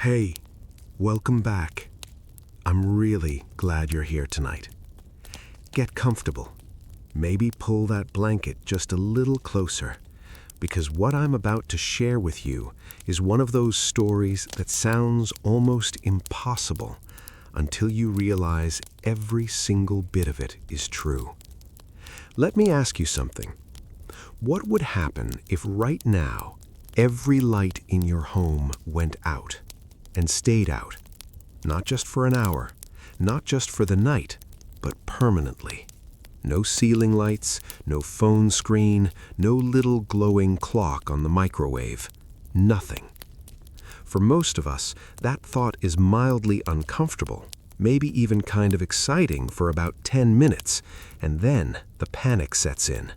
Hey, welcome back. I'm really glad you're here tonight. Get comfortable. Maybe pull that blanket just a little closer, because what I'm about to share with you is one of those stories that sounds almost impossible until you realize every single bit of it is true. Let me ask you something. What would happen if right now every light in your home went out and stayed out? Not just for an hour, not just for the night, but permanently. No ceiling lights, no phone screen, no little glowing clock on the microwave. Nothing. For most of us, that thought is mildly uncomfortable, maybe even kind of exciting for about 10 minutes, and then the panic sets in.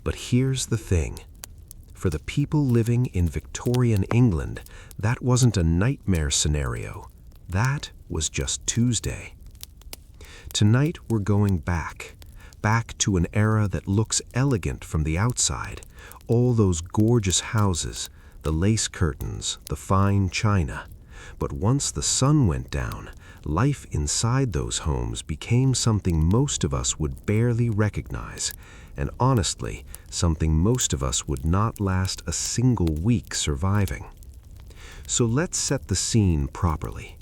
But here's the thing. For the people living in Victorian England, that wasn't a nightmare scenario. That was just Tuesday. Tonight we're going back to an era that looks elegant from the outside. All those gorgeous houses, the lace curtains, the fine china. But once the sun went down, life inside those homes became something most of us would barely recognize, and honestly, something most of us would not last a single week surviving. So let's set the scene properly.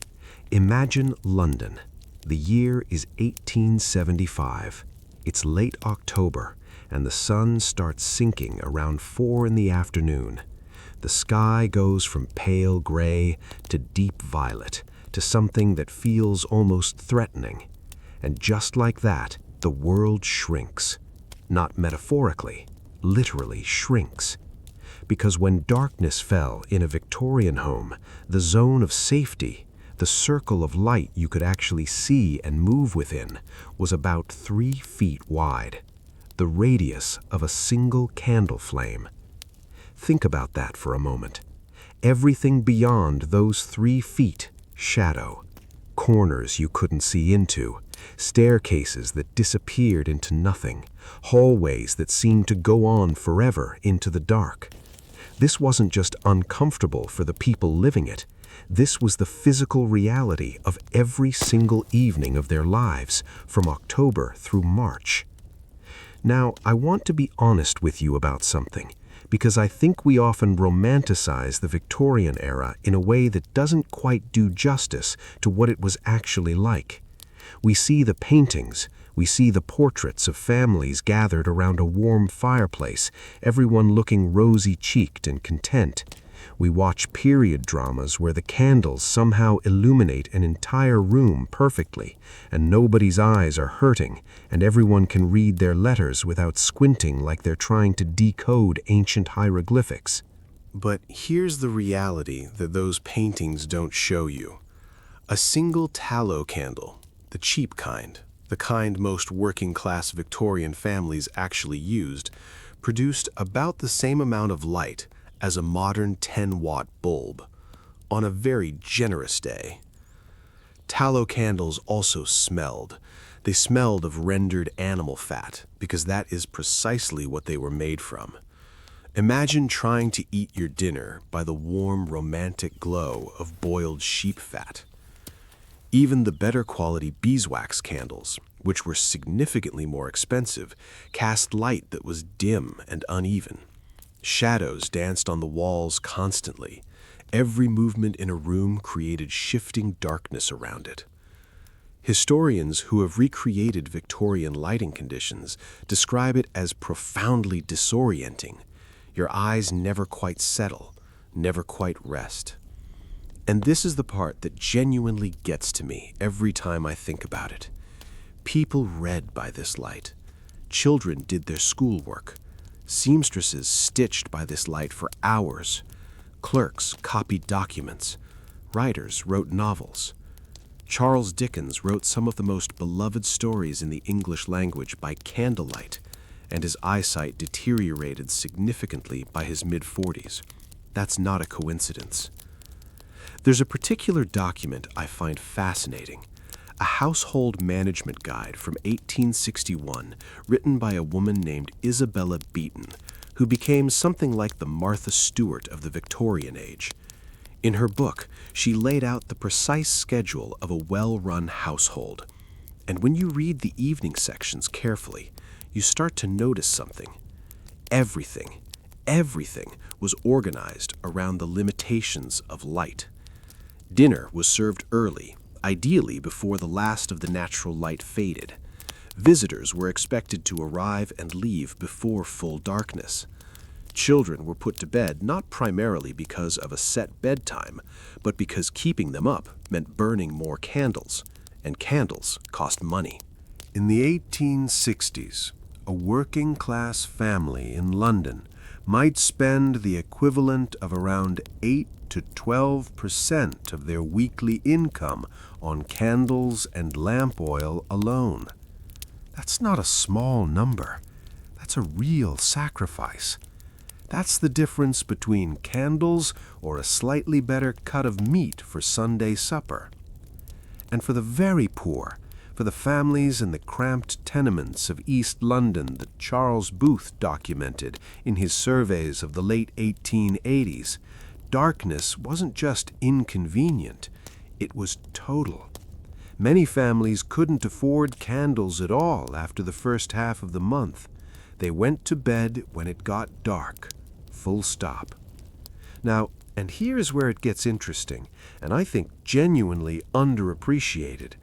Imagine London. The year is 1875. It's late October, and the sun starts sinking around 4 in the afternoon. The sky goes from pale gray to deep violet, to something that feels almost threatening. And just like that, the world shrinks. Not metaphorically, literally shrinks. Because when darkness fell in a Victorian home, the zone of safety, the circle of light you could actually see and move within, was about 3 feet wide, the radius of a single candle flame. Think about that for a moment. Everything beyond those 3 feet, shadow. Corners you couldn't see into, staircases that disappeared into nothing, hallways that seemed to go on forever into the dark. This wasn't just uncomfortable for the people living it. This was the physical reality of every single evening of their lives, from October through March. Now, I want to be honest with you about something, because I think we often romanticize the Victorian era in a way that doesn't quite do justice to what it was actually like. We see the paintings, we see the portraits of families gathered around a warm fireplace, everyone looking rosy-cheeked and content. We watch period dramas where the candles somehow illuminate an entire room perfectly, and nobody's eyes are hurting, and everyone can read their letters without squinting like they're trying to decode ancient hieroglyphics. But here's the reality that those paintings don't show you. A single tallow candle, the cheap kind, the kind most working-class Victorian families actually used, produced about the same amount of light as a modern 10-watt bulb, on a very generous day. Tallow candles also smelled. They smelled of rendered animal fat, because that is precisely what they were made from. Imagine trying to eat your dinner by the warm, romantic glow of boiled sheep fat. Even the better quality beeswax candles, which were significantly more expensive, cast light that was dim and uneven. Shadows danced on the walls constantly. Every movement in a room created shifting darkness around it. Historians who have recreated Victorian lighting conditions describe it as profoundly disorienting. Your eyes never quite settle, never quite rest. And this is the part that genuinely gets to me every time I think about it. People read by this light. Children did their schoolwork. Seamstresses stitched by this light for hours. Clerks copied documents. Writers wrote novels. Charles Dickens wrote some of the most beloved stories in the English language by candlelight, and his eyesight deteriorated significantly by his mid-40s. That's not a coincidence. There's a particular document I find fascinating. A household management guide from 1861 written by a woman named Isabella Beeton, who became something like the Martha Stewart of the Victorian age. In her book, she laid out the precise schedule of a well-run household. And when you read the evening sections carefully, you start to notice something. Everything was organized around the limitations of light. Dinner was served early, ideally before the last of the natural light faded. Visitors were expected to arrive and leave before full darkness. Children were put to bed not primarily because of a set bedtime, but because keeping them up meant burning more candles, and candles cost money. In the 1860s, a working-class family in London might spend the equivalent of around 8 to 12% of their weekly income on candles and lamp oil alone. That's not a small number. That's a real sacrifice. That's the difference between candles or a slightly better cut of meat for Sunday supper. And for the very poor, for the families in the cramped tenements of East London that Charles Booth documented in his surveys of the late 1880s, darkness wasn't just inconvenient, it was total. Many families couldn't afford candles at all after the first half of the month. They went to bed when it got dark. Full stop. Now, and here's where it gets interesting, and I think genuinely underappreciated.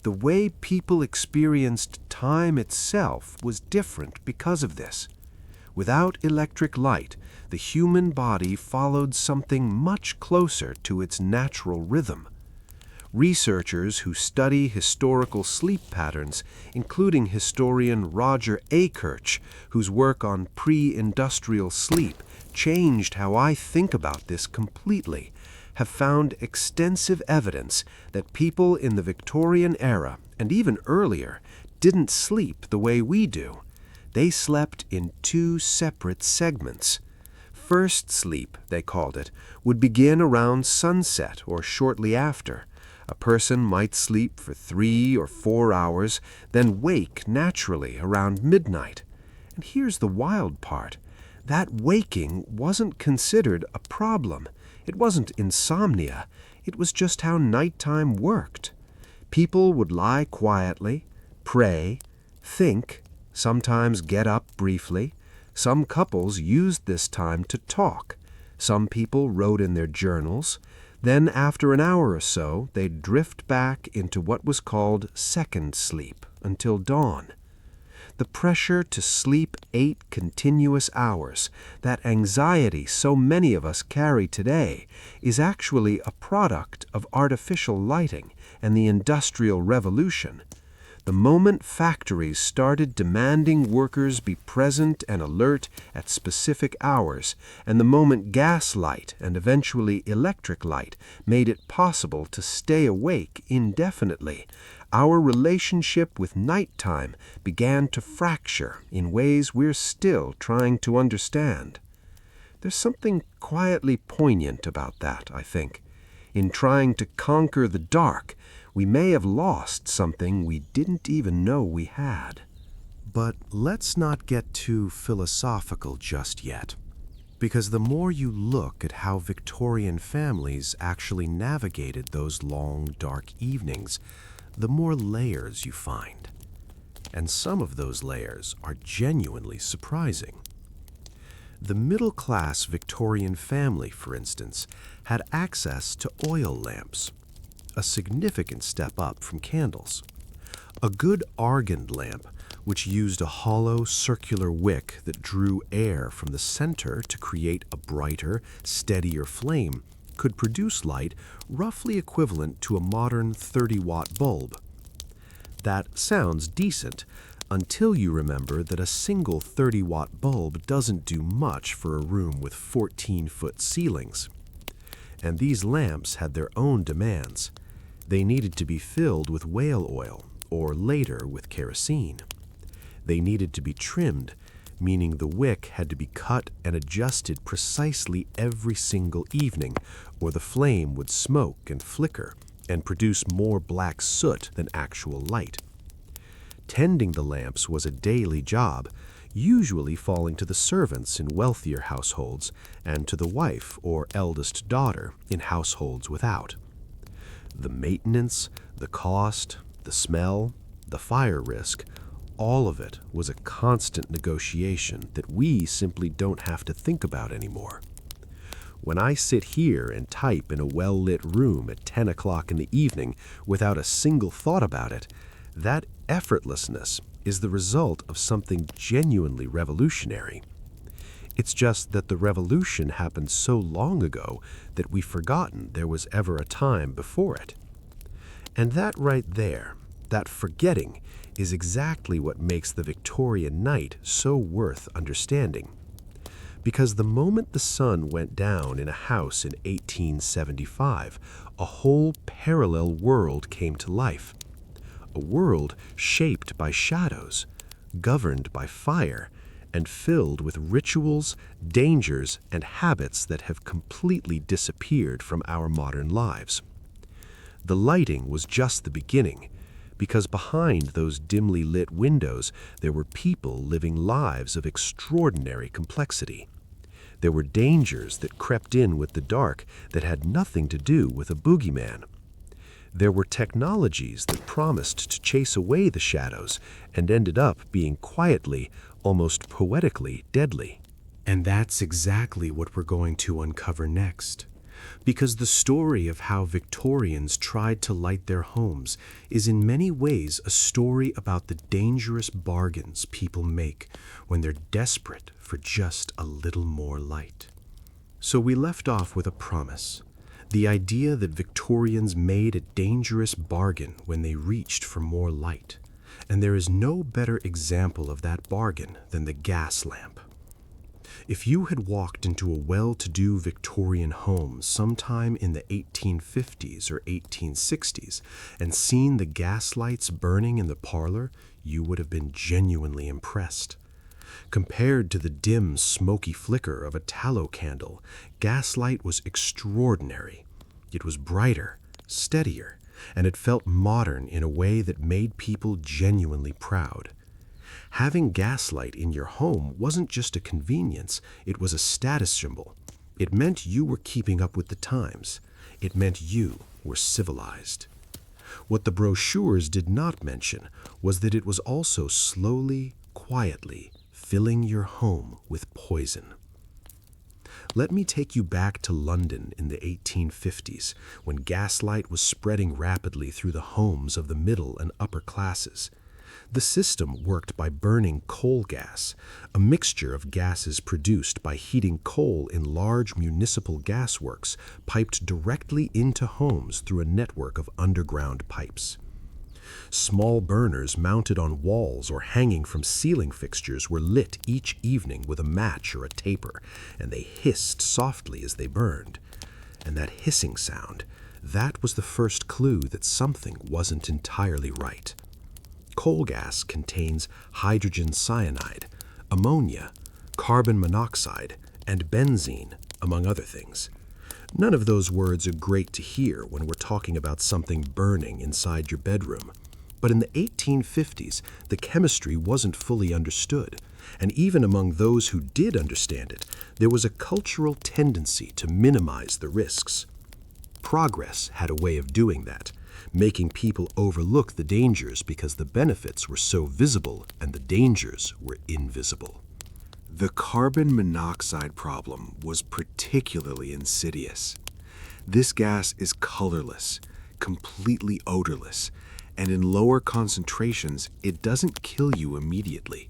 The way people experienced time itself was different because of this. Without electric light, the human body followed something much closer to its natural rhythm. Researchers who study historical sleep patterns, including historian Roger Akirch, whose work on pre-industrial sleep changed how I think about this completely, have found extensive evidence that people in the Victorian era, and even earlier, didn't sleep the way we do. They slept in two separate segments. First sleep, they called it, would begin around sunset or shortly after. A person might sleep for 3 or 4 hours, then wake naturally around midnight. And here's the wild part. That waking wasn't considered a problem. It wasn't insomnia. It was just how nighttime worked. People would lie quietly, pray, think, sometimes get up briefly. Some couples used this time to talk. Some people wrote in their journals. Then, after an hour or so, they'd drift back into what was called second sleep until dawn. The pressure to sleep 8 continuous hours, that anxiety so many of us carry today, is actually a product of artificial lighting and the Industrial Revolution. The moment factories started demanding workers be present and alert at specific hours, and the moment gas light and eventually electric light made it possible to stay awake indefinitely, our relationship with nighttime began to fracture in ways we're still trying to understand. There's something quietly poignant about that, I think. In trying to conquer the dark, we may have lost something we didn't even know we had. But let's not get too philosophical just yet, because the more you look at how Victorian families actually navigated those long, dark evenings, the more layers you find. And some of those layers are genuinely surprising. The middle-class Victorian family, for instance, had access to oil lamps, a significant step up from candles. A good argand lamp, which used a hollow circular wick that drew air from the center to create a brighter, steadier flame, could produce light roughly equivalent to a modern 30-watt bulb. That sounds decent, until you remember that a single 30-watt bulb doesn't do much for a room with 14-foot ceilings. And these lamps had their own demands. They needed to be filled with whale oil, or later with kerosene. They needed to be trimmed, meaning the wick had to be cut and adjusted precisely every single evening, or the flame would smoke and flicker and produce more black soot than actual light. Tending the lamps was a daily job, usually falling to the servants in wealthier households and to the wife or eldest daughter in households without. The maintenance, the cost, the smell, the fire risk, all of it was a constant negotiation that we simply don't have to think about anymore. When I sit here and type in a well-lit room at 10 o'clock in the evening without a single thought about it, that effortlessness is the result of something genuinely revolutionary. It's just that the revolution happened so long ago that we've forgotten there was ever a time before it. And that right there, that forgetting, is exactly what makes the Victorian night so worth understanding. Because the moment the sun went down in a house in 1875, a whole parallel world came to life. A world shaped by shadows, governed by fire, and filled with rituals, dangers, and habits that have completely disappeared from our modern lives. The lighting was just the beginning, because behind those dimly lit windows there were people living lives of extraordinary complexity. There were dangers that crept in with the dark that had nothing to do with a boogeyman. There were technologies that promised to chase away the shadows and ended up being quietly, almost poetically deadly. And that's exactly what we're going to uncover next. Because the story of how Victorians tried to light their homes is in many ways a story about the dangerous bargains people make when they're desperate for just a little more light. So we left off with a promise. The idea that Victorians made a dangerous bargain when they reached for more light. And there is no better example of that bargain than the gas lamp. If you had walked into a well-to-do Victorian home sometime in the 1850s or 1860s and seen the gas lights burning in the parlor, you would have been genuinely impressed. Compared to the dim, smoky flicker of a tallow candle, gaslight was extraordinary. It was brighter, steadier, and it felt modern in a way that made people genuinely proud. Having gaslight in your home wasn't just a convenience, it was a status symbol. It meant you were keeping up with the times. It meant you were civilized. What the brochures did not mention was that it was also slowly, quietly filling your home with poison. Let me take you back to London in the 1850s, when gaslight was spreading rapidly through the homes of the middle and upper classes. The system worked by burning coal gas, a mixture of gases produced by heating coal in large municipal gasworks piped directly into homes through a network of underground pipes. Small burners mounted on walls or hanging from ceiling fixtures were lit each evening with a match or a taper, and they hissed softly as they burned. And that hissing sound, that was the first clue that something wasn't entirely right. Coal gas contains hydrogen cyanide, ammonia, carbon monoxide, and benzene, among other things. None of those words are great to hear when we're talking about something burning inside your bedroom. But in the 1850s, the chemistry wasn't fully understood, and even among those who did understand it, there was a cultural tendency to minimize the risks. Progress had a way of doing that, making people overlook the dangers because the benefits were so visible and the dangers were invisible. The carbon monoxide problem was particularly insidious. This gas is colorless, completely odorless, and in lower concentrations, it doesn't kill you immediately.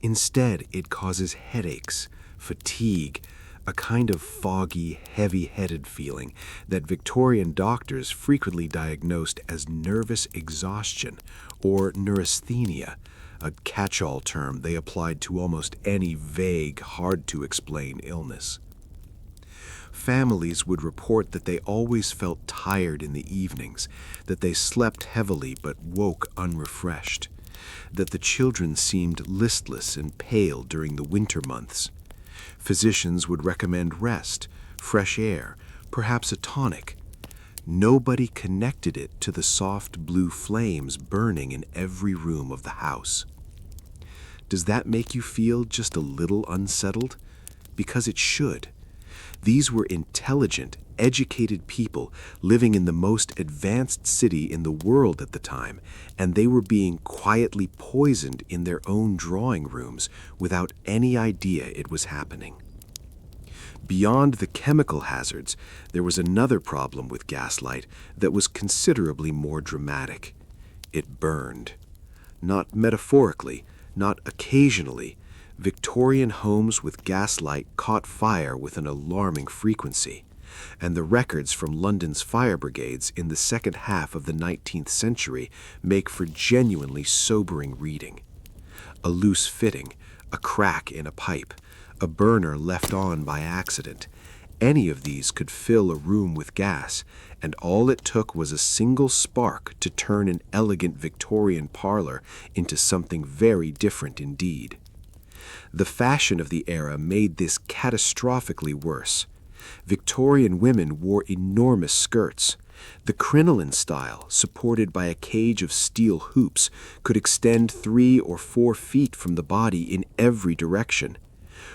Instead, it causes headaches, fatigue, a kind of foggy, heavy-headed feeling that Victorian doctors frequently diagnosed as nervous exhaustion or neurasthenia, a catch-all term they applied to almost any vague, hard-to-explain illness. Families would report that they always felt tired in the evenings, that they slept heavily but woke unrefreshed, that the children seemed listless and pale during the winter months. Physicians would recommend rest, fresh air, perhaps a tonic. Nobody connected it to the soft blue flames burning in every room of the house. Does that make you feel just a little unsettled? Because it should. These were intelligent, educated people living in the most advanced city in the world at the time, and they were being quietly poisoned in their own drawing rooms without any idea it was happening. Beyond the chemical hazards, there was another problem with gaslight that was considerably more dramatic. It burned. Not metaphorically, not occasionally. Victorian homes with gaslight caught fire with an alarming frequency, and the records from London's fire brigades in the second half of the 19th century make for genuinely sobering reading. A loose fitting, a crack in a pipe, a burner left on by accident. Any of these could fill a room with gas, and all it took was a single spark to turn an elegant Victorian parlor into something very different indeed. The fashion of the era made this catastrophically worse. Victorian women wore enormous skirts. The crinoline style, supported by a cage of steel hoops, could extend 3 or 4 feet from the body in every direction.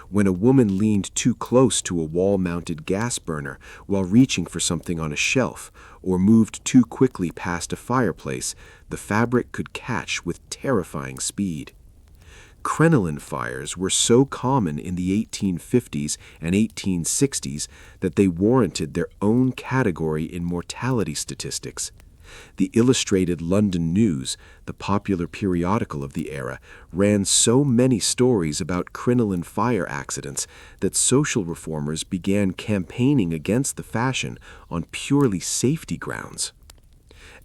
When a woman leaned too close to a wall-mounted gas burner while reaching for something on a shelf, or moved too quickly past a fireplace, the fabric could catch with terrifying speed. Crinoline fires were so common in the 1850s and 1860s that they warranted their own category in mortality statistics. The Illustrated London News, the popular periodical of the era, ran so many stories about crinoline fire accidents that social reformers began campaigning against the fashion on purely safety grounds.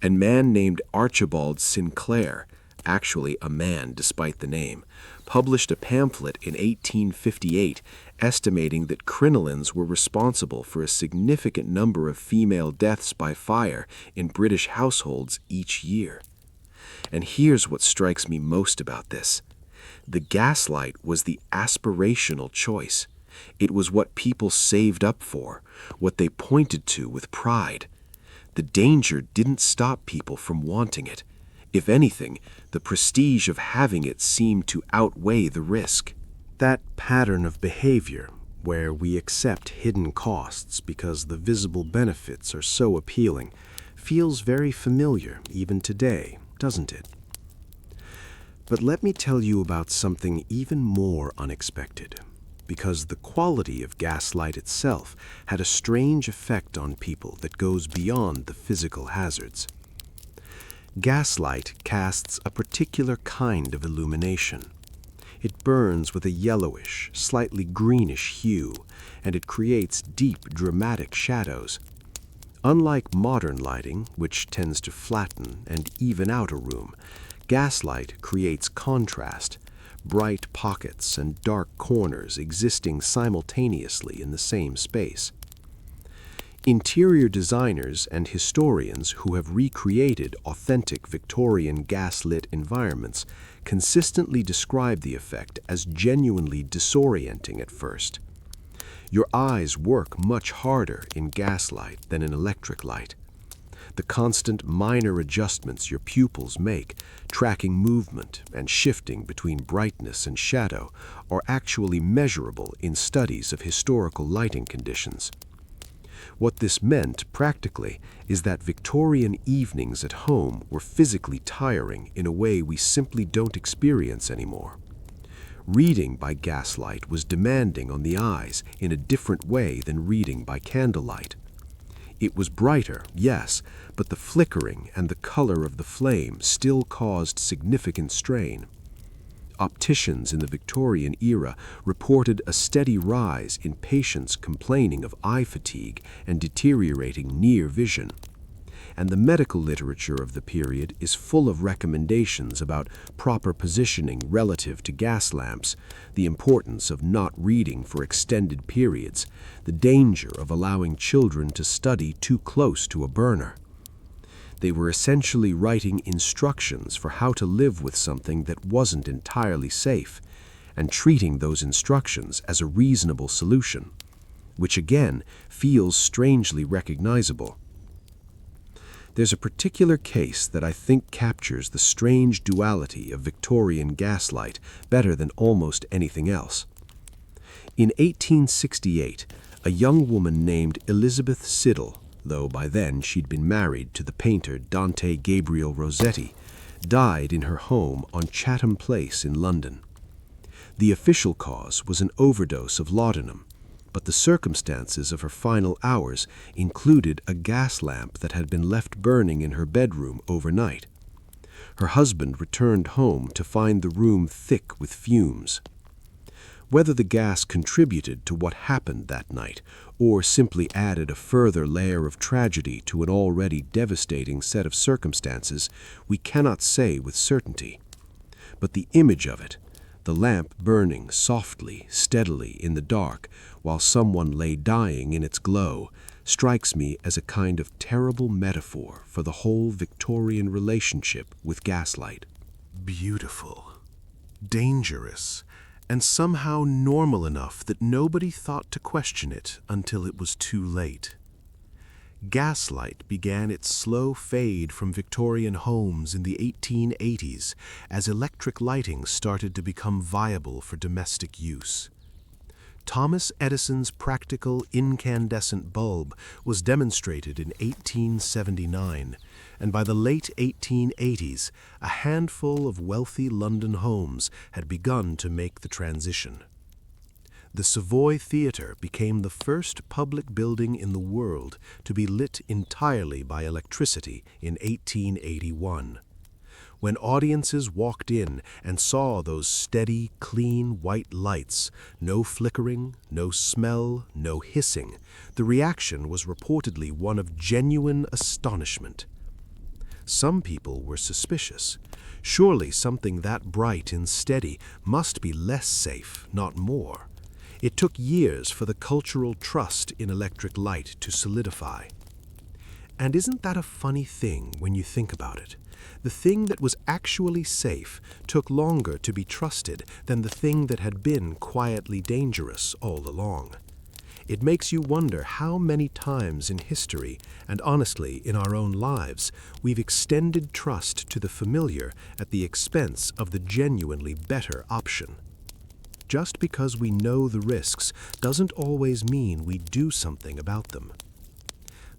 A man named Archibald Sinclair, actually a man despite the name, published a pamphlet in 1858 estimating that crinolines were responsible for a significant number of female deaths by fire in British households each year. And here's what strikes me most about this. The gaslight was the aspirational choice. It was what people saved up for, what they pointed to with pride. The danger didn't stop people from wanting it. If anything, the prestige of having it seemed to outweigh the risk. That pattern of behavior, where we accept hidden costs because the visible benefits are so appealing, feels very familiar even today, doesn't it? But let me tell you about something even more unexpected, because the quality of gaslight itself had a strange effect on people that goes beyond the physical hazards. Gaslight casts a particular kind of illumination. It burns with a yellowish, slightly greenish hue, and it creates deep, dramatic shadows. Unlike modern lighting, which tends to flatten and even out a room, gaslight creates contrast, bright pockets and dark corners existing simultaneously in the same space. Interior designers and historians who have recreated authentic Victorian gaslit environments consistently describe the effect as genuinely disorienting at first. Your eyes work much harder in gaslight than in electric light. The constant minor adjustments your pupils make, tracking movement and shifting between brightness and shadow, are actually measurable in studies of historical lighting conditions. What this meant, practically, is that Victorian evenings at home were physically tiring in a way we simply don't experience anymore. Reading by gaslight was demanding on the eyes in a different way than reading by candlelight. It was brighter, yes, but the flickering and the color of the flame still caused significant strain. Opticians in the Victorian era reported a steady rise in patients complaining of eye fatigue and deteriorating near vision. And the medical literature of the period is full of recommendations about proper positioning relative to gas lamps, the importance of not reading for extended periods, the danger of allowing children to study too close to a burner. They were essentially writing instructions for how to live with something that wasn't entirely safe, and treating those instructions as a reasonable solution, which again feels strangely recognizable. There's a particular case that I think captures the strange duality of Victorian gaslight better than almost anything else. In 1868, a young woman named Elizabeth Siddal, though by then she'd been married to the painter Dante Gabriel Rossetti, died in her home on Chatham Place in London. The official cause was an overdose of laudanum, but the circumstances of her final hours included a gas lamp that had been left burning in her bedroom overnight. Her husband returned home to find the room thick with fumes. Whether the gas contributed to what happened that night or simply added a further layer of tragedy to an already devastating set of circumstances, we cannot say with certainty. But the image of it, the lamp burning softly, steadily in the dark while someone lay dying in its glow, strikes me as a kind of terrible metaphor for the whole Victorian relationship with gaslight. Beautiful, dangerous, and somehow normal enough that nobody thought to question it until it was too late. Gaslight began its slow fade from Victorian homes in the 1880s as electric lighting started to become viable for domestic use. Thomas Edison's practical incandescent bulb was demonstrated in 1879, and by the late 1880s, a handful of wealthy London homes had begun to make the transition. The Savoy Theatre became the first public building in the world to be lit entirely by electricity in 1881. When audiences walked in and saw those steady, clean white lights, no flickering, no smell, no hissing, the reaction was reportedly one of genuine astonishment. Some people were suspicious. Surely something that bright and steady must be less safe, not more. It took years for the cultural trust in electric light to solidify. And isn't that a funny thing when you think about it? The thing that was actually safe took longer to be trusted than the thing that had been quietly dangerous all along. It makes you wonder how many times in history, and honestly in our own lives, we've extended trust to the familiar at the expense of the genuinely better option. Just because we know the risks doesn't always mean we do something about them.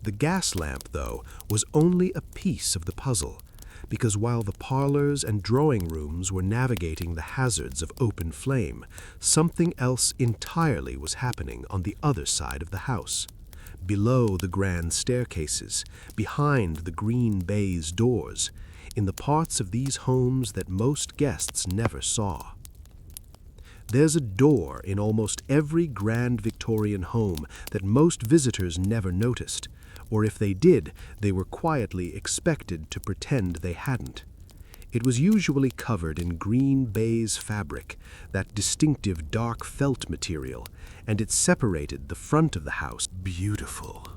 The gas lamp, though, was only a piece of the puzzle, because while the parlors and drawing rooms were navigating the hazards of open flame, something else entirely was happening on the other side of the house. Below the grand staircases, behind the green baize doors, in the parts of these homes that most guests never saw. There's a door in almost every grand Victorian home that most visitors never noticed, or if they did, they were quietly expected to pretend they hadn't. It was usually covered in green baize fabric, that distinctive dark felt material, and it separated the front of the house. Beautiful,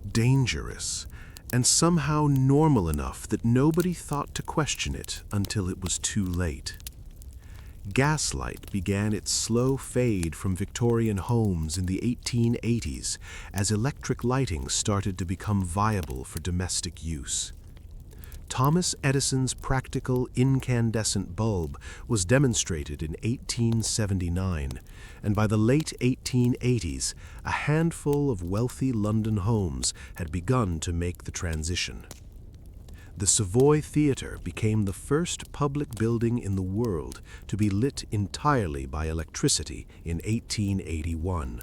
dangerous, and somehow normal enough that nobody thought to question it until it was too late. Gaslight began its slow fade from Victorian homes in the 1880s as electric lighting started to become viable for domestic use. Thomas Edison's practical incandescent bulb was demonstrated in 1879, and by the late 1880s, a handful of wealthy London homes had begun to make the transition. The Savoy Theatre became the first public building in the world to be lit entirely by electricity in 1881.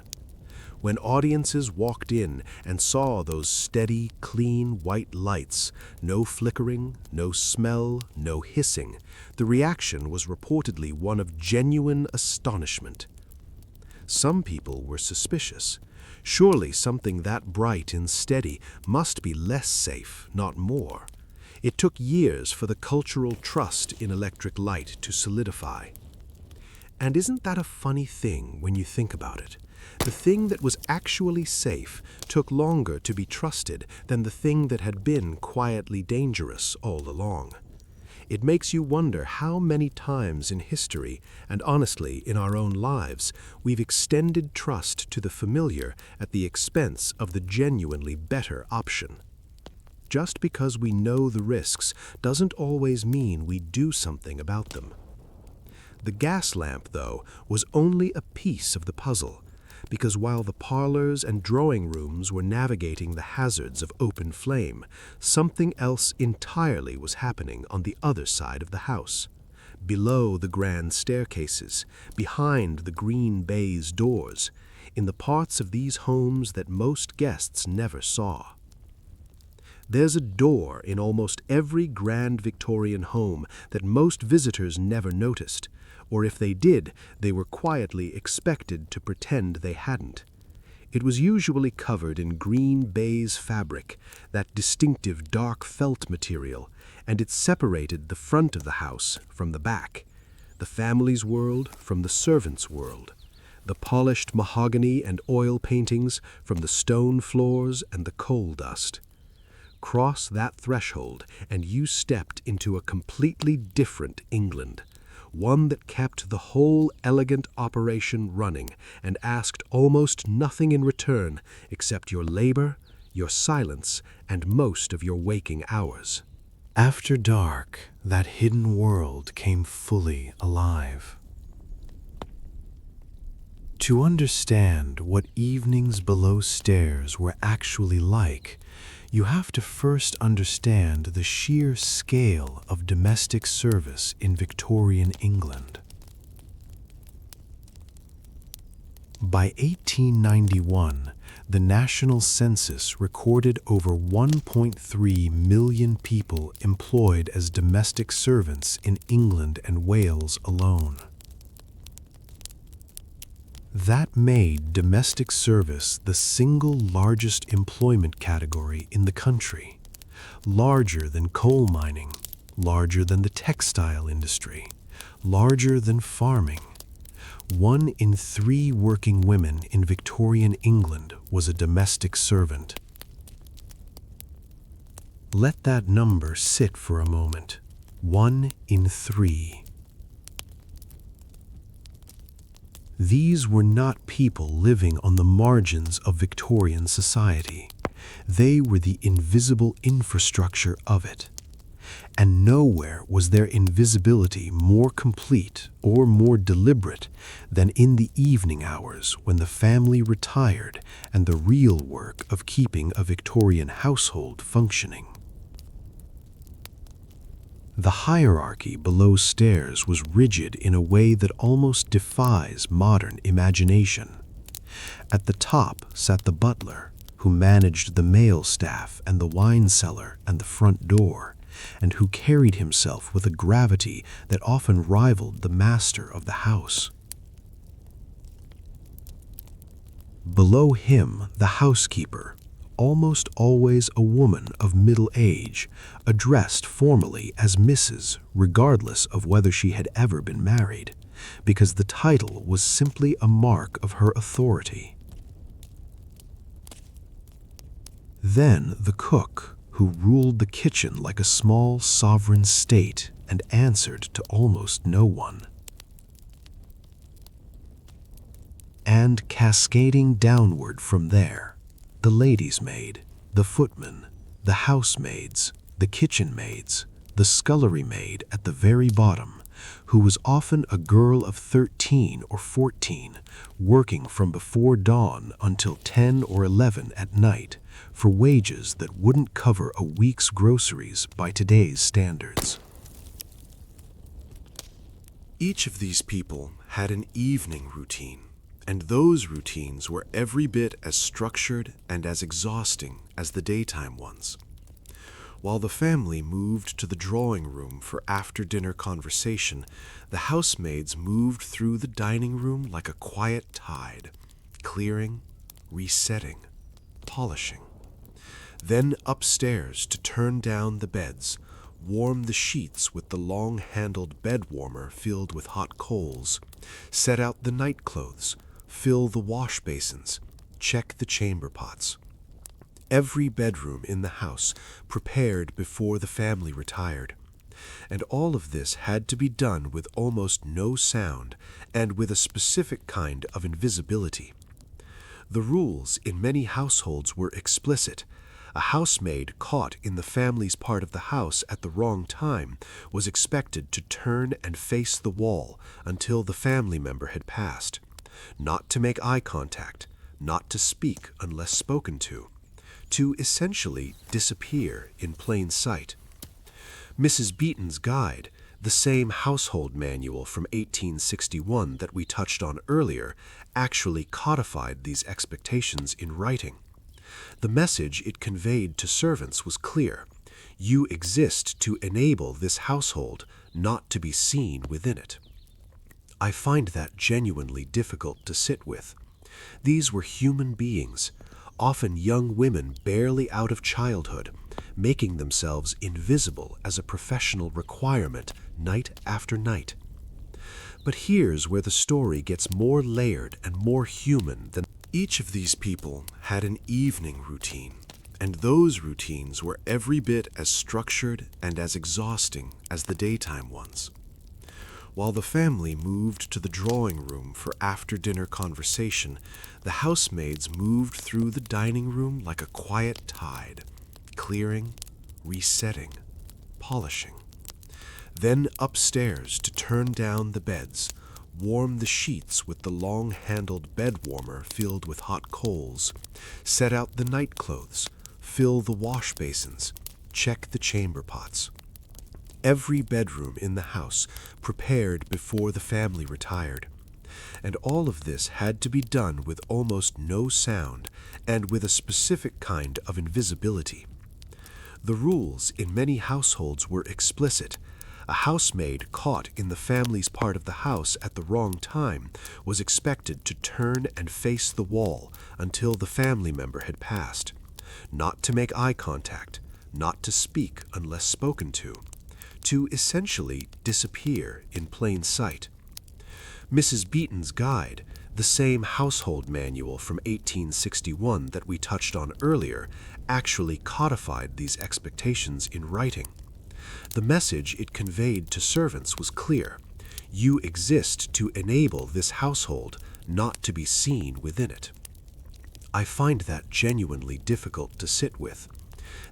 When audiences walked in and saw those steady, clean white lights, no flickering, no smell, no hissing, the reaction was reportedly one of genuine astonishment. Some people were suspicious. Surely something that bright and steady must be less safe, not more. It took years for the cultural trust in electric light to solidify. And isn't that a funny thing when you think about it? The thing that was actually safe took longer to be trusted than the thing that had been quietly dangerous all along. It makes you wonder how many times in history, and honestly in our own lives, we've extended trust to the familiar at the expense of the genuinely better option. Just because we know the risks doesn't always mean we do something about them. The gas lamp, though, was only a piece of the puzzle, because while the parlors and drawing rooms were navigating the hazards of open flame, something else entirely was happening on the other side of the house. Below the grand staircases, behind the green baize doors, in the parts of these homes that most guests never saw. There's a door in almost every grand Victorian home that most visitors never noticed, or if they did, they were quietly expected to pretend they hadn't. It was usually covered in green baize fabric, that distinctive dark felt material, and it separated the front of the house from the back, the family's world from the servants' world, the polished mahogany and oil paintings from the stone floors and the coal dust. Cross that threshold, and you stepped into a completely different England, one that kept the whole elegant operation running and asked almost nothing in return except your labor, your silence, and most of your waking hours. After dark, that hidden world came fully alive. To understand what evenings below stairs were actually like, you have to first understand the sheer scale of domestic service in Victorian England. By 1891, the national census recorded over 1.3 million people employed as domestic servants in England and Wales alone. That made domestic service the single largest employment category in the country, larger than coal mining, larger than the textile industry, larger than farming. 1 in 3 working women in Victorian England was a domestic servant. Let that number sit for a moment. 1 in 3. These were not people living on the margins of Victorian society. They were the invisible infrastructure of it. And nowhere was their invisibility more complete or more deliberate than in the evening hours when the family retired and the real work of keeping a Victorian household functioning. The hierarchy below stairs was rigid in a way that almost defies modern imagination. At the top sat the butler, who managed the mail staff and the wine cellar and the front door, and who carried himself with a gravity that often rivaled the master of the house. Below him, the housekeeper, almost always a woman of middle age, addressed formally as Mrs., regardless of whether she had ever been married, because the title was simply a mark of her authority. Then the cook, who ruled the kitchen like a small sovereign state and answered to almost no one. And cascading downward from there, the lady's maid, the footman, the housemaids, the kitchen maids, the scullery maid at the very bottom, who was often a girl of 13 or 14, working from before dawn until 10 or 11 at night for wages that wouldn't cover a week's groceries by today's standards. Each of these people had an evening routine, and those routines were every bit as structured and as exhausting as the daytime ones. While the family moved to the drawing room for after-dinner conversation, the housemaids moved through the dining room like a quiet tide, clearing, resetting, polishing. Then upstairs to turn down the beds, warm the sheets with the long-handled bed warmer filled with hot coals, set out the nightclothes, fill the wash basins, check the chamber pots. Every bedroom in the house prepared before the family retired. And all of this had to be done with almost no sound and with a specific kind of invisibility. The rules in many households were explicit. A housemaid caught in the family's part of the house at the wrong time was expected to turn and face the wall until the family member had passed, not to make eye contact, not to speak unless spoken to essentially disappear in plain sight. Mrs. Beeton's guide, the same household manual from 1861 that we touched on earlier, actually codified these expectations in writing. The message it conveyed to servants was clear. You exist to enable this household, not to be seen within it. I find that genuinely difficult to sit with. These were human beings, often young women barely out of childhood, making themselves invisible as a professional requirement night after night. But here's where the story gets more layered and more human than each of these people had an evening routine, and those routines were every bit as structured and as exhausting as the daytime ones. While the family moved to the drawing room for after-dinner conversation, the housemaids moved through the dining room like a quiet tide, clearing, resetting, polishing. Then upstairs to turn down the beds, warm the sheets with the long-handled bed warmer filled with hot coals, set out the night clothes, fill the wash basins, check the chamber pots. Every bedroom in the house prepared before the family retired. And all of this had to be done with almost no sound and with a specific kind of invisibility. The rules in many households were explicit. A housemaid caught in the family's part of the house at the wrong time was expected to turn and face the wall until the family member had passed, not to make eye contact, not to speak unless spoken to essentially disappear in plain sight. Mrs. Beeton's guide, the same household manual from 1861 that we touched on earlier, actually codified these expectations in writing. The message it conveyed to servants was clear. You exist to enable this household, not to be seen within it. I find that genuinely difficult to sit with.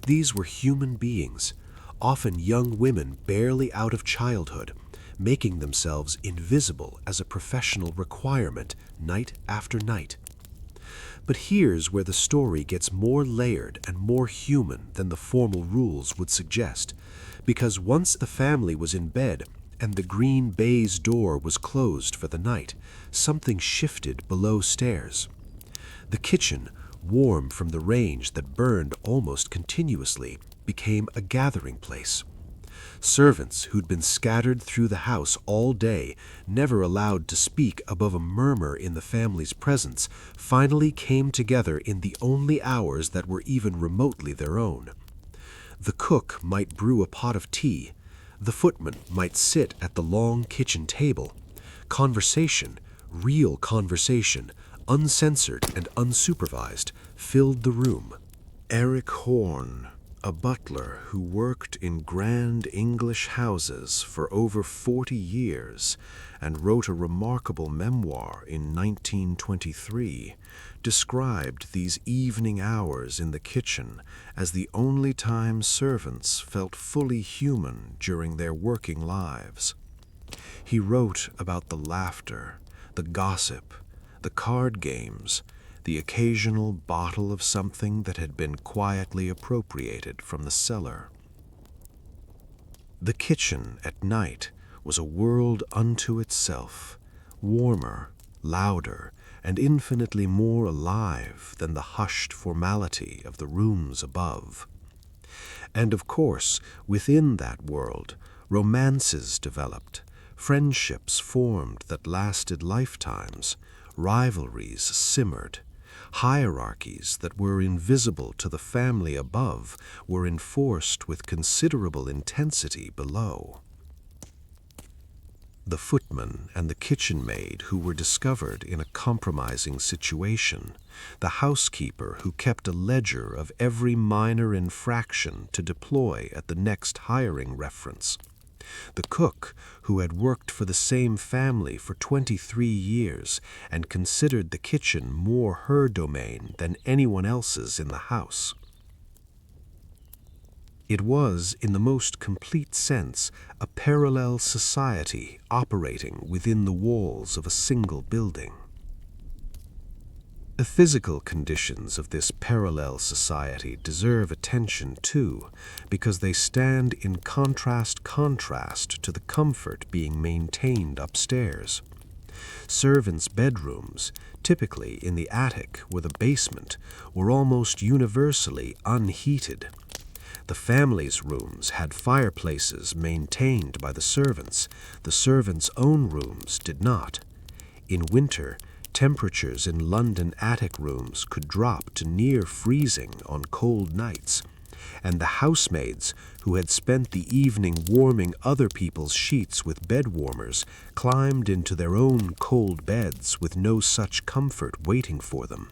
These were human beings, often young women barely out of childhood, making themselves invisible as a professional requirement night after night. But here's where the story gets more layered and more human than the formal rules would suggest, because once the family was in bed and the green baize door was closed for the night, something shifted below stairs. The kitchen, warm from the range that burned almost continuously, became a gathering place. Servants who'd been scattered through the house all day, never allowed to speak above a murmur in the family's presence, finally came together in the only hours that were even remotely their own. The cook might brew a pot of tea. The footman might sit at the long kitchen table. Conversation, real conversation, uncensored and unsupervised, filled the room. Eric Horn, a butler who worked in grand English houses for over 40 years and wrote a remarkable memoir in 1923, described these evening hours in the kitchen as the only time servants felt fully human during their working lives. He wrote about the laughter, the gossip, the card games, the occasional bottle of something that had been quietly appropriated from the cellar. The kitchen at night was a world unto itself, warmer, louder, and infinitely more alive than the hushed formality of the rooms above. And of course, within that world, romances developed, friendships formed that lasted lifetimes, rivalries simmered, hierarchies that were invisible to the family above were enforced with considerable intensity below. The footman and the kitchen maid who were discovered in a compromising situation, the housekeeper who kept a ledger of every minor infraction to deploy at the next hiring reference, the cook who had worked for the same family for 23 years and considered the kitchen more her domain than anyone else's in the house. It was, in the most complete sense, a parallel society operating within the walls of a single building. The physical conditions of this parallel society deserve attention too, because they stand in contrast to the comfort being maintained upstairs. Servants' bedrooms, typically in the attic or the basement, were almost universally unheated. The family's rooms had fireplaces maintained by the servants. The servants' own rooms did not. In winter, temperatures in London attic rooms could drop to near freezing on cold nights, and the housemaids, who had spent the evening warming other people's sheets with bed warmers, climbed into their own cold beds with no such comfort waiting for them.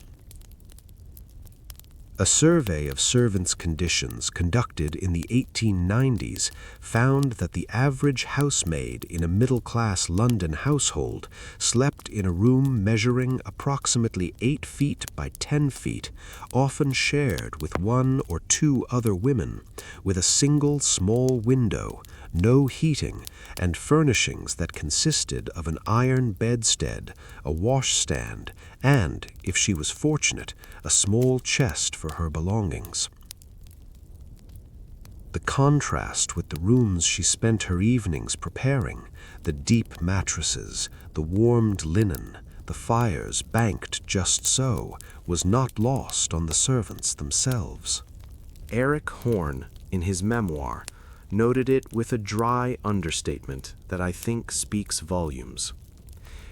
A survey of servants' conditions conducted in the 1890s found that the average housemaid in a middle-class London household slept in a room measuring approximately 8 feet by 10 feet, often shared with 1 or 2 other women, with a single small window, no heating, and furnishings that consisted of an iron bedstead, a washstand, and, if she was fortunate, a small chest for her belongings. The contrast with the rooms she spent her evenings preparing, the deep mattresses, the warmed linen, the fires banked just so, was not lost on the servants themselves. Eric Horn, in his memoir, noted it with a dry understatement that I think speaks volumes.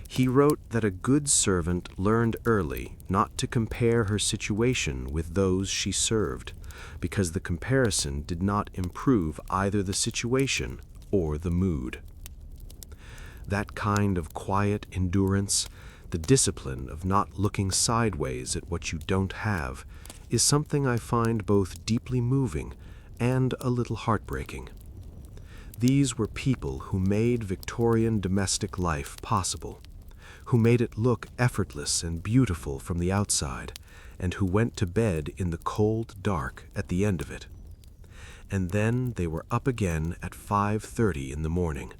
He wrote that a good servant learned early not to compare her situation with those she served, because the comparison did not improve either the situation or the mood. That kind of quiet endurance, the discipline of not looking sideways at what you don't have, is something I find both deeply moving and a little heartbreaking. These were people who made Victorian domestic life possible, who made it look effortless and beautiful from the outside, and who went to bed in the cold dark at the end of it. And then they were up again at 5:30 in the morning.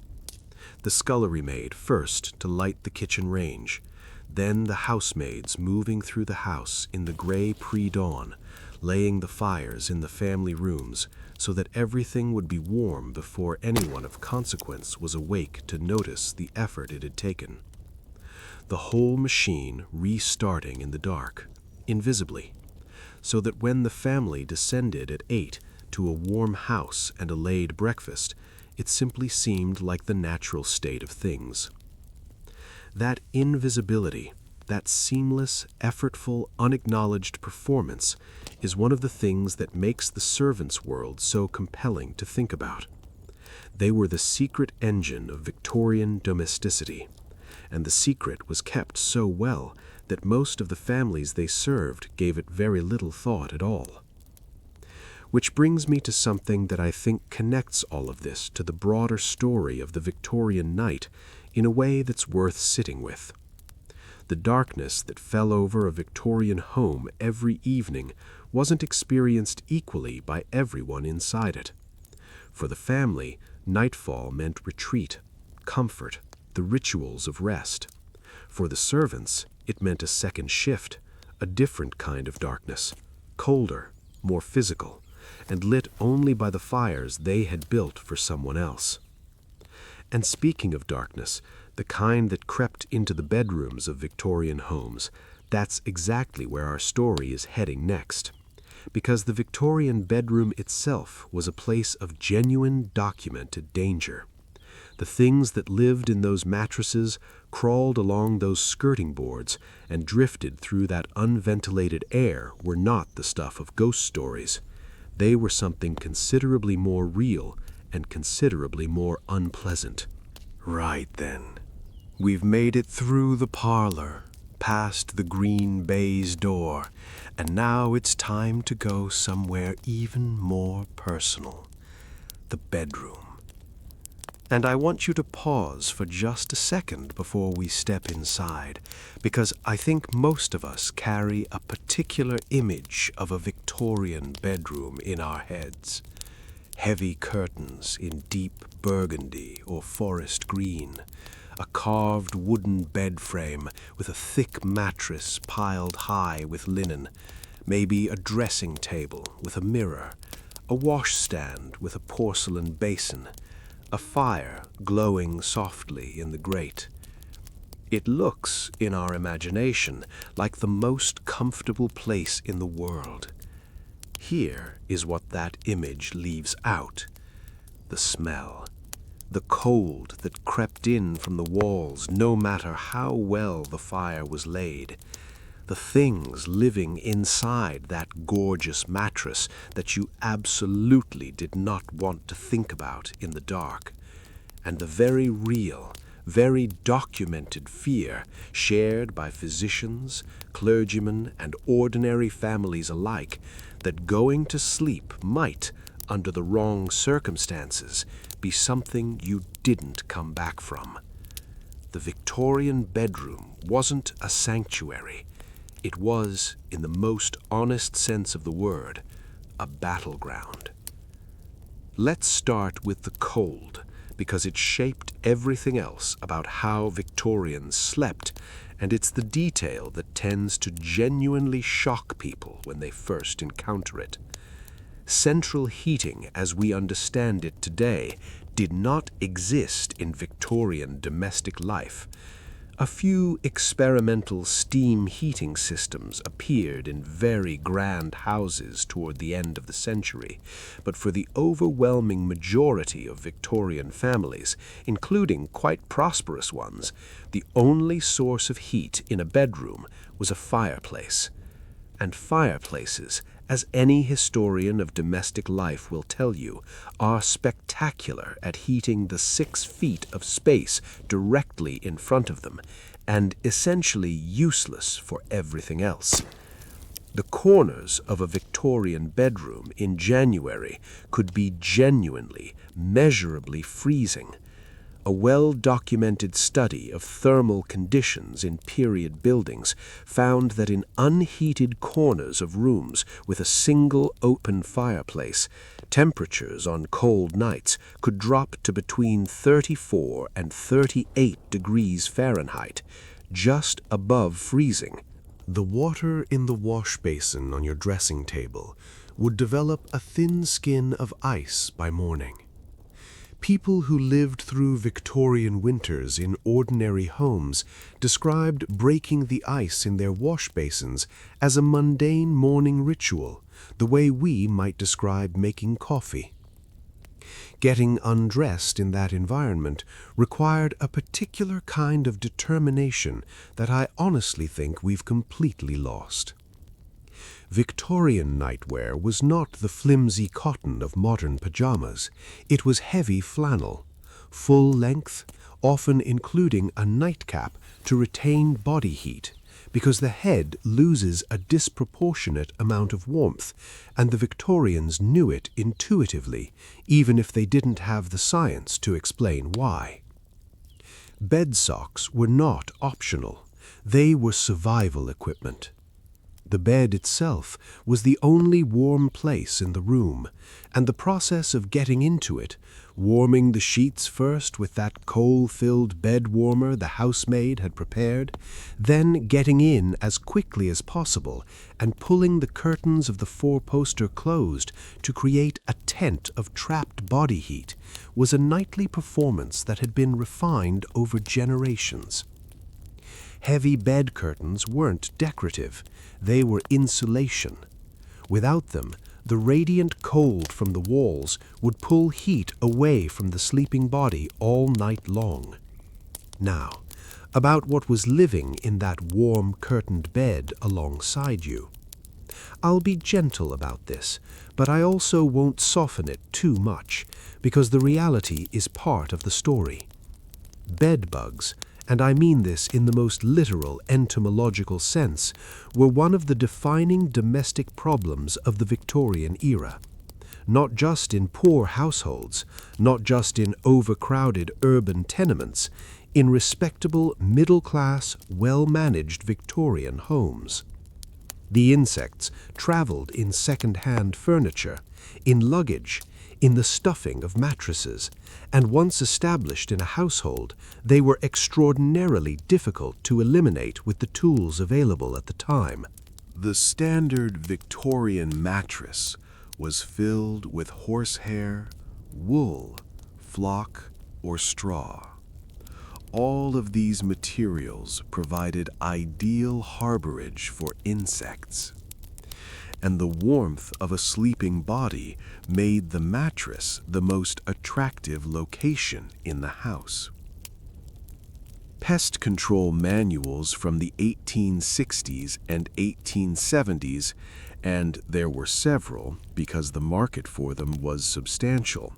The scullery maid first to light the kitchen range, then the housemaids moving through the house in the gray pre-dawn, laying the fires in the family rooms so that everything would be warm before anyone of consequence was awake to notice the effort it had taken. The whole machine restarting in the dark, invisibly, so that when the family descended at 8 to a warm house and a laid breakfast, it simply seemed like the natural state of things. That invisibility, that seamless, effortful, unacknowledged performance is one of the things that makes the servants' world so compelling to think about. They were the secret engine of Victorian domesticity, and the secret was kept so well that most of the families they served gave it very little thought at all. Which brings me to something that I think connects all of this to the broader story of the Victorian night in a way that's worth sitting with. The darkness that fell over a Victorian home every evening wasn't experienced equally by everyone inside it. For the family, nightfall meant retreat, comfort, the rituals of rest. For the servants, it meant a second shift, a different kind of darkness, colder, more physical, and lit only by the fires they had built for someone else. And speaking of darkness, the kind that crept into the bedrooms of Victorian homes, that's exactly where our story is heading next. Because the Victorian bedroom itself was a place of genuine documented danger. The things that lived in those mattresses crawled along those skirting boards and drifted through that unventilated air were not the stuff of ghost stories. They were something considerably more real and considerably more unpleasant. Right then. We've made it through the parlor, past the green baize door, and now it's time to go somewhere even more personal. The bedroom. And I want you to pause for just a second before we step inside, because I think most of us carry a particular image of a Victorian bedroom in our heads. Heavy curtains in deep burgundy or forest green, a carved wooden bed frame with a thick mattress piled high with linen, maybe a dressing table with a mirror, a washstand with a porcelain basin, a fire glowing softly in the grate. It looks, in our imagination, like the most comfortable place in the world. Here is what that image leaves out: the smell, the cold that crept in from the walls no matter how well the fire was laid, the things living inside that gorgeous mattress that you absolutely did not want to think about in the dark, and the very real, very documented fear shared by physicians, clergymen, and ordinary families alike that going to sleep might, under the wrong circumstances, be something you didn't come back from. The Victorian bedroom wasn't a sanctuary. It was, in the most honest sense of the word, a battleground. Let's start with the cold, because it shaped everything else about how Victorians slept, and it's the detail that tends to genuinely shock people when they first encounter it. Central heating, as we understand it today, did not exist in Victorian domestic life. A few experimental steam heating systems appeared in very grand houses toward the end of the century, but for the overwhelming majority of Victorian families, including quite prosperous ones, the only source of heat in a bedroom was a fireplace. And fireplaces, as any historian of domestic life will tell you, are spectacular at heating the 6 feet of space directly in front of them, and essentially useless for everything else. The corners of a Victorian bedroom in January could be genuinely, measurably freezing. A well-documented study of thermal conditions in period buildings found that in unheated corners of rooms with a single open fireplace, temperatures on cold nights could drop to between 34 and 38 degrees Fahrenheit, just above freezing. The water in the wash basin on your dressing table would develop a thin skin of ice by morning. People who lived through Victorian winters in ordinary homes described breaking the ice in their wash basins as a mundane morning ritual, the way we might describe making coffee. Getting undressed in that environment required a particular kind of determination that I honestly think we've completely lost. Victorian nightwear was not the flimsy cotton of modern pajamas. It was heavy flannel, full length, often including a nightcap to retain body heat, because the head loses a disproportionate amount of warmth, and the Victorians knew it intuitively, even if they didn't have the science to explain why. Bed socks were not optional. They were survival equipment. The bed itself was the only warm place in the room, and the process of getting into it, warming the sheets first with that coal-filled bed warmer the housemaid had prepared, then getting in as quickly as possible and pulling the curtains of the four-poster closed to create a tent of trapped body heat, was a nightly performance that had been refined over generations. Heavy bed curtains weren't decorative. They were insulation. Without them, the radiant cold from the walls would pull heat away from the sleeping body all night long. Now, about what was living in that warm curtained bed alongside you. I'll be gentle about this, but I also won't soften it too much, because the reality is part of the story. Bed bugs, and I mean this in the most literal entomological sense, were one of the defining domestic problems of the Victorian era. Not just in poor households, not just in overcrowded urban tenements, in respectable, middle-class, well-managed Victorian homes. The insects traveled in second-hand furniture, in luggage, in the stuffing of mattresses, and once established in a household, they were extraordinarily difficult to eliminate with the tools available at the time. The standard Victorian mattress was filled with horsehair, wool, flock, or straw. All of these materials provided ideal harborage for insects, and the warmth of a sleeping body made the mattress the most attractive location in the house. Pest control manuals from the 1860s and 1870s, and there were several because the market for them was substantial,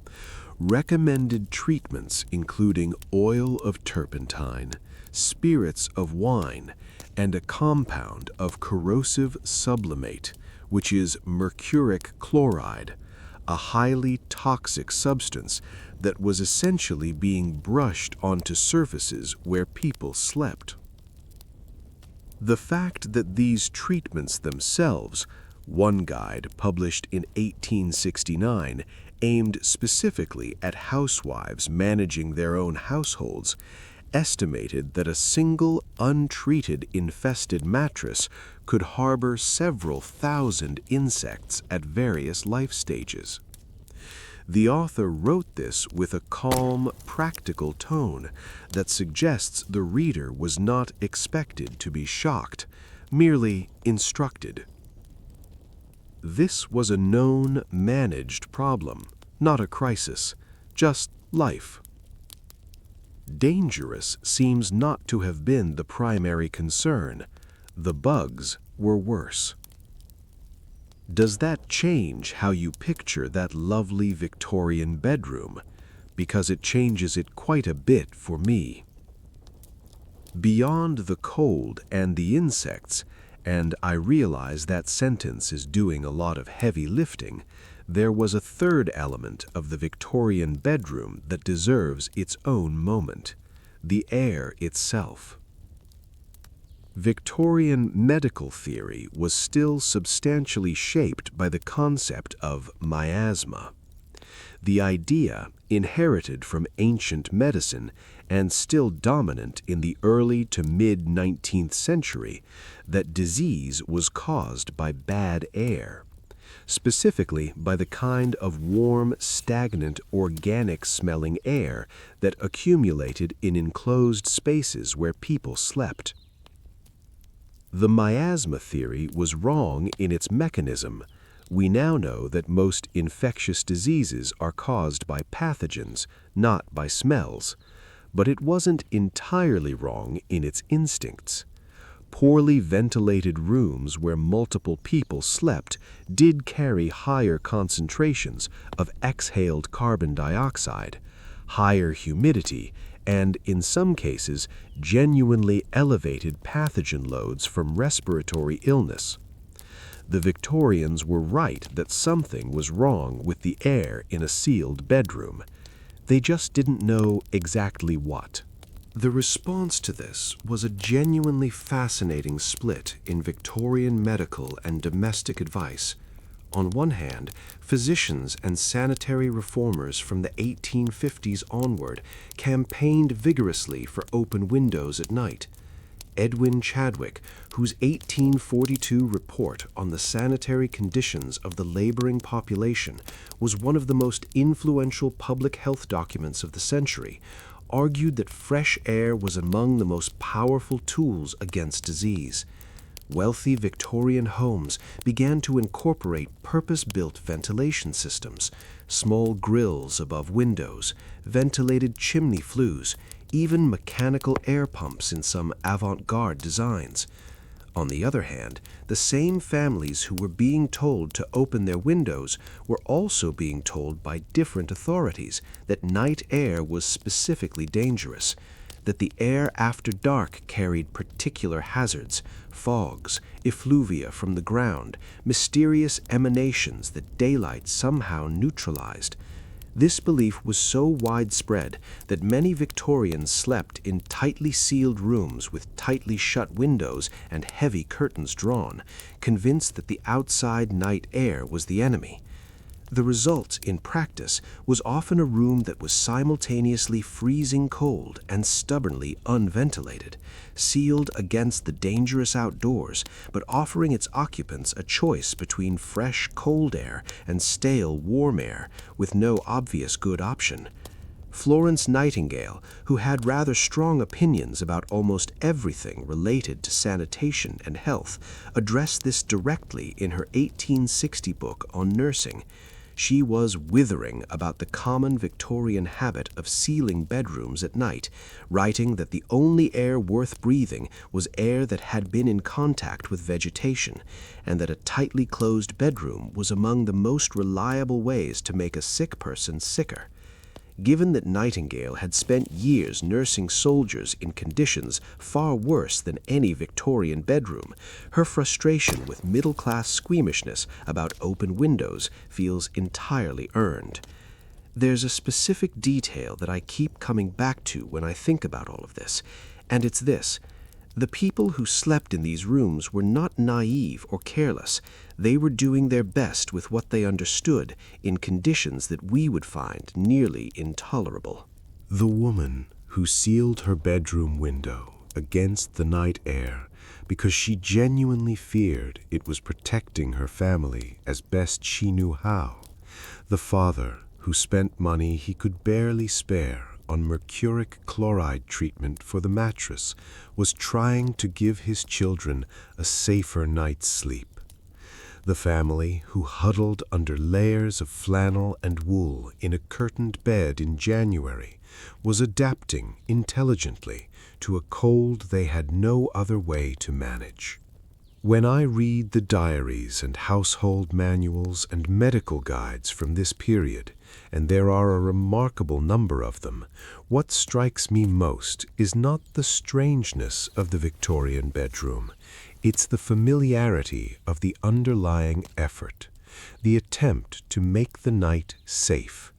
recommended treatments including oil of turpentine, spirits of wine, and a compound of corrosive sublimate, which is mercuric chloride, a highly toxic substance that was essentially being brushed onto surfaces where people slept. The fact that these treatments themselves, one guide published in 1869, aimed specifically at housewives managing their own households, estimated that a single untreated infested mattress could harbor several thousand insects at various life stages. The author wrote this with a calm, practical tone that suggests the reader was not expected to be shocked, merely instructed. This was a known, managed problem, not a crisis, just life. Dangerous seems not to have been the primary concern. The bugs were worse. Does that change how you picture that lovely Victorian bedroom? Because it changes it quite a bit for me. Beyond the cold and the insects, and I realize that sentence is doing a lot of heavy lifting, there was a third element of the Victorian bedroom that deserves its own moment: the air itself. Victorian medical theory was still substantially shaped by the concept of miasma. The idea, inherited from ancient medicine and still dominant in the early to mid-19th century, that disease was caused by bad air, specifically by the kind of warm, stagnant, organic-smelling air that accumulated in enclosed spaces where people slept. The miasma theory was wrong in its mechanism. We now know that most infectious diseases are caused by pathogens, not by smells. But it wasn't entirely wrong in its instincts. Poorly ventilated rooms where multiple people slept did carry higher concentrations of exhaled carbon dioxide, higher humidity, and, in some cases, genuinely elevated pathogen loads from respiratory illness. The Victorians were right that something was wrong with the air in a sealed bedroom. They just didn't know exactly what. The response to this was a genuinely fascinating split in Victorian medical and domestic advice. On one hand, physicians and sanitary reformers from the 1850s onward campaigned vigorously for open windows at night. Edwin Chadwick, whose 1842 report on the sanitary conditions of the laboring population was one of the most influential public health documents of the century, argued that fresh air was among the most powerful tools against disease. Wealthy Victorian homes began to incorporate purpose-built ventilation systems, small grills above windows, ventilated chimney flues, even mechanical air pumps in some avant-garde designs. On the other hand, the same families who were being told to open their windows were also being told by different authorities that night air was specifically dangerous, that the air after dark carried particular hazards, fogs, effluvia from the ground, mysterious emanations that daylight somehow neutralized. This belief was so widespread that many Victorians slept in tightly sealed rooms with tightly shut windows and heavy curtains drawn, convinced that the outside night air was the enemy. The result, in practice, was often a room that was simultaneously freezing cold and stubbornly unventilated, sealed against the dangerous outdoors, but offering its occupants a choice between fresh cold air and stale warm air, with no obvious good option. Florence Nightingale, who had rather strong opinions about almost everything related to sanitation and health, addressed this directly in her 1860 book on nursing. She was withering about the common Victorian habit of sealing bedrooms at night, writing that the only air worth breathing was air that had been in contact with vegetation, and that a tightly closed bedroom was among the most reliable ways to make a sick person sicker. Given that Nightingale had spent years nursing soldiers in conditions far worse than any Victorian bedroom, her frustration with middle-class squeamishness about open windows feels entirely earned. There's a specific detail that I keep coming back to when I think about all of this, and it's this. The people who slept in these rooms were not naive or careless. They were doing their best with what they understood in conditions that we would find nearly intolerable. The woman who sealed her bedroom window against the night air because she genuinely feared it was protecting her family as best she knew how. The father who spent money he could barely spare on mercuric chloride treatment for the mattress was trying to give his children a safer night's sleep. The family who huddled under layers of flannel and wool in a curtained bed in January was adapting intelligently to a cold they had no other way to manage. When I read the diaries and household manuals and medical guides from this period, and there are a remarkable number of them, what strikes me most is not the strangeness of the Victorian bedroom. It's the familiarity of the underlying effort, the attempt to make the night safe,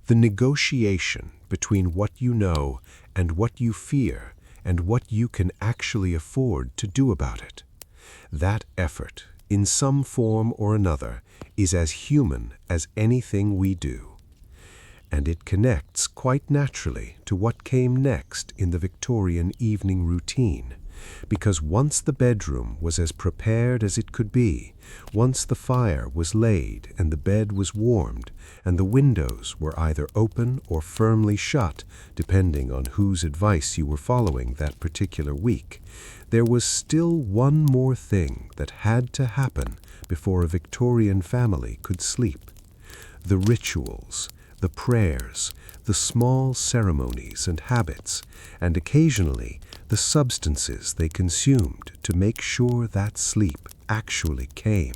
the negotiation between what you know and what you fear and what you can actually afford to do about it. That effort, in some form or another, is as human as anything we do. And it connects quite naturally to what came next in the Victorian evening routine, because once the bedroom was as prepared as it could be, once the fire was laid and the bed was warmed, and the windows were either open or firmly shut, depending on whose advice you were following that particular week, there was still one more thing that had to happen before a Victorian family could sleep. The rituals, the prayers, the small ceremonies and habits, and occasionally the substances they consumed to make sure that sleep actually came.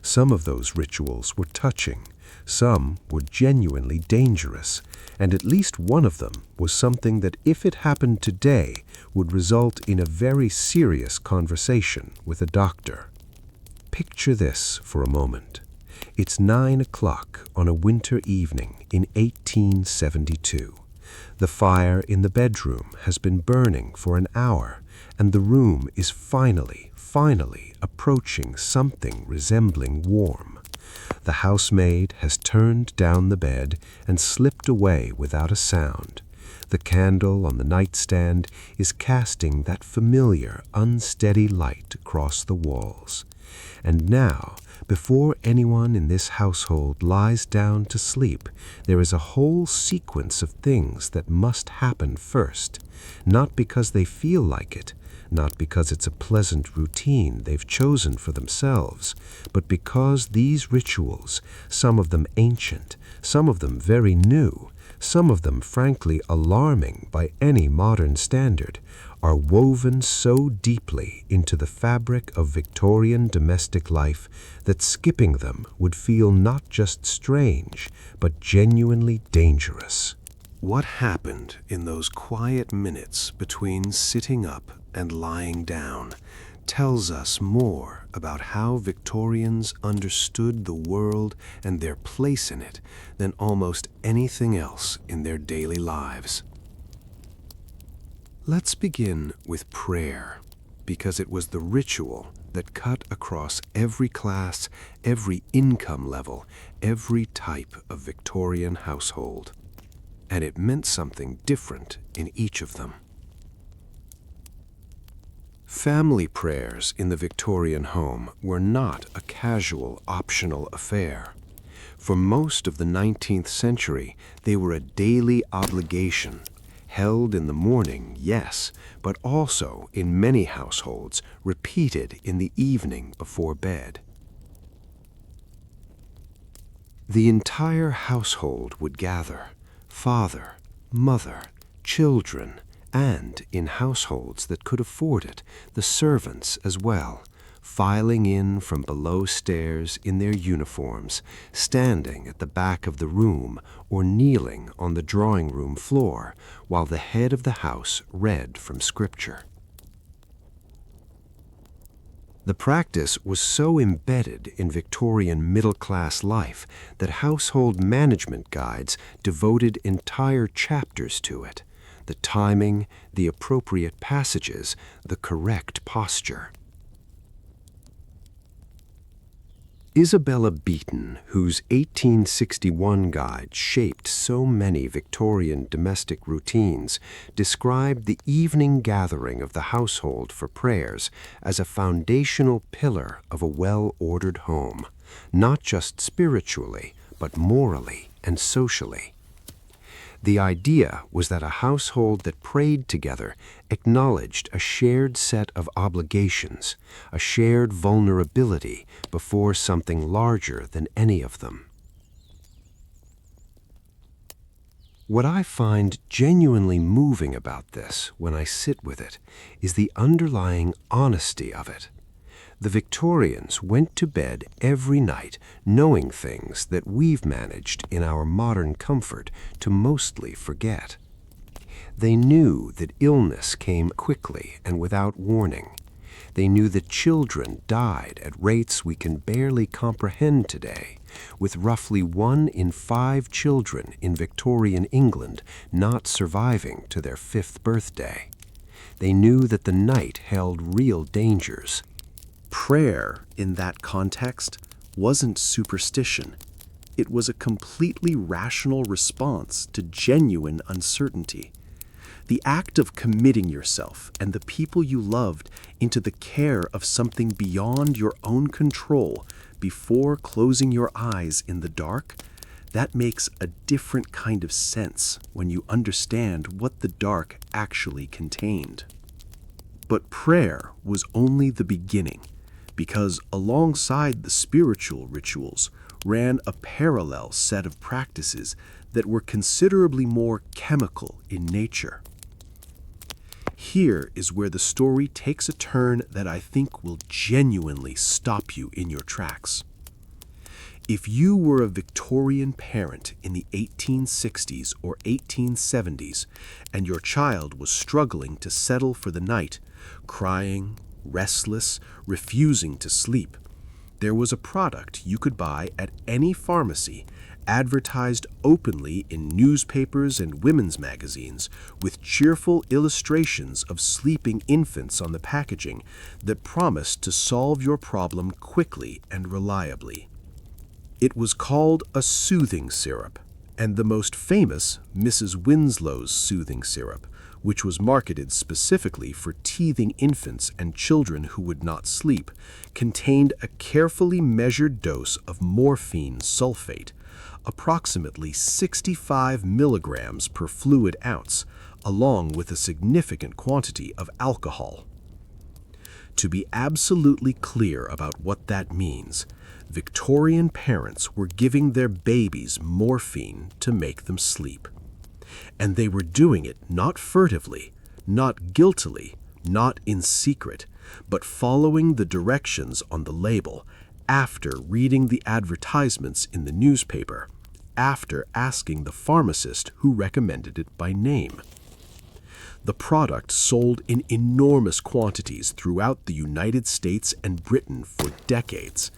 Some of those rituals were touching, some were genuinely dangerous, and at least one of them was something that if it happened today would result in a very serious conversation with a doctor. Picture this for a moment. It's 9 o'clock on a winter evening in 1872. The fire in the bedroom has been burning for an hour, and the room is finally approaching something resembling warm. The housemaid has turned down the bed and slipped away without a sound. The candle on the nightstand is casting that familiar, unsteady light across the walls. And now, before anyone in this household lies down to sleep, there is a whole sequence of things that must happen first, not because they feel like it, not because it's a pleasant routine they've chosen for themselves, but because these rituals, some of them ancient, some of them very new, some of them frankly alarming by any modern standard, are woven so deeply into the fabric of Victorian domestic life that skipping them would feel not just strange, but genuinely dangerous. What happened in those quiet minutes between sitting up and lying down tells us more about how Victorians understood the world and their place in it than almost anything else in their daily lives. Let's begin with prayer, because it was the ritual that cut across every class, every income level, every type of Victorian household. And it meant something different in each of them. Family prayers in the Victorian home were not a casual, optional affair. For most of the 19th century, they were a daily obligation, held in the morning, yes, but also in many households, repeated in the evening before bed. The entire household would gather, father, mother, children, and, in households that could afford it, the servants as well, filing in from below stairs in their uniforms, standing at the back of the room or kneeling on the drawing room floor while the head of the house read from Scripture. The practice was so embedded in Victorian middle-class life that household management guides devoted entire chapters to it: the timing, the appropriate passages, the correct posture. Isabella Beeton, whose 1861 guide shaped so many Victorian domestic routines, described the evening gathering of the household for prayers as a foundational pillar of a well-ordered home, not just spiritually, but morally and socially. The idea was that a household that prayed together acknowledged a shared set of obligations, a shared vulnerability before something larger than any of them. What I find genuinely moving about this when I sit with it is the underlying honesty of it. The Victorians went to bed every night knowing things that we've managed in our modern comfort to mostly forget. They knew that illness came quickly and without warning. They knew that children died at rates we can barely comprehend today, with roughly 1 in 5 children in Victorian England not surviving to their 5th birthday. They knew that the night held real dangers. Prayer, in that context, wasn't superstition. It was a completely rational response to genuine uncertainty. The act of committing yourself and the people you loved into the care of something beyond your own control before closing your eyes in the dark, that makes a different kind of sense when you understand what the dark actually contained. But prayer was only the beginning, because alongside the spiritual rituals ran a parallel set of practices that were considerably more chemical in nature. Here is where the story takes a turn that I think will genuinely stop you in your tracks. If you were a Victorian parent in the 1860s or 1870s and your child was struggling to settle for the night, crying, restless, refusing to sleep, there was a product you could buy at any pharmacy, advertised openly in newspapers and women's magazines, with cheerful illustrations of sleeping infants on the packaging that promised to solve your problem quickly and reliably. It was called a soothing syrup, and the most famous, Mrs. Winslow's soothing syrup, which was marketed specifically for teething infants and children who would not sleep, contained a carefully measured dose of morphine sulfate, approximately 65 milligrams per fluid ounce, along with a significant quantity of alcohol. To be absolutely clear about what that means, Victorian parents were giving their babies morphine to make them sleep. And they were doing it not furtively, not guiltily, not in secret, but following the directions on the label, after reading the advertisements in the newspaper, after asking the pharmacist who recommended it by name. The product sold in enormous quantities throughout the United States and Britain for decades.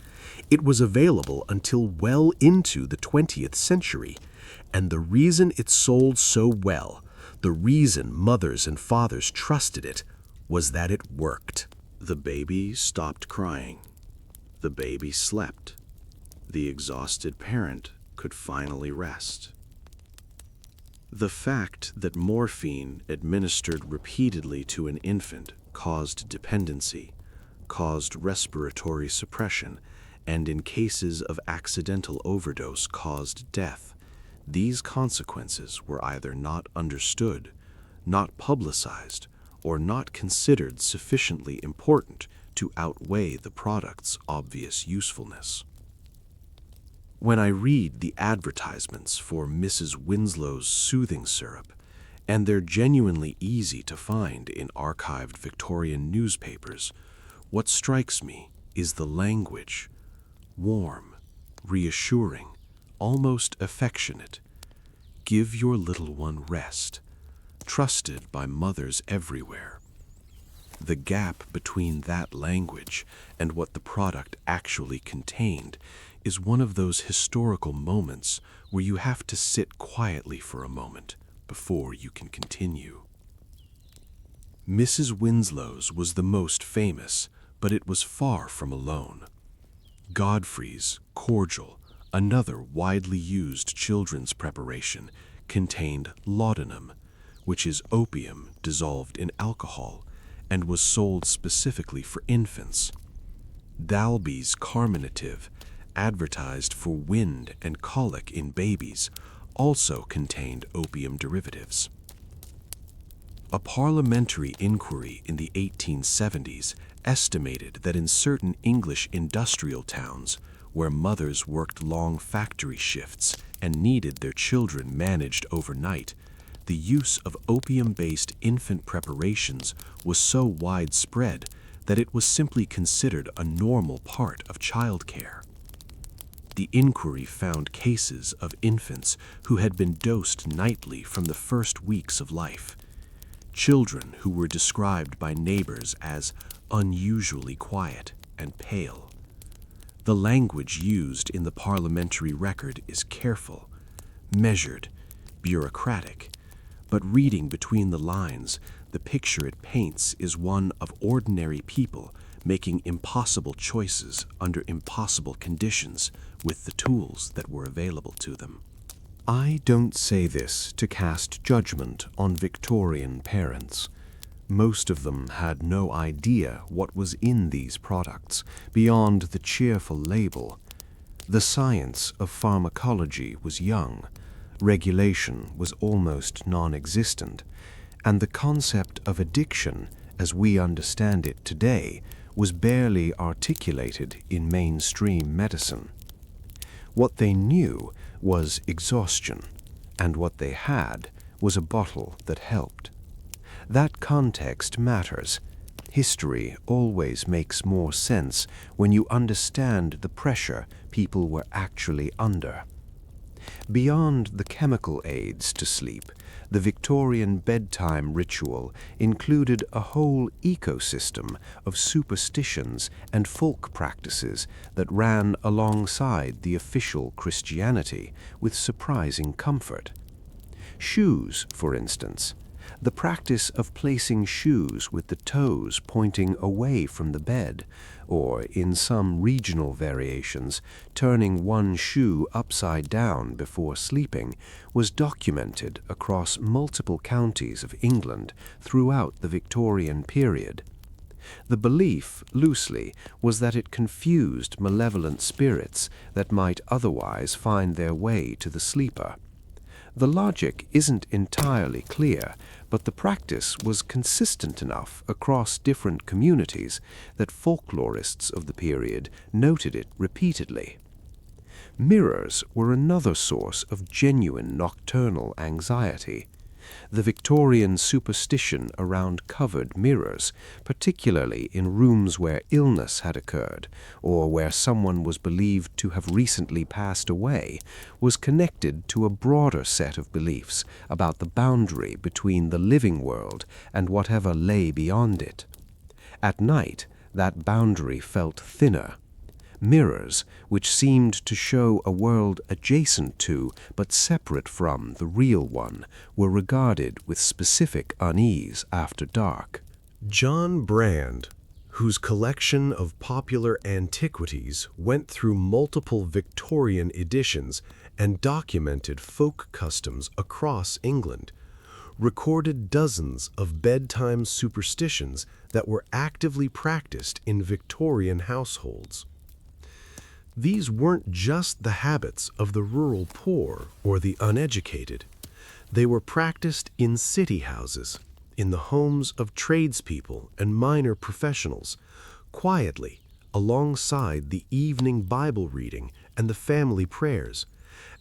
It was available until well into the 20th century, and the reason it sold so well, the reason mothers and fathers trusted it, was that it worked. The baby stopped crying. The baby slept. The exhausted parent could finally rest. The fact that morphine administered repeatedly to an infant caused dependency, caused respiratory suppression, and in cases of accidental overdose caused death, these consequences were either not understood, not publicized, or not considered sufficiently important to outweigh the product's obvious usefulness. When I read the advertisements for Mrs. Winslow's soothing syrup, and they're genuinely easy to find in archived Victorian newspapers, what strikes me is the language. Warm, reassuring, almost affectionate. Give your little one rest, trusted by mothers everywhere. The gap between that language and what the product actually contained is one of those historical moments where you have to sit quietly for a moment before you can continue. Mrs. Winslow's was the most famous, but it was far from alone. Godfrey's cordial, another widely used children's preparation, contained laudanum, which is opium dissolved in alcohol, and was sold specifically for infants. Dalby's carminative, advertised for wind and colic in babies, also contained opium derivatives. A parliamentary inquiry in the 1870s estimated that in certain English industrial towns, where mothers worked long factory shifts and needed their children managed overnight, the use of opium-based infant preparations was so widespread that it was simply considered a normal part of childcare. The inquiry found cases of infants who had been dosed nightly from the first weeks of life, children who were described by neighbors as unusually quiet and pale. The language used in the parliamentary record is careful, measured, bureaucratic, but reading between the lines, the picture it paints is one of ordinary people making impossible choices under impossible conditions with the tools that were available to them. I don't say this to cast judgment on Victorian parents. Most of them had no idea what was in these products beyond the cheerful label. The science of pharmacology was young, regulation was almost non-existent, and the concept of addiction, as we understand it today, was barely articulated in mainstream medicine. What they knew was exhaustion, and what they had was a bottle that helped. That context matters. History always makes more sense when you understand the pressure people were actually under. Beyond the chemical aids to sleep, the Victorian bedtime ritual included a whole ecosystem of superstitions and folk practices that ran alongside the official Christianity with surprising comfort. Shoes, for instance. The practice of placing shoes with the toes pointing away from the bed, or, in some regional variations, turning one shoe upside down before sleeping, was documented across multiple counties of England throughout the Victorian period. The belief, loosely, was that it confused malevolent spirits that might otherwise find their way to the sleeper. The logic isn't entirely clear, but the practice was consistent enough across different communities that folklorists of the period noted it repeatedly. Mirrors were another source of genuine nocturnal anxiety. The Victorian superstition around covered mirrors, particularly in rooms where illness had occurred or where someone was believed to have recently passed away, was connected to a broader set of beliefs about the boundary between the living world and whatever lay beyond it. At night, that boundary felt thinner. Mirrors, which seemed to show a world adjacent to but separate from the real one, were regarded with specific unease after dark. John Brand, whose collection of popular antiquities went through multiple Victorian editions and documented folk customs across England, recorded dozens of bedtime superstitions that were actively practiced in Victorian households. These weren't just the habits of the rural poor or the uneducated. They were practiced in city houses, in the homes of tradespeople and minor professionals, quietly, alongside the evening Bible reading and the family prayers,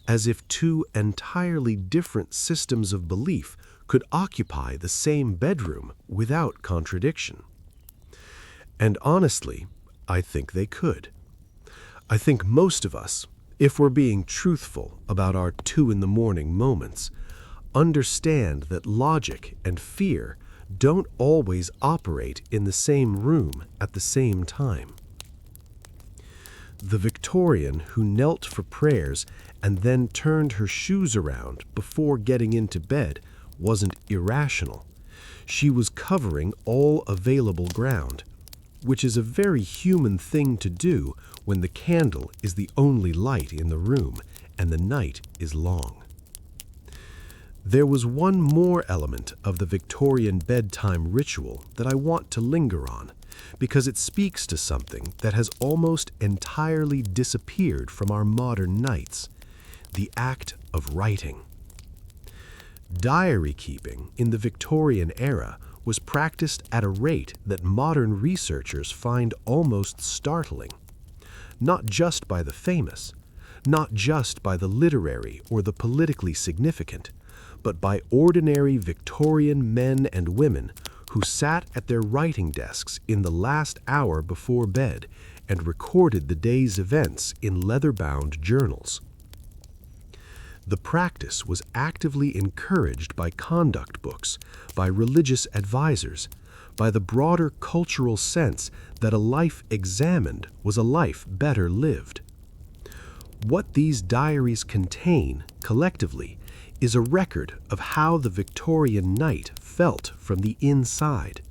as if two entirely different systems of belief could occupy the same bedroom without contradiction. And honestly, I think they could. I think most of us, if we're being truthful about our 2 in the morning moments, understand that logic and fear don't always operate in the same room at the same time. The Victorian who knelt for prayers and then turned her shoes around before getting into bed wasn't irrational. She was covering all available ground, which is a very human thing to do when the candle is the only light in the room and the night is long. There was one more element of the Victorian bedtime ritual that I want to linger on, because it speaks to something that has almost entirely disappeared from our modern nights: the act of writing. Diary keeping in the Victorian era was practiced at a rate that modern researchers find almost startling. Not just by the famous, not just by the literary or the politically significant, but by ordinary Victorian men and women who sat at their writing desks in the last hour before bed and recorded the day's events in leather-bound journals. The practice was actively encouraged by conduct books, by religious advisors, by the broader cultural sense that a life examined was a life better lived. What these diaries contain, collectively, is a record of how the Victorian night felt from the inside,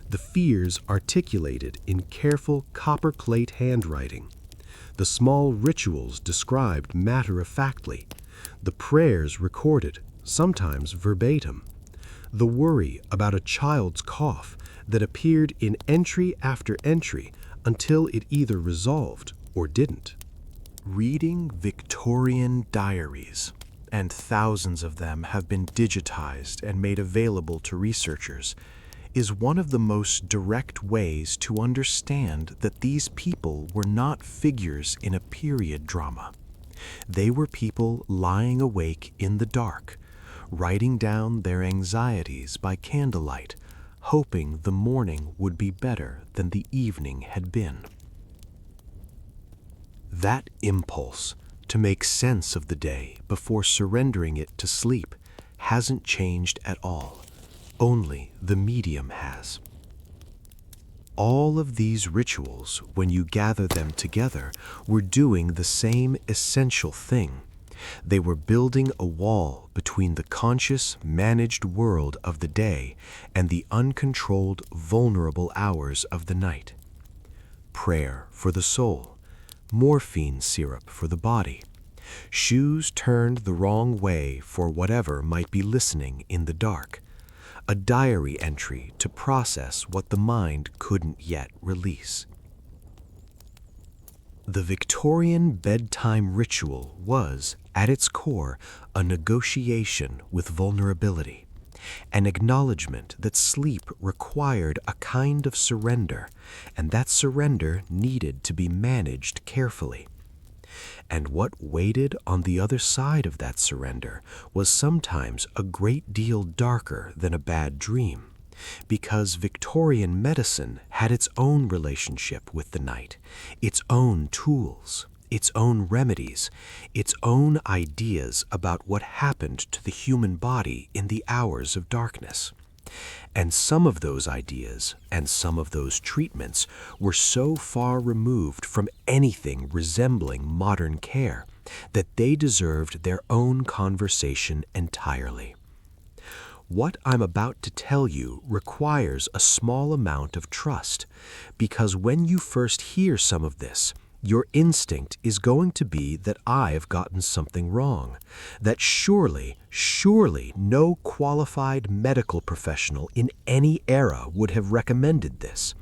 the fears articulated in careful copper-plate handwriting, the small rituals described matter-of-factly, the prayers recorded, sometimes verbatim, the worry about a child's cough that appeared in entry after entry until it either resolved or didn't. Reading Victorian diaries, and thousands of them have been digitized and made available to researchers, is one of the most direct ways to understand that these people were not figures in a period drama. They were people lying awake in the dark, writing down their anxieties by candlelight, hoping the morning would be better than the evening had been. That impulse to make sense of the day before surrendering it to sleep hasn't changed at all. Only the medium has. All of these rituals, when you gather them together, were doing the same essential thing. They were building a wall between the conscious, managed world of the day and the uncontrolled, vulnerable hours of the night. Prayer for the soul, morphine syrup for the body, shoes turned the wrong way for whatever might be listening in the dark, a diary entry to process what the mind couldn't yet release. The Victorian bedtime ritual was, at its core, a negotiation with vulnerability, an acknowledgement that sleep required a kind of surrender, and that surrender needed to be managed carefully. And what waited on the other side of that surrender was sometimes a great deal darker than a bad dream, because Victorian medicine had its own relationship with the night, its own tools, its own remedies, its own ideas about what happened to the human body in the hours of darkness. And some of those ideas and some of those treatments were so far removed from anything resembling modern care that they deserved their own conversation entirely. What I'm about to tell you requires a small amount of trust, because when you first hear some of this, your instinct is going to be that I've gotten something wrong, that surely no qualified medical professional in any era would have recommended this,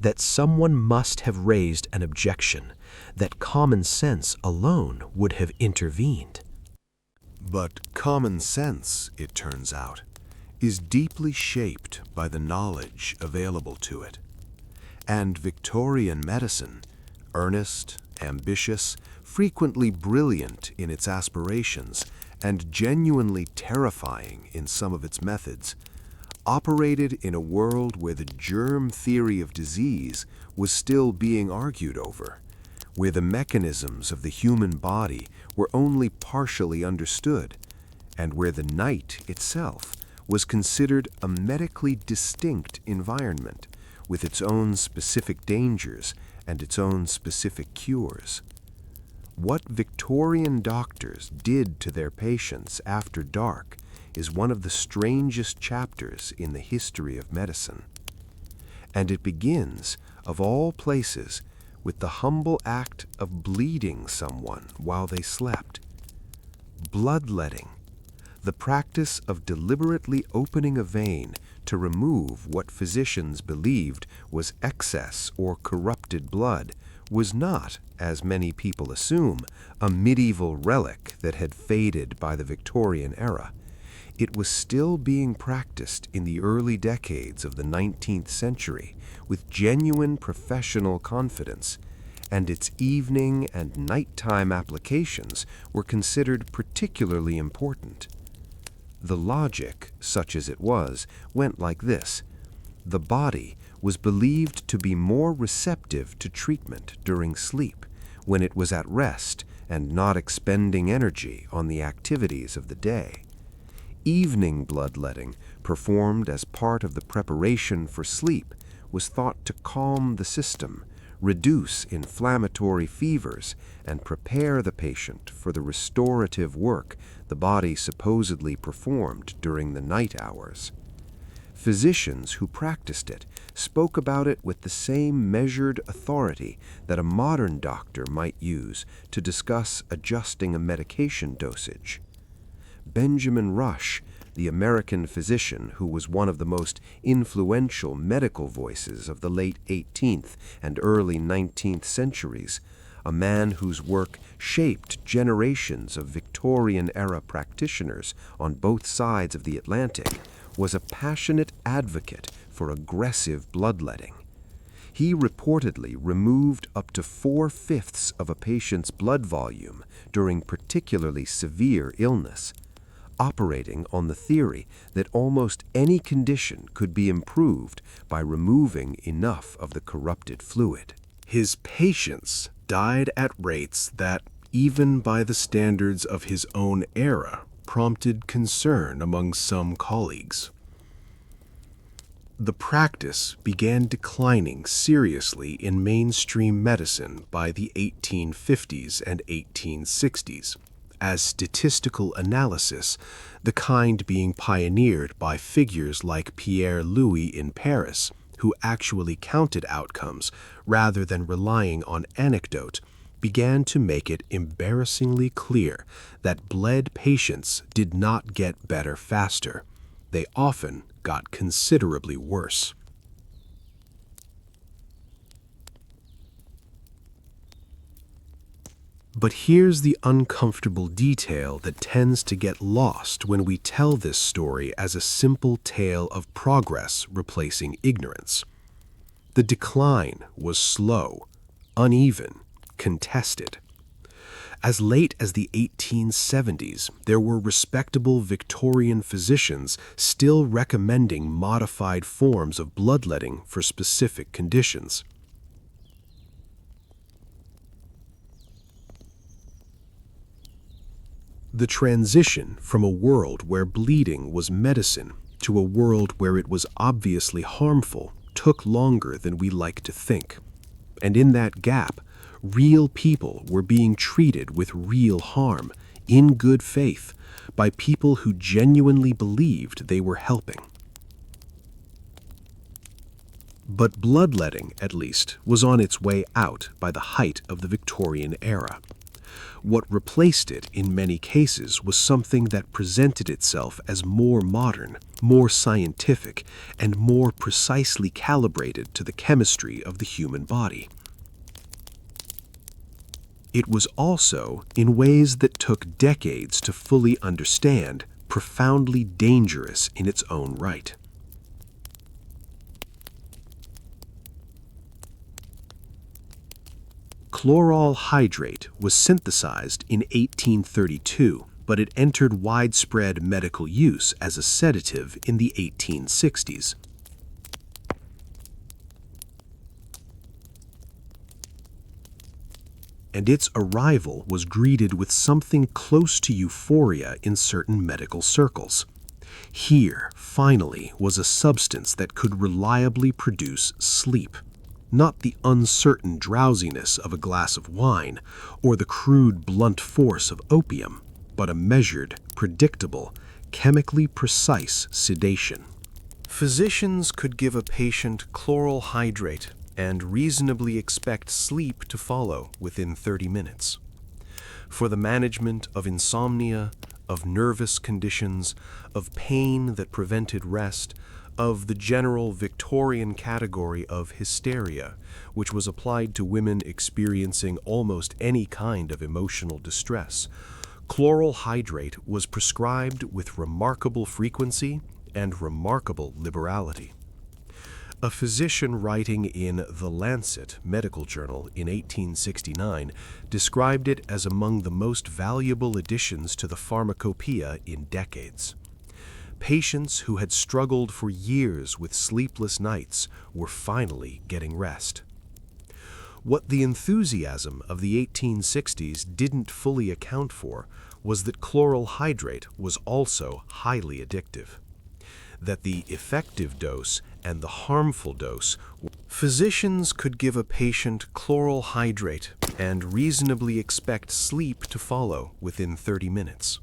that someone must have raised an objection, that common sense alone would have intervened. But common sense, it turns out, is deeply shaped by the knowledge available to it. And Victorian medicine, earnest, ambitious, frequently brilliant in its aspirations, and genuinely terrifying in some of its methods, operated in a world where the germ theory of disease was still being argued over, where the mechanisms of the human body were only partially understood, and where the night itself was considered a medically distinct environment with its own specific dangers and its own specific cures. What Victorian doctors did to their patients after dark is one of the strangest chapters in the history of medicine. And it begins, of all places, with the humble act of bleeding someone while they slept. Bloodletting, the practice of deliberately opening a vein to remove what physicians believed was excess or corrupted blood, was not, as many people assume, a medieval relic that had faded by the Victorian era. It was still being practiced in the early decades of the 19th century with genuine professional confidence, and its evening and nighttime applications were considered particularly important. The logic, such as it was, went like this. The body was believed to be more receptive to treatment during sleep, when it was at rest and not expending energy on the activities of the day. Evening bloodletting, performed as part of the preparation for sleep, was thought to calm the system, reduce inflammatory fevers, and prepare the patient for the restorative work the body supposedly performed during the night hours. Physicians who practiced it spoke about it with the same measured authority that a modern doctor might use to discuss adjusting a medication dosage. Benjamin Rush, the American physician who was one of the most influential medical voices of the late 18th and early 19th centuries, a man whose work shaped generations of Victorian-era practitioners on both sides of the Atlantic, was a passionate advocate for aggressive bloodletting. He reportedly removed up to 4/5 of a patient's blood volume during particularly severe illness, operating on the theory that almost any condition could be improved by removing enough of the corrupted fluid. His patients died at rates that, even by the standards of his own era, prompted concern among some colleagues. The practice began declining seriously in mainstream medicine by the 1850s and 1860s, as statistical analysis, the kind being pioneered by figures like Pierre Louis in Paris, who actually counted outcomes rather than relying on anecdote, began to make it embarrassingly clear that bled patients did not get better faster. They often got considerably worse. But here's the uncomfortable detail that tends to get lost when we tell this story as a simple tale of progress replacing ignorance. The decline was slow, uneven, contested. As late as the 1870s, there were respectable Victorian physicians still recommending modified forms of bloodletting for specific conditions. The transition from a world where bleeding was medicine to a world where it was obviously harmful took longer than we like to think. And in that gap, real people were being treated with real harm, in good faith, by people who genuinely believed they were helping. But bloodletting, at least, was on its way out by the height of the Victorian era. What replaced it in many cases was something that presented itself as more modern, more scientific, and more precisely calibrated to the chemistry of the human body. It was also, in ways that took decades to fully understand, profoundly dangerous in its own right. Chloral hydrate was synthesized in 1832, but it entered widespread medical use as a sedative in the 1860s. And its arrival was greeted with something close to euphoria in certain medical circles. Here, finally, was a substance that could reliably produce sleep. Not the uncertain drowsiness of a glass of wine or the crude, blunt force of opium, but a measured, predictable, chemically precise sedation. Physicians could give a patient chloral hydrate and reasonably expect sleep to follow within 30 minutes. For the management of insomnia, of nervous conditions, of pain that prevented rest, of the general Victorian category of hysteria, which was applied to women experiencing almost any kind of emotional distress, chloral hydrate was prescribed with remarkable frequency and remarkable liberality. A physician writing in The Lancet medical journal in 1869 described it as among the most valuable additions to the pharmacopoeia in decades. Patients who had struggled for years with sleepless nights were finally getting rest. What the enthusiasm of the 1860s didn't fully account for was that chloral hydrate was also highly addictive. That the effective dose and the harmful dose, physicians could give a patient chloral hydrate and reasonably expect sleep to follow within 30 minutes.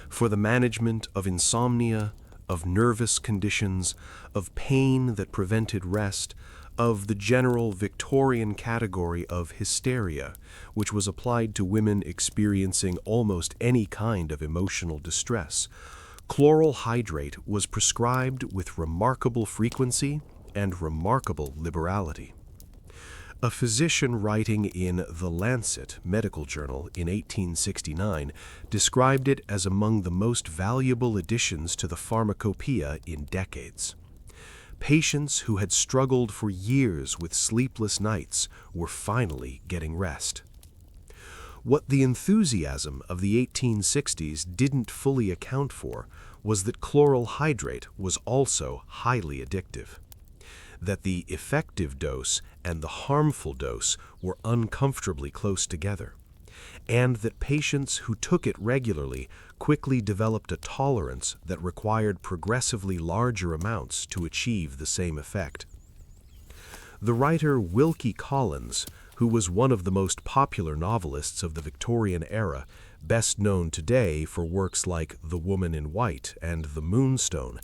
For the management of insomnia, of nervous conditions, of pain that prevented rest, of the general Victorian category of hysteria, which was applied to women experiencing almost any kind of emotional distress, chloral hydrate was prescribed with remarkable frequency and remarkable liberality. A physician writing in The Lancet medical journal in 1869 described it as among the most valuable additions to the pharmacopoeia in decades. Patients who had struggled for years with sleepless nights were finally getting rest. What the enthusiasm of the 1860s didn't fully account for was that chloral hydrate was also highly addictive. That the effective dose and the harmful dose were uncomfortably close together, and that patients who took it regularly quickly developed a tolerance that required progressively larger amounts to achieve the same effect. The writer Wilkie Collins, who was one of the most popular novelists of the Victorian era, best known today for works like The Woman in White and The Moonstone,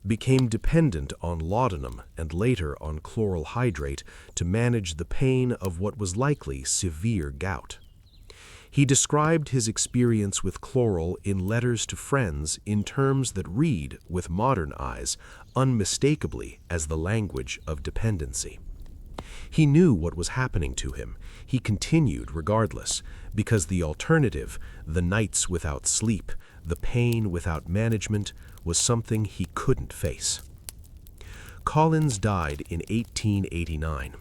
became dependent on laudanum and later on chloral hydrate to manage the pain of what was likely severe gout. He described his experience with chloral in letters to friends in terms that read, with modern eyes, unmistakably as the language of dependency. He knew what was happening to him. He continued regardless, because the alternative, the nights without sleep, the pain without management, was something he couldn't face. Collins died in 1889.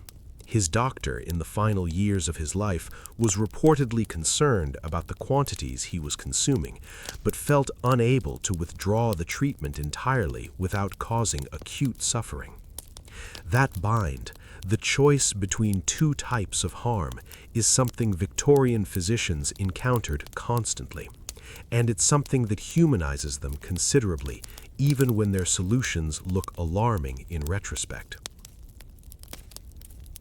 His doctor, in the final years of his life, was reportedly concerned about the quantities he was consuming, but felt unable to withdraw the treatment entirely without causing acute suffering. That bind, the choice between two types of harm, is something Victorian physicians encountered constantly, and it's something that humanizes them considerably, even when their solutions look alarming in retrospect.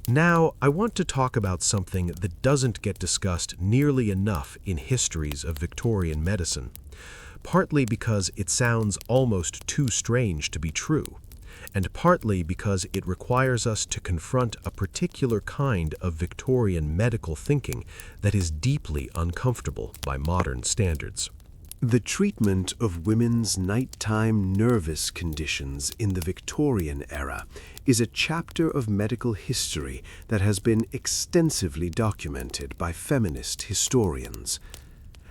Now, I want to talk about something that doesn't get discussed nearly enough in histories of Victorian medicine, partly because it sounds almost too strange to be true, and partly because it requires us to confront a particular kind of Victorian medical thinking that is deeply uncomfortable by modern standards. The treatment of women's nighttime nervous conditions in the Victorian era is a chapter of medical history that has been extensively documented by feminist historians.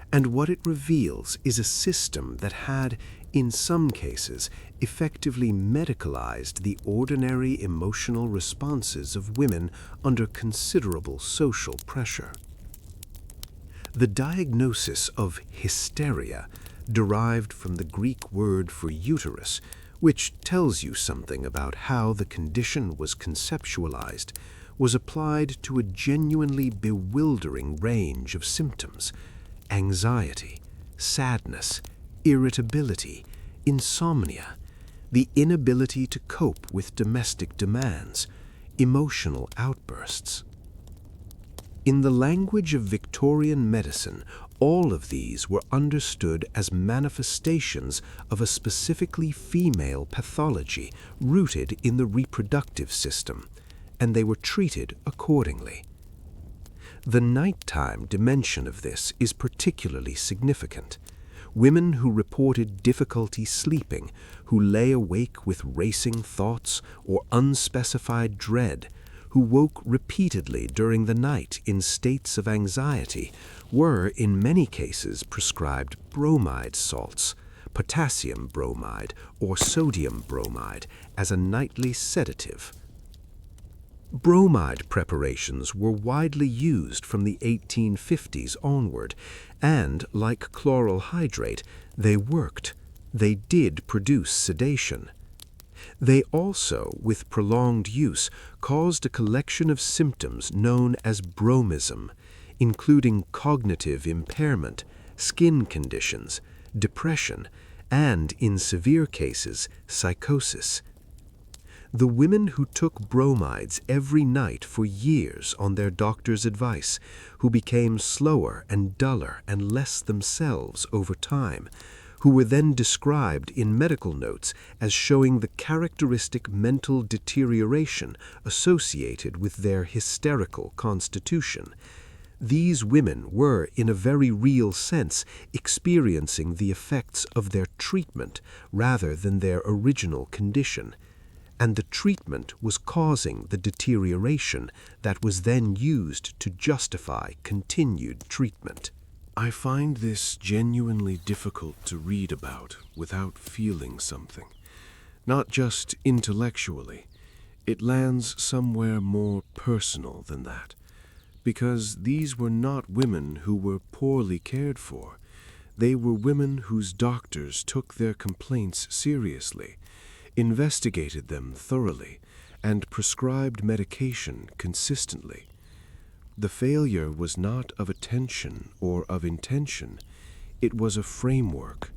And what it reveals is a system that had, in some cases, effectively medicalized the ordinary emotional responses of women under considerable social pressure. The diagnosis of hysteria, derived from the Greek word for uterus, which tells you something about how the condition was conceptualized, was applied to a genuinely bewildering range of symptoms: anxiety, sadness, irritability, insomnia, the inability to cope with domestic demands, emotional outbursts. In the language of Victorian medicine, all of these were understood as manifestations of a specifically female pathology rooted in the reproductive system, and they were treated accordingly. The nighttime dimension of this is particularly significant. Women who reported difficulty sleeping, who lay awake with racing thoughts or unspecified dread, who woke repeatedly during the night in states of anxiety, were in many cases prescribed bromide salts, potassium bromide or sodium bromide, as a nightly sedative. Bromide preparations were widely used from the 1850s onward, and, like chloral hydrate, they worked. They did produce sedation. They also, with prolonged use, caused a collection of symptoms known as bromism, including cognitive impairment, skin conditions, depression, and, in severe cases, psychosis. The women who took bromides every night for years on their doctor's advice, who became slower and duller and less themselves over time, who were then described in medical notes as showing the characteristic mental deterioration associated with their hysterical constitution. These women were, in a very real sense, experiencing the effects of their treatment rather than their original condition, and the treatment was causing the deterioration that was then used to justify continued treatment. I find this genuinely difficult to read about without feeling something. Not just intellectually. It lands somewhere more personal than that. Because these were not women who were poorly cared for. They were women whose doctors took their complaints seriously, investigated them thoroughly, and prescribed medication consistently. The failure was not of attention or of intention. It was a framework,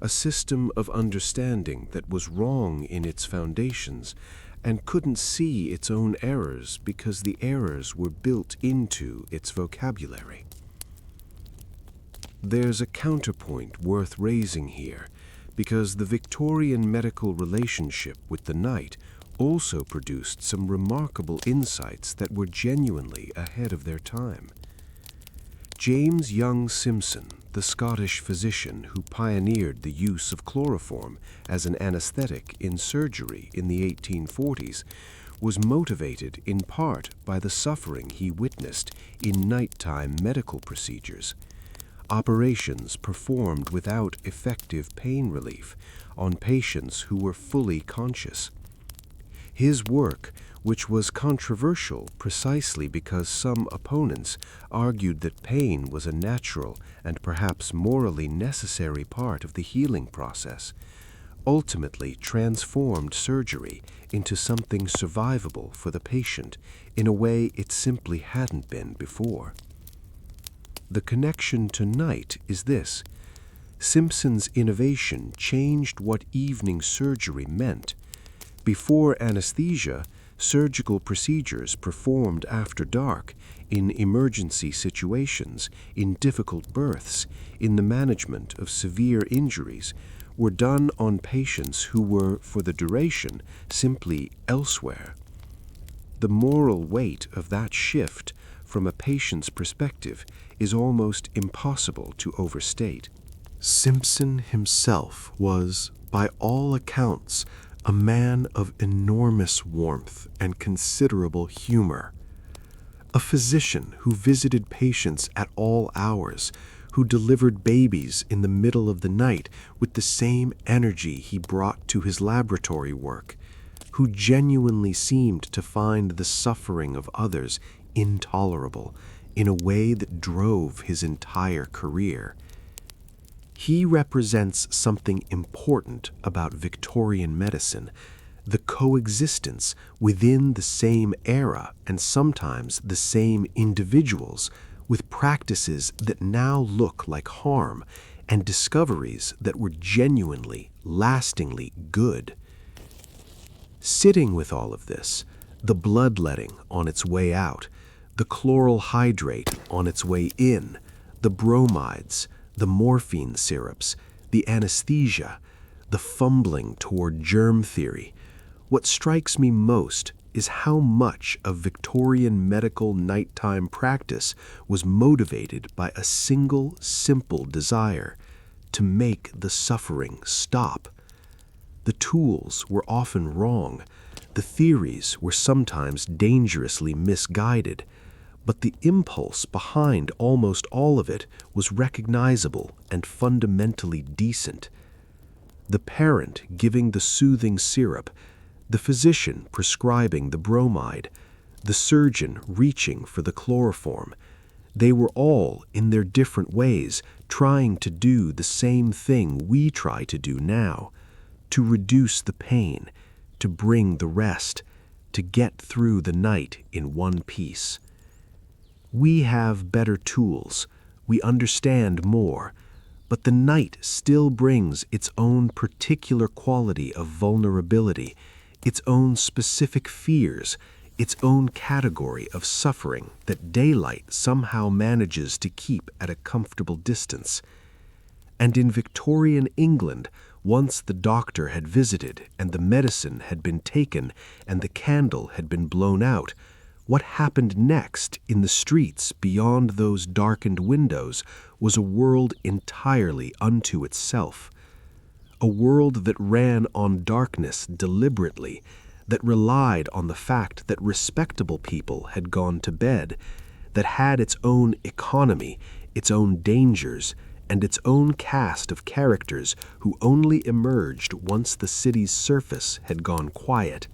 a system of understanding that was wrong in its foundations and couldn't see its own errors because the errors were built into its vocabulary. There's a counterpoint worth raising here, because the Victorian medical relationship with the night also produced some remarkable insights that were genuinely ahead of their time. James Young Simpson, the Scottish physician who pioneered the use of chloroform as an anesthetic in surgery in the 1840s, was motivated in part by the suffering he witnessed in nighttime medical procedures. Operations performed without effective pain relief on patients who were fully conscious. His work, which was controversial precisely because some opponents argued that pain was a natural and perhaps morally necessary part of the healing process, ultimately transformed surgery into something survivable for the patient in a way it simply hadn't been before. The connection to night is this: Simpson's innovation changed what evening surgery meant. Before anesthesia, surgical procedures performed after dark in emergency situations, in difficult births, in the management of severe injuries, were done on patients who were, for the duration, simply elsewhere. The moral weight of that shift from a patient's perspective is almost impossible to overstate. Simpson himself was, by all accounts, a man of enormous warmth and considerable humor. A physician who visited patients at all hours, who delivered babies in the middle of the night with the same energy he brought to his laboratory work, who genuinely seemed to find the suffering of others intolerable in a way that drove his entire career. He represents something important about Victorian medicine, the coexistence within the same era and sometimes the same individuals with practices that now look like harm and discoveries that were genuinely, lastingly good. Sitting with all of this, the bloodletting on its way out, the chloral hydrate on its way in, the bromides, the morphine syrups, the anesthesia, the fumbling toward germ theory, what strikes me most is how much of Victorian medical nighttime practice was motivated by a single, simple desire to make the suffering stop. The tools were often wrong, the theories were sometimes dangerously misguided, but the impulse behind almost all of it was recognizable and fundamentally decent. The parent giving the soothing syrup, the physician prescribing the bromide, the surgeon reaching for the chloroform, they were all, in their different ways, trying to do the same thing we try to do now, to reduce the pain, to bring the rest, to get through the night in one piece. We have better tools, we understand more, but the night still brings its own particular quality of vulnerability, its own specific fears, its own category of suffering that daylight somehow manages to keep at a comfortable distance. And in Victorian England, once the doctor had visited and the medicine had been taken and the candle had been blown out, what happened next in the streets beyond those darkened windows was a world entirely unto itself. A world that ran on darkness deliberately, that relied on the fact that respectable people had gone to bed, that had its own economy, its own dangers, and its own cast of characters who only emerged once the city's surface had gone quiet.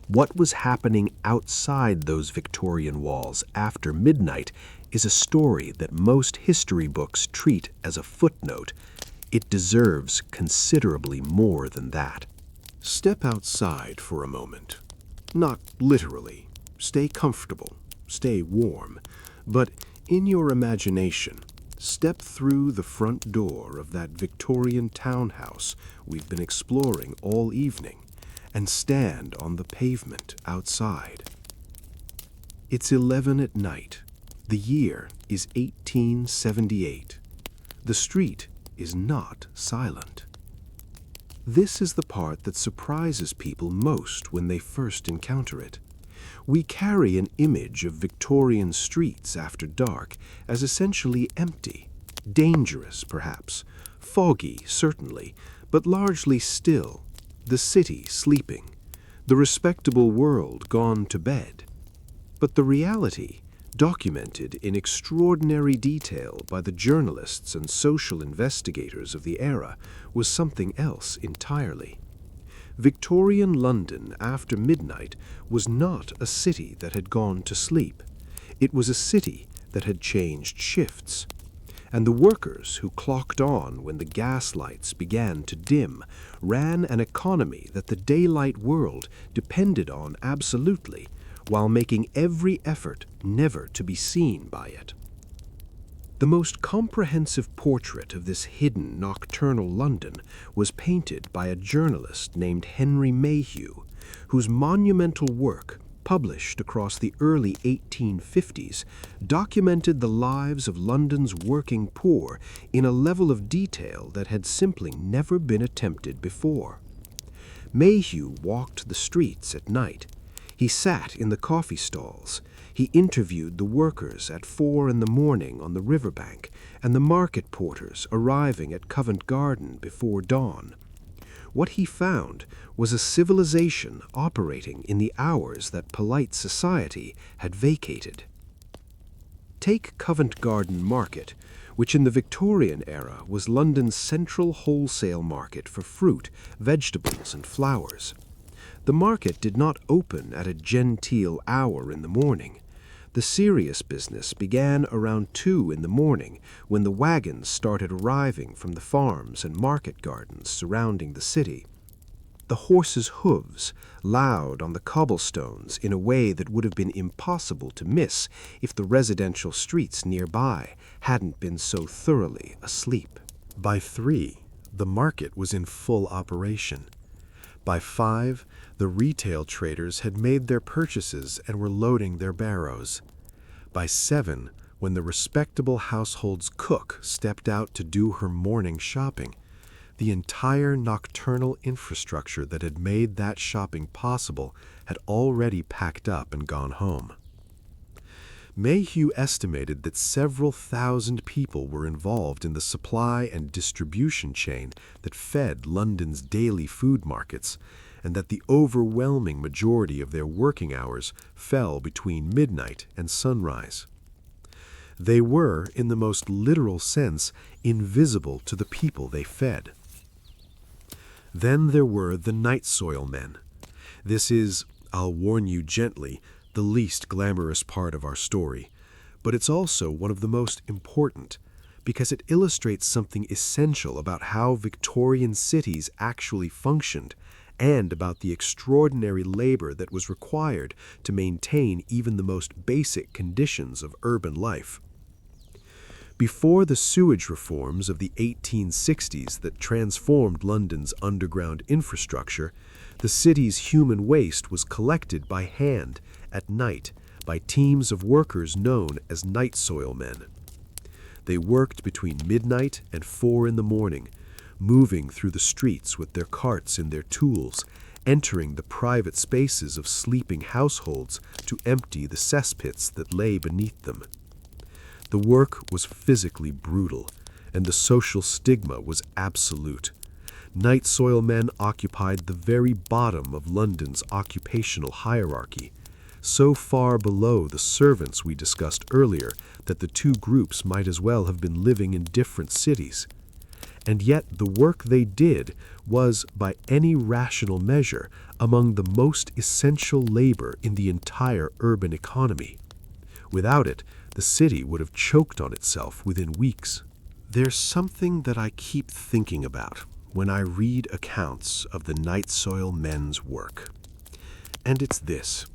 What was happening outside those Victorian walls after midnight is a story that most history books treat as a footnote. It deserves considerably more than that. Step outside for a moment. Not literally. Stay comfortable, stay warm, but in your imagination, step through the front door of that Victorian townhouse we've been exploring all evening and stand on the pavement outside. It's 11 at night. The year is 1878. The street is not silent. This is the part that surprises people most when they first encounter it. We carry an image of Victorian streets after dark as essentially empty, dangerous perhaps, foggy certainly, but largely still, the city sleeping, the respectable world gone to bed. But the reality, documented in extraordinary detail by the journalists and social investigators of the era, was something else entirely. Victorian London after midnight was not a city that had gone to sleep. It was a city that had changed shifts. And the workers who clocked on when the gas lights began to dim ran an economy that the daylight world depended on absolutely, while making every effort never to be seen by it. The most comprehensive portrait of this hidden nocturnal London was painted by a journalist named Henry Mayhew, whose monumental work, published across the early 1850s, documented the lives of London's working poor in a level of detail that had simply never been attempted before. Mayhew walked the streets at night. He sat in the coffee stalls. He interviewed the workers at 4 in the morning on the riverbank and the market porters arriving at Covent Garden before dawn. What he found was a civilization operating in the hours that polite society had vacated. Take Covent Garden Market, which in the Victorian era was London's central wholesale market for fruit, vegetables, and flowers. The market did not open at a genteel hour in the morning. The serious business began around 2 in the morning, when the wagons started arriving from the farms and market gardens surrounding the city. The horses' hooves, loud on the cobblestones in a way that would have been impossible to miss if the residential streets nearby hadn't been so thoroughly asleep. By 3, the market was in full operation. By 5, the retail traders had made their purchases and were loading their barrows. By 7, when the respectable household's cook stepped out to do her morning shopping, the entire nocturnal infrastructure that had made that shopping possible had already packed up and gone home. Mayhew estimated that several thousand people were involved in the supply and distribution chain that fed London's daily food markets, and that the overwhelming majority of their working hours fell between midnight and sunrise. They were, in the most literal sense, invisible to the people they fed. Then there were the night soil men. This is, I'll warn you gently, the least glamorous part of our story, but it's also one of the most important, because it illustrates something essential about how Victorian cities actually functioned, and about the extraordinary labor that was required to maintain even the most basic conditions of urban life. Before the sewage reforms of the 1860s that transformed London's underground infrastructure, the city's human waste was collected by hand at night by teams of workers known as night soil men. They worked between midnight and 4 in the morning, moving through the streets with their carts and their tools, entering the private spaces of sleeping households to empty the cesspits that lay beneath them. The work was physically brutal, and the social stigma was absolute. Night soil men occupied the very bottom of London's occupational hierarchy, so far below the servants we discussed earlier that the two groups might as well have been living in different cities. And yet the work they did was, by any rational measure, among the most essential labor in the entire urban economy. Without it, the city would have choked on itself within weeks. There's something that I keep thinking about when I read accounts of the night soil men's work. And it's this.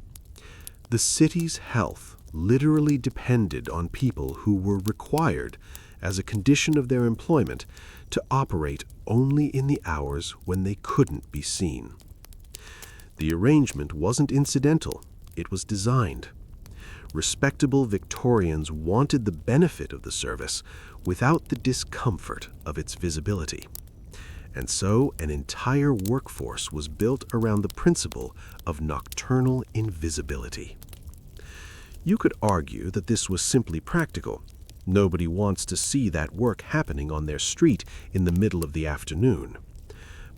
The city's health literally depended on people who were required, as a condition of their employment, to operate only in the hours when they couldn't be seen. The arrangement wasn't incidental, it was designed. Respectable Victorians wanted the benefit of the service without the discomfort of its visibility. And so an entire workforce was built around the principle of nocturnal invisibility. You could argue that this was simply practical. Nobody wants to see that work happening on their street in the middle of the afternoon.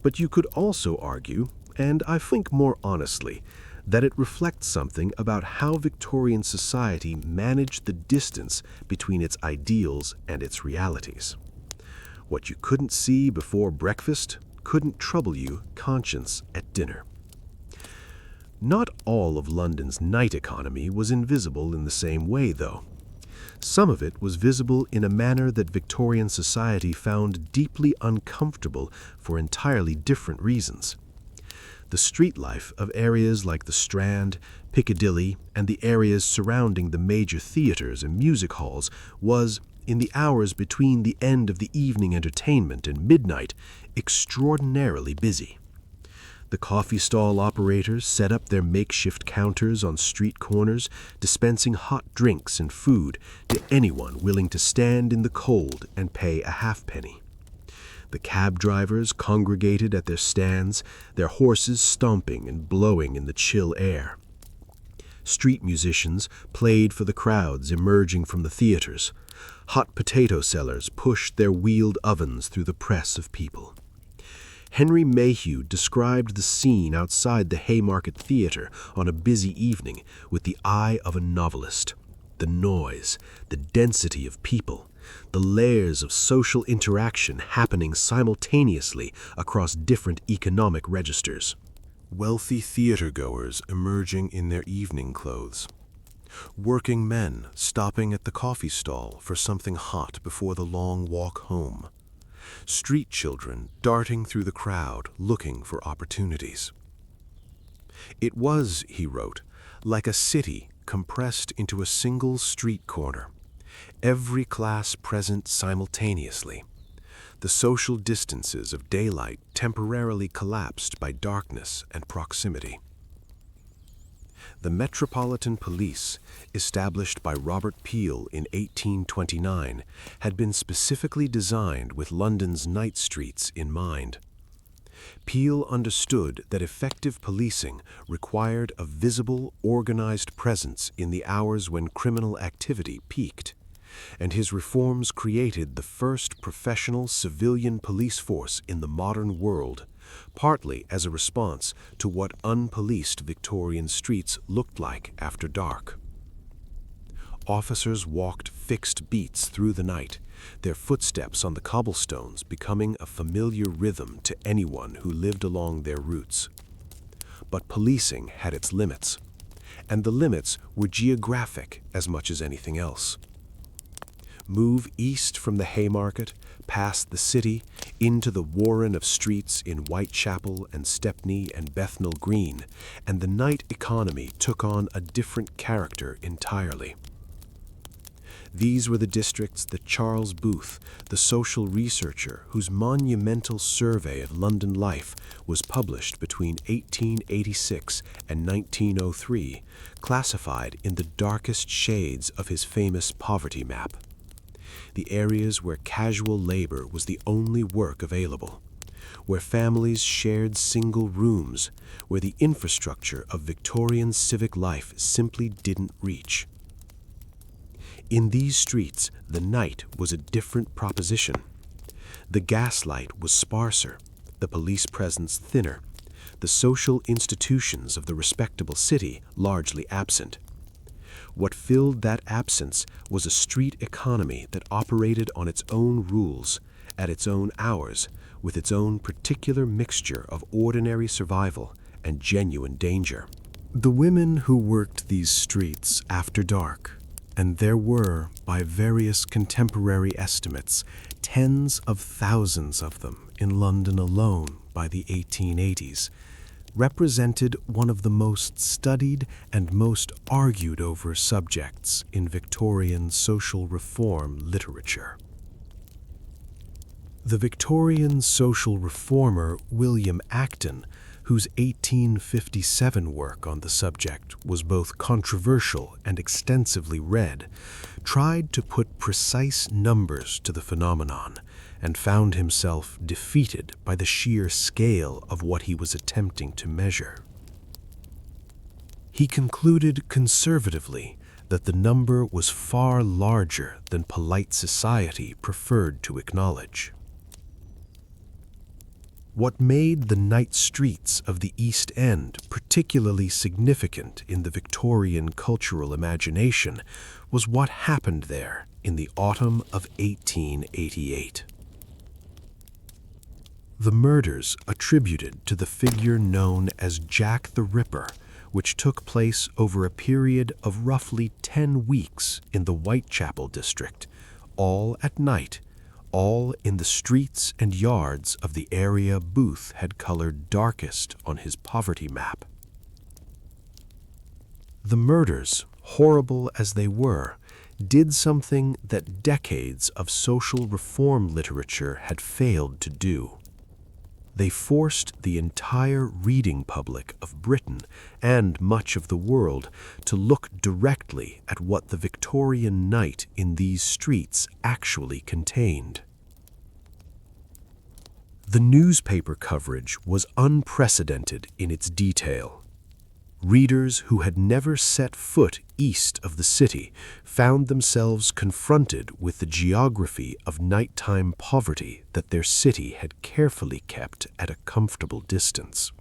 But you could also argue, and I think more honestly, that it reflects something about how Victorian society managed the distance between its ideals and its realities. What you couldn't see before breakfast couldn't trouble you conscience at dinner. Not all of London's night economy was invisible in the same way, though. Some of it was visible in a manner that Victorian society found deeply uncomfortable for entirely different reasons. The street life of areas like the Strand, Piccadilly, and the areas surrounding the major theaters and music halls was, in the hours between the end of the evening entertainment and midnight, extraordinarily busy. The coffee stall operators set up their makeshift counters on street corners, dispensing hot drinks and food to anyone willing to stand in the cold and pay a halfpenny. The cab drivers congregated at their stands, their horses stomping and blowing in the chill air. Street musicians played for the crowds emerging from the theaters. Hot potato sellers pushed their wheeled ovens through the press of people. Henry Mayhew described the scene outside the Haymarket Theatre on a busy evening with the eye of a novelist. The noise, the density of people, the layers of social interaction happening simultaneously across different economic registers. Wealthy theater-goers emerging in their evening clothes. Working men stopping at the coffee stall for something hot before the long walk home. Street children darting through the crowd looking for opportunities. It was, he wrote, like a city compressed into a single street corner, every class present simultaneously. The social distances of daylight temporarily collapsed by darkness and proximity. The Metropolitan Police, established by Robert Peel in 1829, had been specifically designed with London's night streets in mind. Peel understood that effective policing required a visible, organized presence in the hours when criminal activity peaked, and his reforms created the first professional civilian police force in the modern world, partly as a response to what unpoliced Victorian streets looked like after dark. Officers walked fixed beats through the night, their footsteps on the cobblestones becoming a familiar rhythm to anyone who lived along their routes. But policing had its limits, and the limits were geographic as much as anything else. Move east from the Haymarket, past the city, into the warren of streets in Whitechapel and Stepney and Bethnal Green, and the night economy took on a different character entirely. These were the districts that Charles Booth, the social researcher whose monumental survey of London life was published between 1886 and 1903, classified in the darkest shades of his famous poverty map. The areas where casual labor was the only work available, where families shared single rooms, where the infrastructure of Victorian civic life simply didn't reach. In these streets, the night was a different proposition. The gaslight was sparser, the police presence thinner, the social institutions of the respectable city largely absent. What filled that absence was a street economy that operated on its own rules, at its own hours, with its own particular mixture of ordinary survival and genuine danger. The women who worked these streets after dark, and there were, by various contemporary estimates, tens of thousands of them in London alone by the 1880s, represented one of the most studied and most argued over subjects in Victorian social reform literature. The Victorian social reformer William Acton, whose 1857 work on the subject was both controversial and extensively read, tried to put precise numbers to the phenomenon and found himself defeated by the sheer scale of what he was attempting to measure. He concluded conservatively that the number was far larger than polite society preferred to acknowledge. What made the night streets of the East End particularly significant in the Victorian cultural imagination was what happened there in the autumn of 1888. The murders attributed to the figure known as Jack the Ripper, which took place over a period of roughly 10 weeks in the Whitechapel district, all at night, all in the streets and yards of the area Booth had colored darkest on his poverty map. The murders, horrible as they were, did something that decades of social reform literature had failed to do. They forced the entire reading public of Britain and much of the world to look directly at what the Victorian night in these streets actually contained. The newspaper coverage was unprecedented in its detail. Readers who had never set foot east of the city found themselves confronted with the geography of nighttime poverty that their city had carefully kept at a comfortable distance.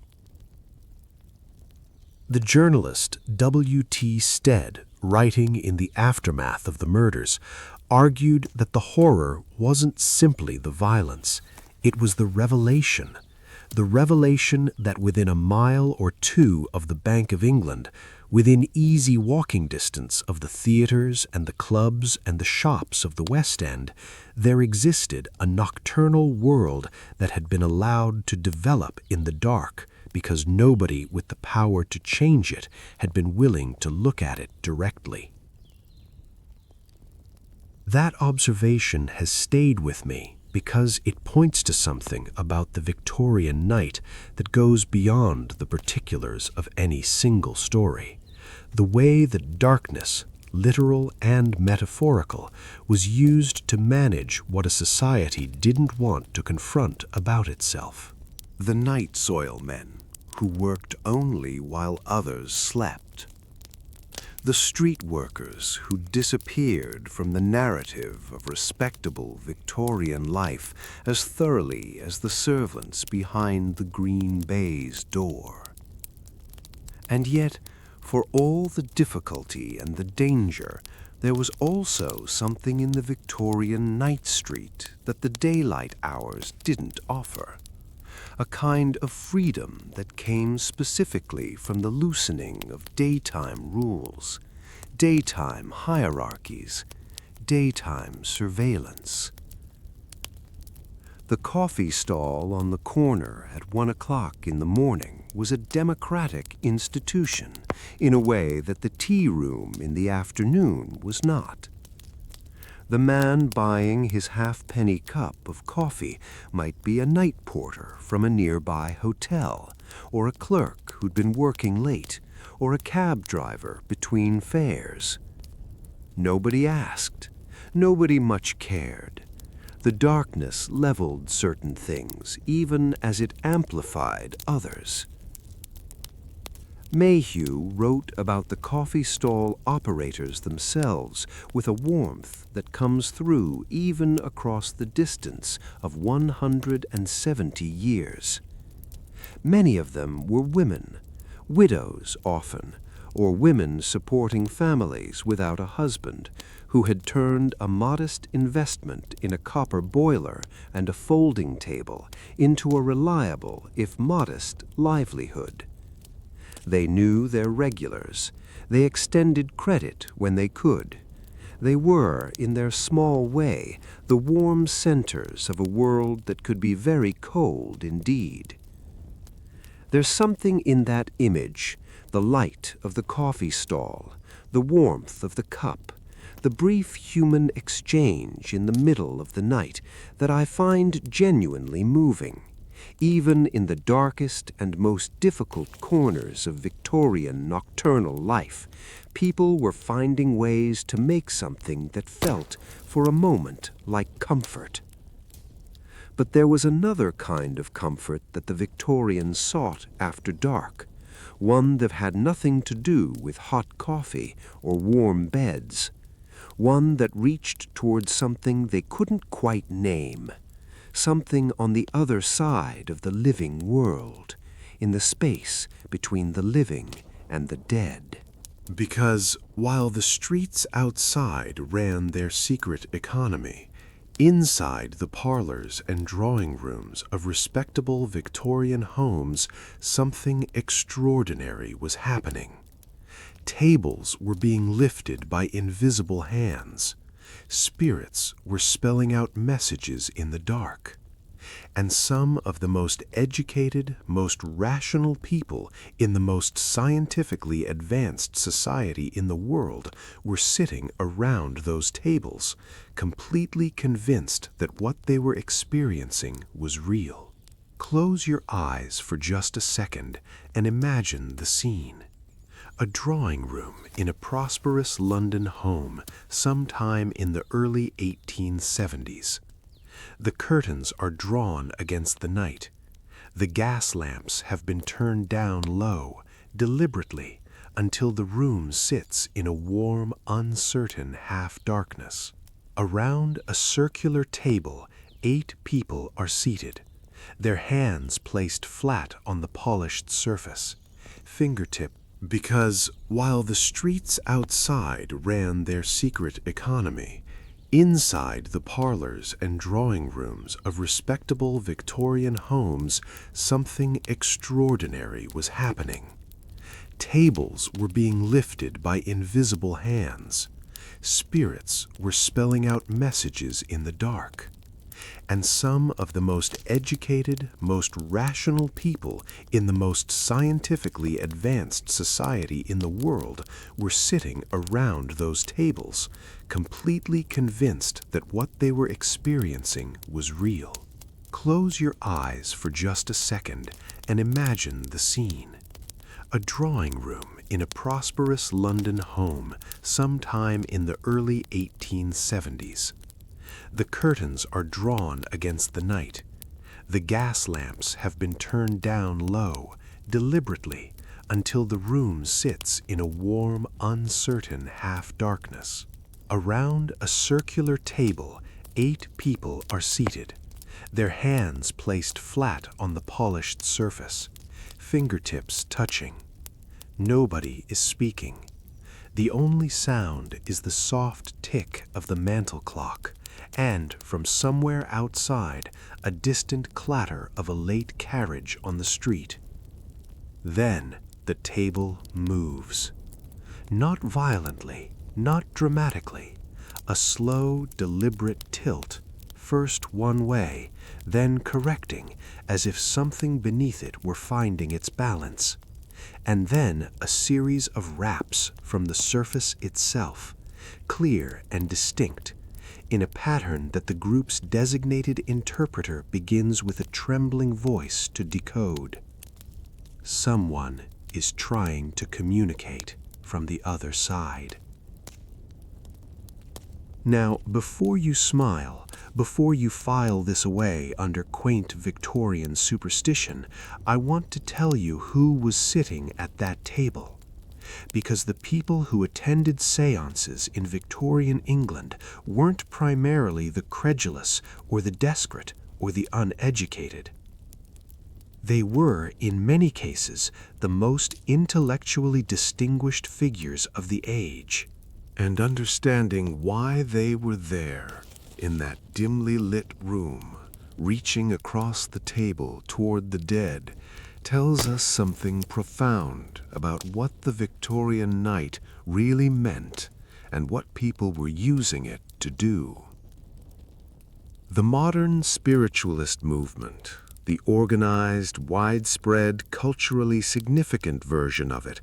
The journalist W.T. Stead, writing in the aftermath of the murders, argued that the horror wasn't simply the violence, it was the revelation that within a mile or two of the Bank of England, within easy walking distance of the theaters and the clubs and the shops of the West End, there existed a nocturnal world that had been allowed to develop in the dark because nobody with the power to change it had been willing to look at it directly. That observation has stayed with me because it points to something about the Victorian night that goes beyond the particulars of any single story. The way that darkness, literal and metaphorical, was used to manage what a society didn't want to confront about itself. The night soil men, who worked only while others slept. The street workers who disappeared from the narrative of respectable Victorian life as thoroughly as the servants behind the green baize door. And yet, for all the difficulty and the danger, there was also something in the Victorian night street that the daylight hours didn't offer. A kind of freedom that came specifically from the loosening of daytime rules, daytime hierarchies, daytime surveillance. The coffee stall on the corner at 1 o'clock in the morning was a democratic institution in a way that the tea room in the afternoon was not. The man buying his halfpenny cup of coffee might be a night porter from a nearby hotel, or a clerk who'd been working late, or a cab driver between fares. Nobody asked. Nobody much cared. The darkness leveled certain things, even as it amplified others. Mayhew wrote about the coffee stall operators themselves with a warmth that comes through even across the distance of 170 years. Many of them were women, widows often, or women supporting families without a husband, who had turned a modest investment in a copper boiler and a folding table into a reliable, if modest, livelihood. They knew their regulars. They extended credit when they could. They were, in their small way, the warm centers of a world that could be very cold indeed. There's something in that image, the light of the coffee stall, the warmth of the cup, the brief human exchange in the middle of the night, that I find genuinely moving. Even in the darkest and most difficult corners of Victorian nocturnal life, people were finding ways to make something that felt, for a moment, like comfort. But there was another kind of comfort that the Victorians sought after dark, one that had nothing to do with hot coffee or warm beds, one that reached toward something they couldn't quite name, something on the other side of the living world, in the space between the living and the dead. Because while the streets outside ran their secret economy, inside the parlors and drawing rooms of respectable Victorian homes, something extraordinary was happening. Tables were being lifted by invisible hands. Spirits were spelling out messages in the dark. And some of the most educated, most rational people in the most scientifically advanced society in the world were sitting around those tables, completely convinced that what they were experiencing was real. Close your eyes for just a second and imagine the scene. A drawing room in a prosperous London home sometime in the early 1870s. The curtains are drawn against the night. The gas lamps have been turned down low, deliberately, until the room sits in a warm, uncertain half-darkness. Around a circular table, 8 people are seated, their hands placed flat on the polished surface, fingertip. Because while the streets outside ran their secret economy, inside the parlors and drawing rooms of respectable Victorian homes, something extraordinary was happening. Tables were being lifted by invisible hands. Spirits were spelling out messages in the dark. And some of the most educated, most rational people in the most scientifically advanced society in the world were sitting around those tables, completely convinced that what they were experiencing was real. Close your eyes for just a second and imagine the scene. A drawing room in a prosperous London home sometime in the early 1870s. The curtains are drawn against the night. The gas lamps have been turned down low, deliberately, until the room sits in a warm, uncertain half-darkness. Around a circular table, 8 people are seated, their hands placed flat on the polished surface, fingertips touching. Nobody is speaking. The only sound is the soft tick of the mantel clock, and from somewhere outside, a distant clatter of a late carriage on the street. Then the table moves. Not violently, not dramatically. A slow, deliberate tilt, first one way, then correcting, as if something beneath it were finding its balance. And then a series of raps from the surface itself, clear and distinct, in a pattern that the group's designated interpreter begins with a trembling voice to decode. Someone is trying to communicate from the other side. Now, before you smile, before you file this away under quaint Victorian superstition, I want to tell you who was sitting at that table. Because the people who attended seances in Victorian England weren't primarily the credulous or the desperate or the uneducated. They were, in many cases, the most intellectually distinguished figures of the age. And understanding why they were there, in that dimly lit room, reaching across the table toward the dead, tells us something profound about what the Victorian night really meant and what people were using it to do. The modern spiritualist movement, the organized, widespread, culturally significant version of it,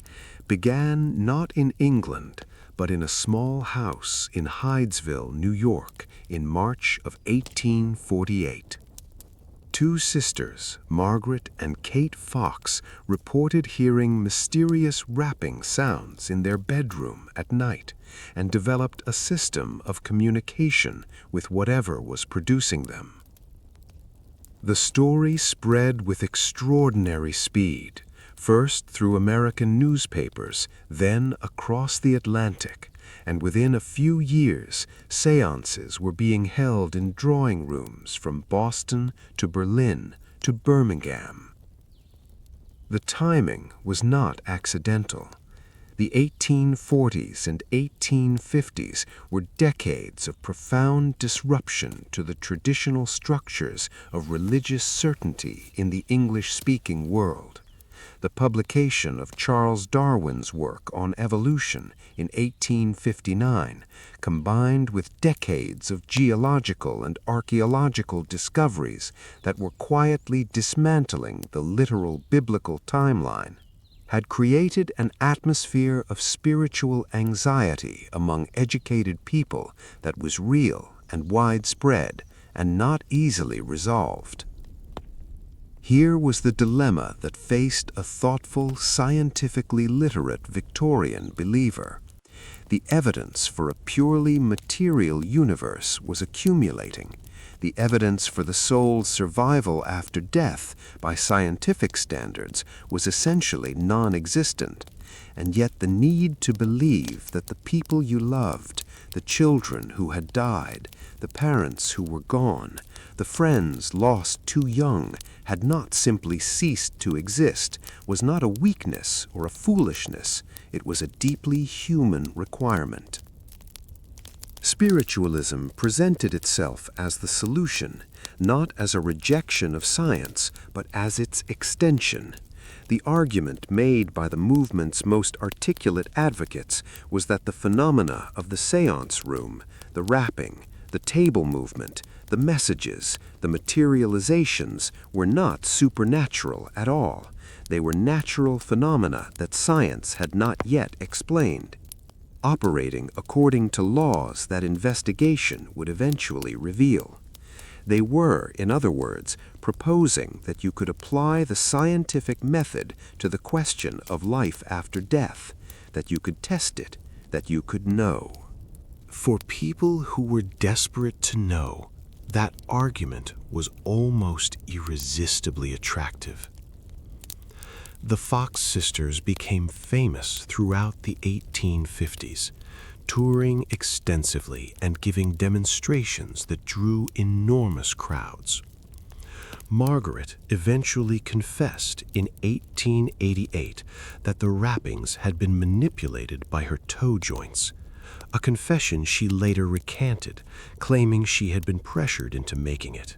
began not in England, but in a small house in Hydesville, New York, in March of 1848. 2 sisters, Margaret and Kate Fox, reported hearing mysterious rapping sounds in their bedroom at night and developed a system of communication with whatever was producing them. The story spread with extraordinary speed, first through American newspapers, then across the Atlantic, and within a few years, seances were being held in drawing rooms from Boston to Berlin to Birmingham. The timing was not accidental. The 1840s and 1850s were decades of profound disruption to the traditional structures of religious certainty in the English-speaking world. The publication of Charles Darwin's work on evolution in 1859, combined with decades of geological and archaeological discoveries that were quietly dismantling the literal biblical timeline, had created an atmosphere of spiritual anxiety among educated people that was real and widespread and not easily resolved. Here was the dilemma that faced a thoughtful, scientifically literate Victorian believer. The evidence for a purely material universe was accumulating. The evidence for the soul's survival after death, by scientific standards, was essentially non-existent. And yet the need to believe that the people you loved, the children who had died, the parents who were gone, the friends lost too young, had not simply ceased to exist, was not a weakness or a foolishness. It was a deeply human requirement. Spiritualism presented itself as the solution, not as a rejection of science, but as its extension. The argument made by the movement's most articulate advocates was that the phenomena of the séance room, the rapping, the table movement, the messages, the materializations were not supernatural at all. They were natural phenomena that science had not yet explained, operating according to laws that investigation would eventually reveal. They were, in other words, proposing that you could apply the scientific method to the question of life after death, that you could test it, that you could know. For people who were desperate to know, that argument was almost irresistibly attractive. The Fox sisters became famous throughout the 1850s, touring extensively and giving demonstrations that drew enormous crowds. Margaret eventually confessed in 1888 that the wrappings had been manipulated by her toe joints, a confession she later recanted, claiming she had been pressured into making it.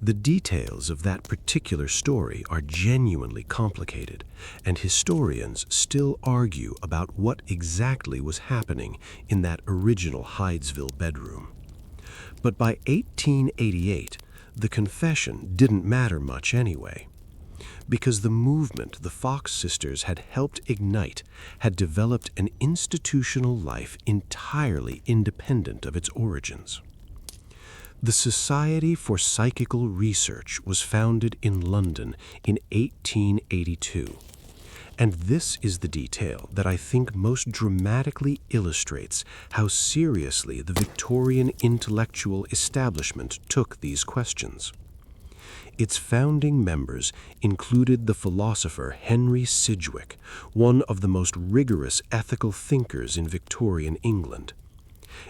The details of that particular story are genuinely complicated, and historians still argue about what exactly was happening in that original Hydesville bedroom. But by 1888, the confession didn't matter much anyway, because the movement the Fox sisters had helped ignite had developed an institutional life entirely independent of its origins. The Society for Psychical Research was founded in London in 1882, and this is the detail that I think most dramatically illustrates how seriously the Victorian intellectual establishment took these questions. Its founding members included the philosopher Henry Sidgwick, one of the most rigorous ethical thinkers in Victorian England.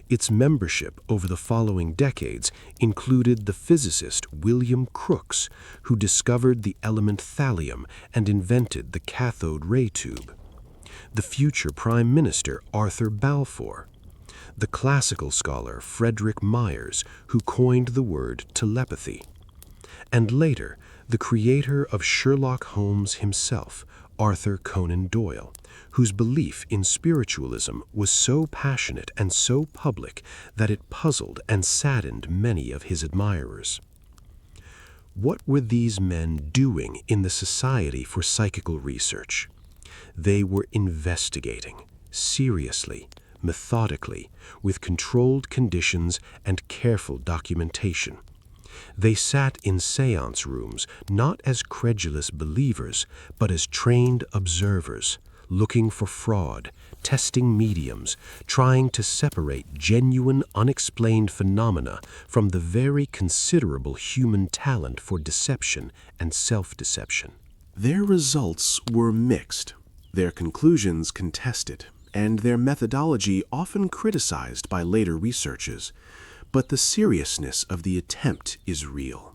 Its membership over the following decades included the physicist William Crookes, who discovered the element thallium and invented the cathode ray tube, the future Prime Minister Arthur Balfour, the classical scholar Frederick Myers, who coined the word telepathy, and later the creator of Sherlock Holmes himself, Arthur Conan Doyle, whose belief in spiritualism was so passionate and so public that it puzzled and saddened many of his admirers. What were these men doing in the Society for Psychical Research? They were investigating, seriously, methodically, with controlled conditions and careful documentation. They sat in séance rooms not as credulous believers, but as trained observers, looking for fraud, testing mediums, trying to separate genuine, unexplained phenomena from the very considerable human talent for deception and self-deception. Their results were mixed, their conclusions contested, and their methodology often criticized by later researchers. But the seriousness of the attempt is real.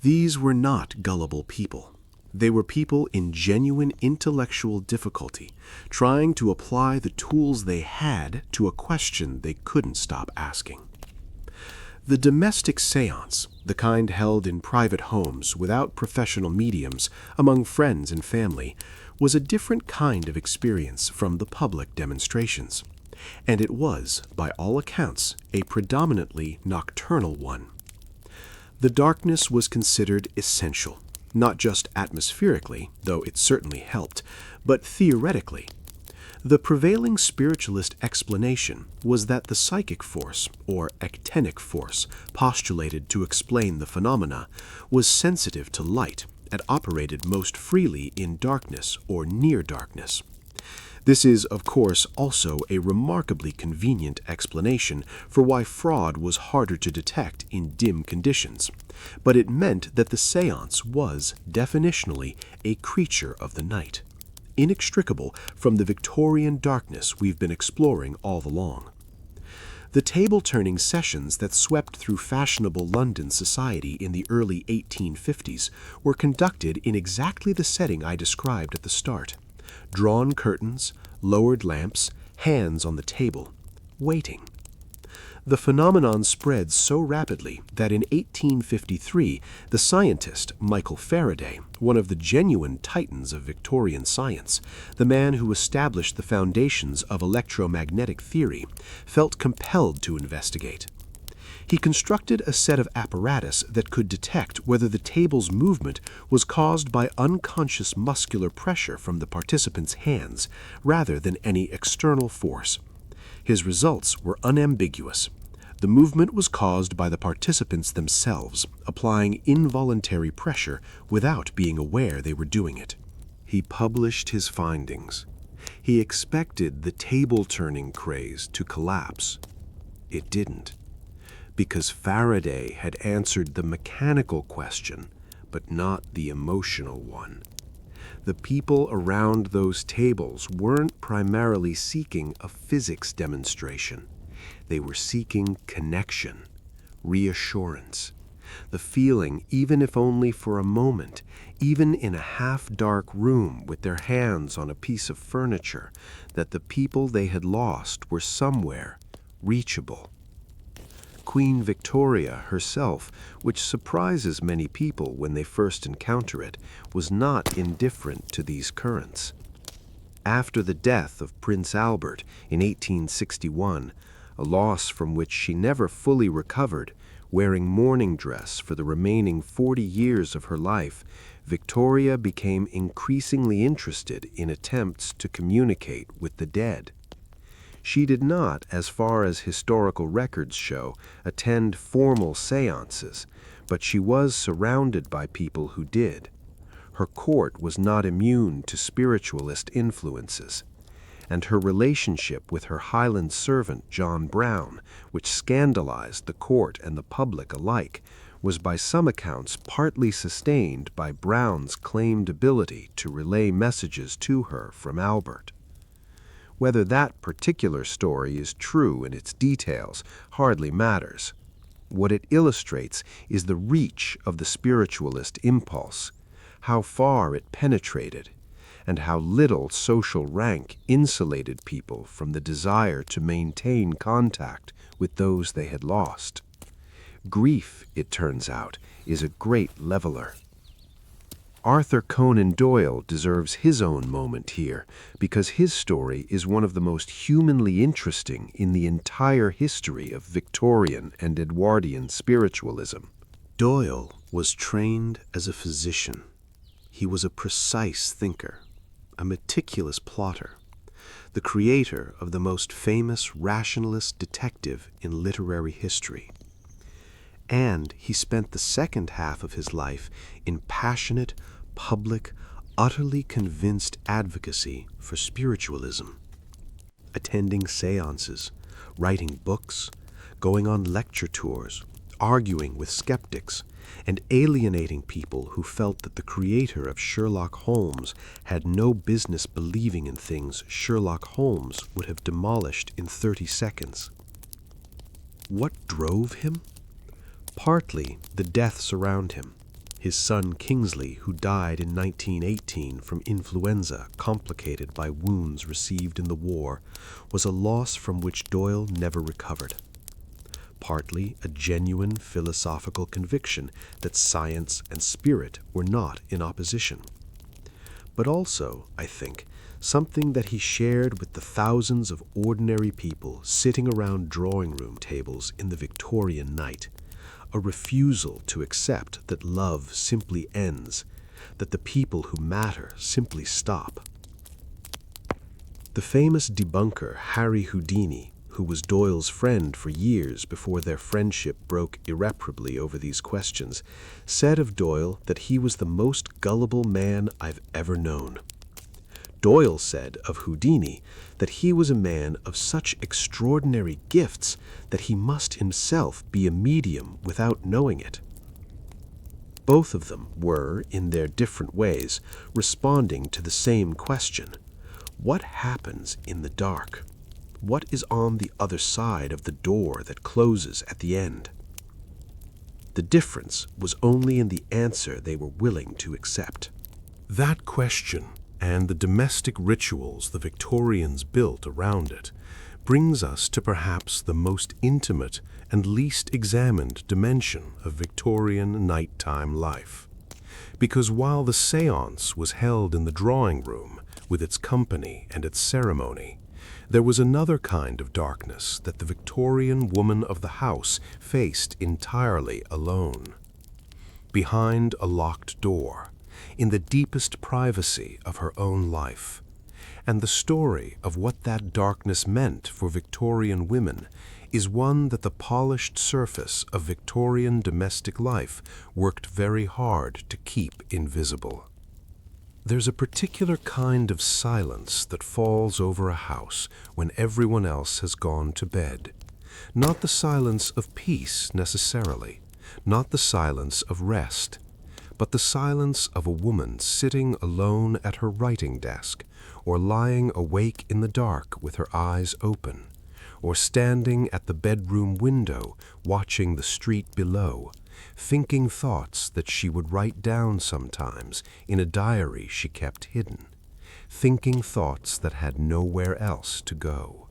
These were not gullible people. They were people in genuine intellectual difficulty, trying to apply the tools they had to a question they couldn't stop asking. The domestic séance, the kind held in private homes without professional mediums, among friends and family, was a different kind of experience from the public demonstrations. And it was, by all accounts, a predominantly nocturnal one. The darkness was considered essential, not just atmospherically, though it certainly helped, but theoretically. The prevailing spiritualist explanation was that the psychic force, or actinic force, postulated to explain the phenomena, was sensitive to light and operated most freely in darkness or near darkness. This is, of course, also a remarkably convenient explanation for why fraud was harder to detect in dim conditions, but it meant that the séance was, definitionally, a creature of the night, inextricable from the Victorian darkness we've been exploring all along. The table-turning sessions that swept through fashionable London society in the early 1850s were conducted in exactly the setting I described at the start. Drawn curtains, lowered lamps, hands on the table, waiting. The phenomenon spread so rapidly that in 1853, the scientist Michael Faraday, one of the genuine titans of Victorian science, the man who established the foundations of electromagnetic theory, felt compelled to investigate. He constructed a set of apparatus that could detect whether the table's movement was caused by unconscious muscular pressure from the participants' hands rather than any external force. His results were unambiguous. The movement was caused by the participants themselves, applying involuntary pressure without being aware they were doing it. He published his findings. He expected the table-turning craze to collapse. It didn't, because Faraday had answered the mechanical question, but not the emotional one. The people around those tables weren't primarily seeking a physics demonstration. They were seeking connection, reassurance, the feeling, even if only for a moment, even in a half-dark room with their hands on a piece of furniture, that the people they had lost were somewhere reachable. Queen Victoria herself, which surprises many people when they first encounter it, was not indifferent to these currents. After the death of Prince Albert in 1861, a loss from which she never fully recovered, wearing mourning dress for the remaining 40 years of her life, Victoria became increasingly interested in attempts to communicate with the dead. She did not, as far as historical records show, attend formal séances, but she was surrounded by people who did. Her court was not immune to spiritualist influences, and her relationship with her Highland servant John Brown, which scandalized the court and the public alike, was by some accounts partly sustained by Brown's claimed ability to relay messages to her from Albert. Whether that particular story is true in its details hardly matters. What it illustrates is the reach of the spiritualist impulse, how far it penetrated, and how little social rank insulated people from the desire to maintain contact with those they had lost. Grief, it turns out, is a great leveler. Arthur Conan Doyle deserves his own moment here because his story is one of the most humanly interesting in the entire history of Victorian and Edwardian spiritualism. Doyle was trained as a physician. He was a precise thinker, a meticulous plotter, the creator of the most famous rationalist detective in literary history. And he spent the second half of his life in passionate, public, utterly convinced advocacy for spiritualism, attending séances, writing books, going on lecture tours, arguing with skeptics, and alienating people who felt that the creator of Sherlock Holmes had no business believing in things Sherlock Holmes would have demolished in 30 seconds. What drove him? Partly the deaths around him. His son Kingsley, who died in 1918 from influenza complicated by wounds received in the war, was a loss from which Doyle never recovered. Partly a genuine philosophical conviction that science and spirit were not in opposition. But also, I think, something that he shared with the thousands of ordinary people sitting around drawing room tables in the Victorian night, a refusal to accept that love simply ends, that the people who matter simply stop. The famous debunker Harry Houdini, who was Doyle's friend for years before their friendship broke irreparably over these questions, said of Doyle that he was the most gullible man I've ever known. Doyle said of Houdini that he was a man of such extraordinary gifts that he must himself be a medium without knowing it. Both of them were, in their different ways, responding to the same question: what happens in the dark? What is on the other side of the door that closes at the end? The difference was only in the answer they were willing to accept. That question, and the domestic rituals the Victorians built around it, brings us to perhaps the most intimate and least examined dimension of Victorian nighttime life. Because while the séance was held in the drawing room, with its company and its ceremony, there was another kind of darkness that the Victorian woman of the house faced entirely alone. Behind a locked door, in the deepest privacy of her own life. And the story of what that darkness meant for Victorian women is one that the polished surface of Victorian domestic life worked very hard to keep invisible. There's a particular kind of silence that falls over a house when everyone else has gone to bed. Not the silence of peace necessarily, not the silence of rest, but the silence of a woman sitting alone at her writing desk, or lying awake in the dark with her eyes open, or standing at the bedroom window watching the street below, thinking thoughts that she would write down sometimes in a diary she kept hidden, thinking thoughts that had nowhere else to go.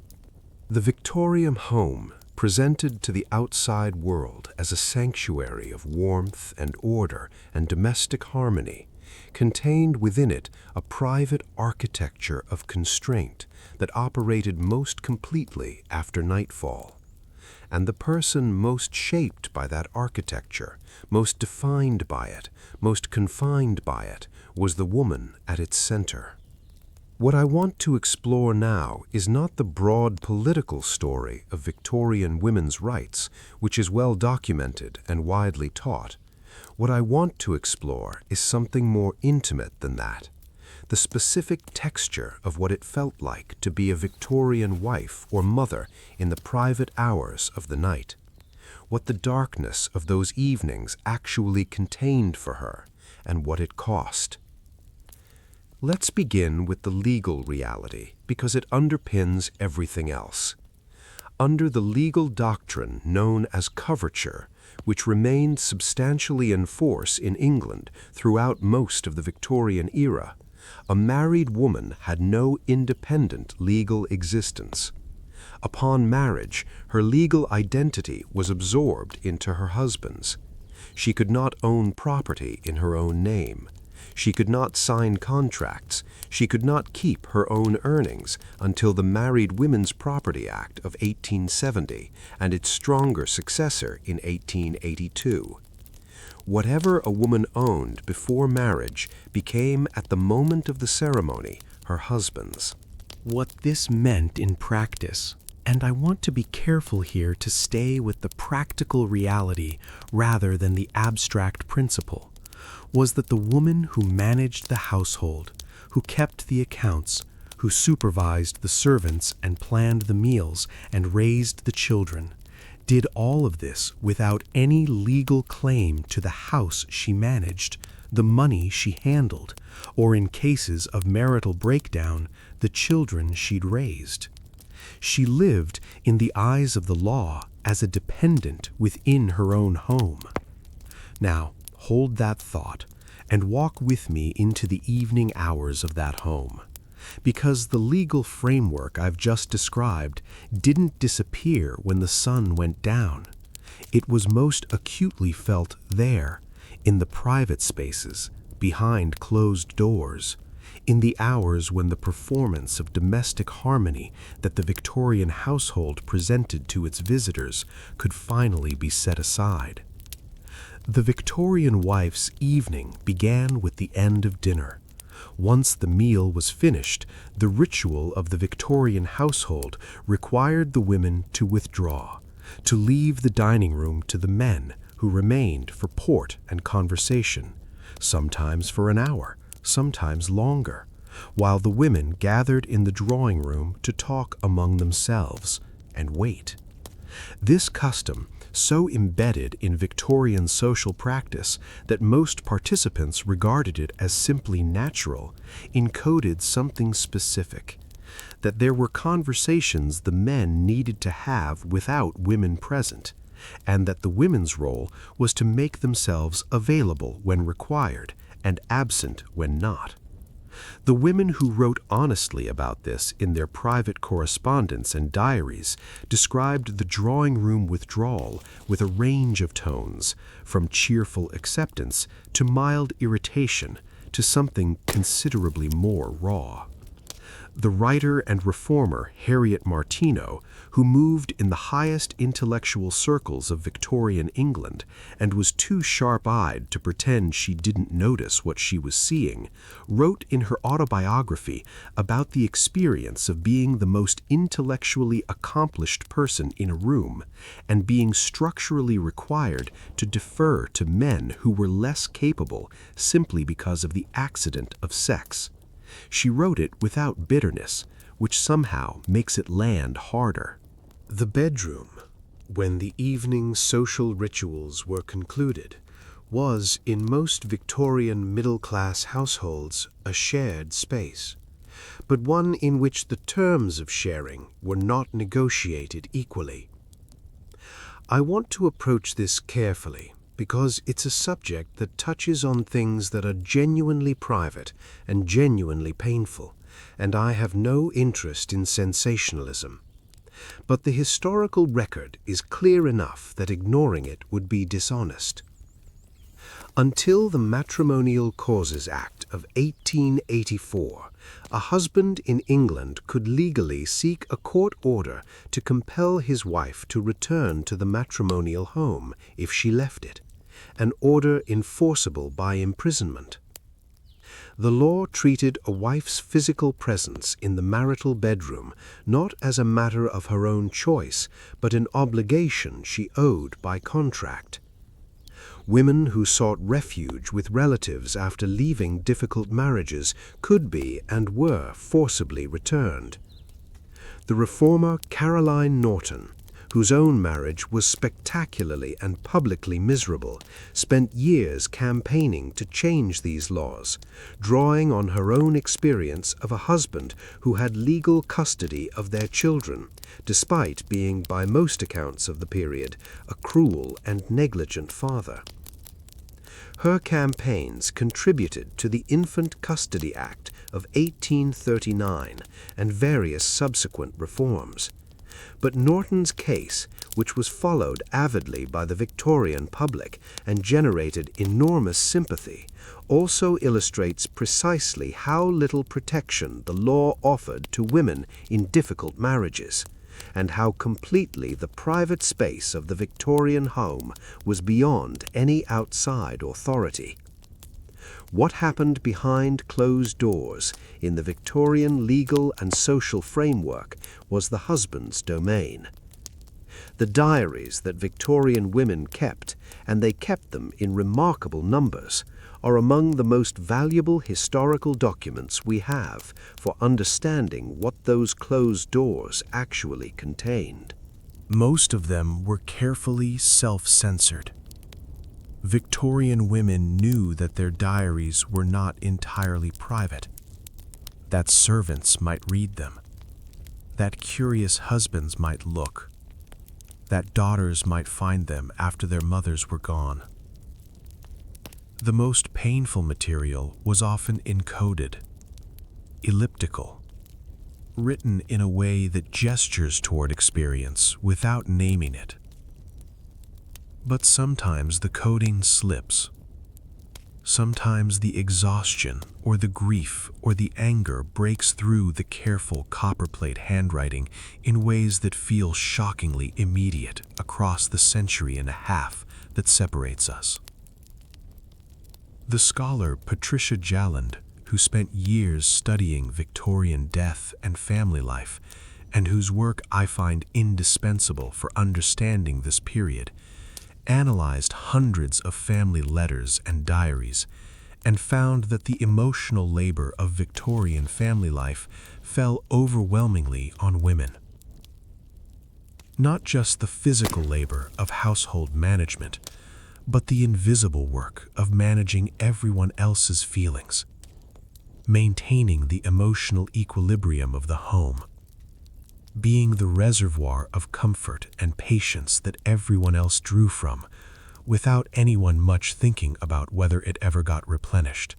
The Victorian home, presented to the outside world as a sanctuary of warmth and order and domestic harmony, contained within it a private architecture of constraint that operated most completely after nightfall. And the person most shaped by that architecture, most defined by it, most confined by it, was the woman at its center. What I want to explore now is not the broad political story of Victorian women's rights, which is well documented and widely taught. What I want to explore is something more intimate than that. The specific texture of what it felt like to be a Victorian wife or mother in the private hours of the night. What the darkness of those evenings actually contained for her, and what it cost. Let's begin with the legal reality, because it underpins everything else. Under the legal doctrine known as coverture, which remained substantially in force in England throughout most of the Victorian era, a married woman had no independent legal existence. Upon marriage, her legal identity was absorbed into her husband's. She could not own property in her own name. She could not sign contracts. She could not keep her own earnings until the Married Women's Property Act of 1870 and its stronger successor in 1882. Whatever a woman owned before marriage became at the moment of the ceremony her husband's. What this meant in practice, and I want to be careful here to stay with the practical reality rather than the abstract principle, was that the woman who managed the household, who kept the accounts, who supervised the servants and planned the meals and raised the children, did all of this without any legal claim to the house she managed, the money she handled, or in cases of marital breakdown, the children she'd raised. She lived, in the eyes of the law, as a dependent within her own home. Now, hold that thought and walk with me into the evening hours of that home. Because the legal framework I've just described didn't disappear when the sun went down. It was most acutely felt there, in the private spaces, behind closed doors, in the hours when the performance of domestic harmony that the Victorian household presented to its visitors could finally be set aside. The Victorian wife's evening began with the end of dinner, Once the meal was finished, the ritual of the Victorian household required the women to withdraw, to leave the dining room to the men, who remained for port and conversation, sometimes for an hour, sometimes longer, while the women gathered in the drawing room to talk among themselves and wait. This custom, so embedded in Victorian social practice that most participants regarded it as simply natural, encoded something specific, that there were conversations the men needed to have without women present, and that the women's role was to make themselves available when required and absent when not. The women who wrote honestly about this in their private correspondence and diaries described the drawing room withdrawal with a range of tones, from cheerful acceptance to mild irritation to something considerably more raw. The writer and reformer Harriet Martineau, who moved in the highest intellectual circles of Victorian England and was too sharp-eyed to pretend she didn't notice what she was seeing, wrote in her autobiography about the experience of being the most intellectually accomplished person in a room and being structurally required to defer to men who were less capable simply because of the accident of sex. She wrote it without bitterness, which somehow makes it land harder. The bedroom, when the evening social rituals were concluded, was, in most Victorian middle-class households, a shared space, but one in which the terms of sharing were not negotiated equally. I want to approach this carefully, because it's a subject that touches on things that are genuinely private and genuinely painful, and I have no interest in sensationalism. But the historical record is clear enough that ignoring it would be dishonest. Until the Matrimonial Causes Act of 1884, a husband in England could legally seek a court order to compel his wife to return to the matrimonial home if she left it, an order enforceable by imprisonment. The law treated a wife's physical presence in the marital bedroom not as a matter of her own choice, but an obligation she owed by contract. Women who sought refuge with relatives after leaving difficult marriages could be and were forcibly returned. The reformer Caroline Norton, whose own marriage was spectacularly and publicly miserable, spent years campaigning to change these laws, drawing on her own experience of a husband who had legal custody of their children, despite being, by most accounts of the period, a cruel and negligent father. Her campaigns contributed to the Infant Custody Act of 1839 and various subsequent reforms. But Norton's case, which was followed avidly by the Victorian public and generated enormous sympathy, also illustrates precisely how little protection the law offered to women in difficult marriages, and how completely the private space of the Victorian home was beyond any outside authority. What happened behind closed doors in the Victorian legal and social framework was the husband's domain. The diaries that Victorian women kept, and they kept them in remarkable numbers, are among the most valuable historical documents we have for understanding what those closed doors actually contained. Most of them were carefully self-censored. Victorian women knew that their diaries were not entirely private, that servants might read them, that curious husbands might look, that daughters might find them after their mothers were gone. The most painful material was often encoded, elliptical, written in a way that gestures toward experience without naming it. But sometimes the coding slips. Sometimes the exhaustion or the grief or the anger breaks through the careful copperplate handwriting in ways that feel shockingly immediate across the century and a half that separates us. The scholar Patricia Jalland who spent years studying Victorian death and family life, and whose work I find indispensable for understanding this period, analyzed hundreds of family letters and diaries, and found that the emotional labor of Victorian family life fell overwhelmingly on women. Not just the physical labor of household management, but the invisible work of managing everyone else's feelings, maintaining the emotional equilibrium of the home, being the reservoir of comfort and patience that everyone else drew from, without anyone much thinking about whether it ever got replenished.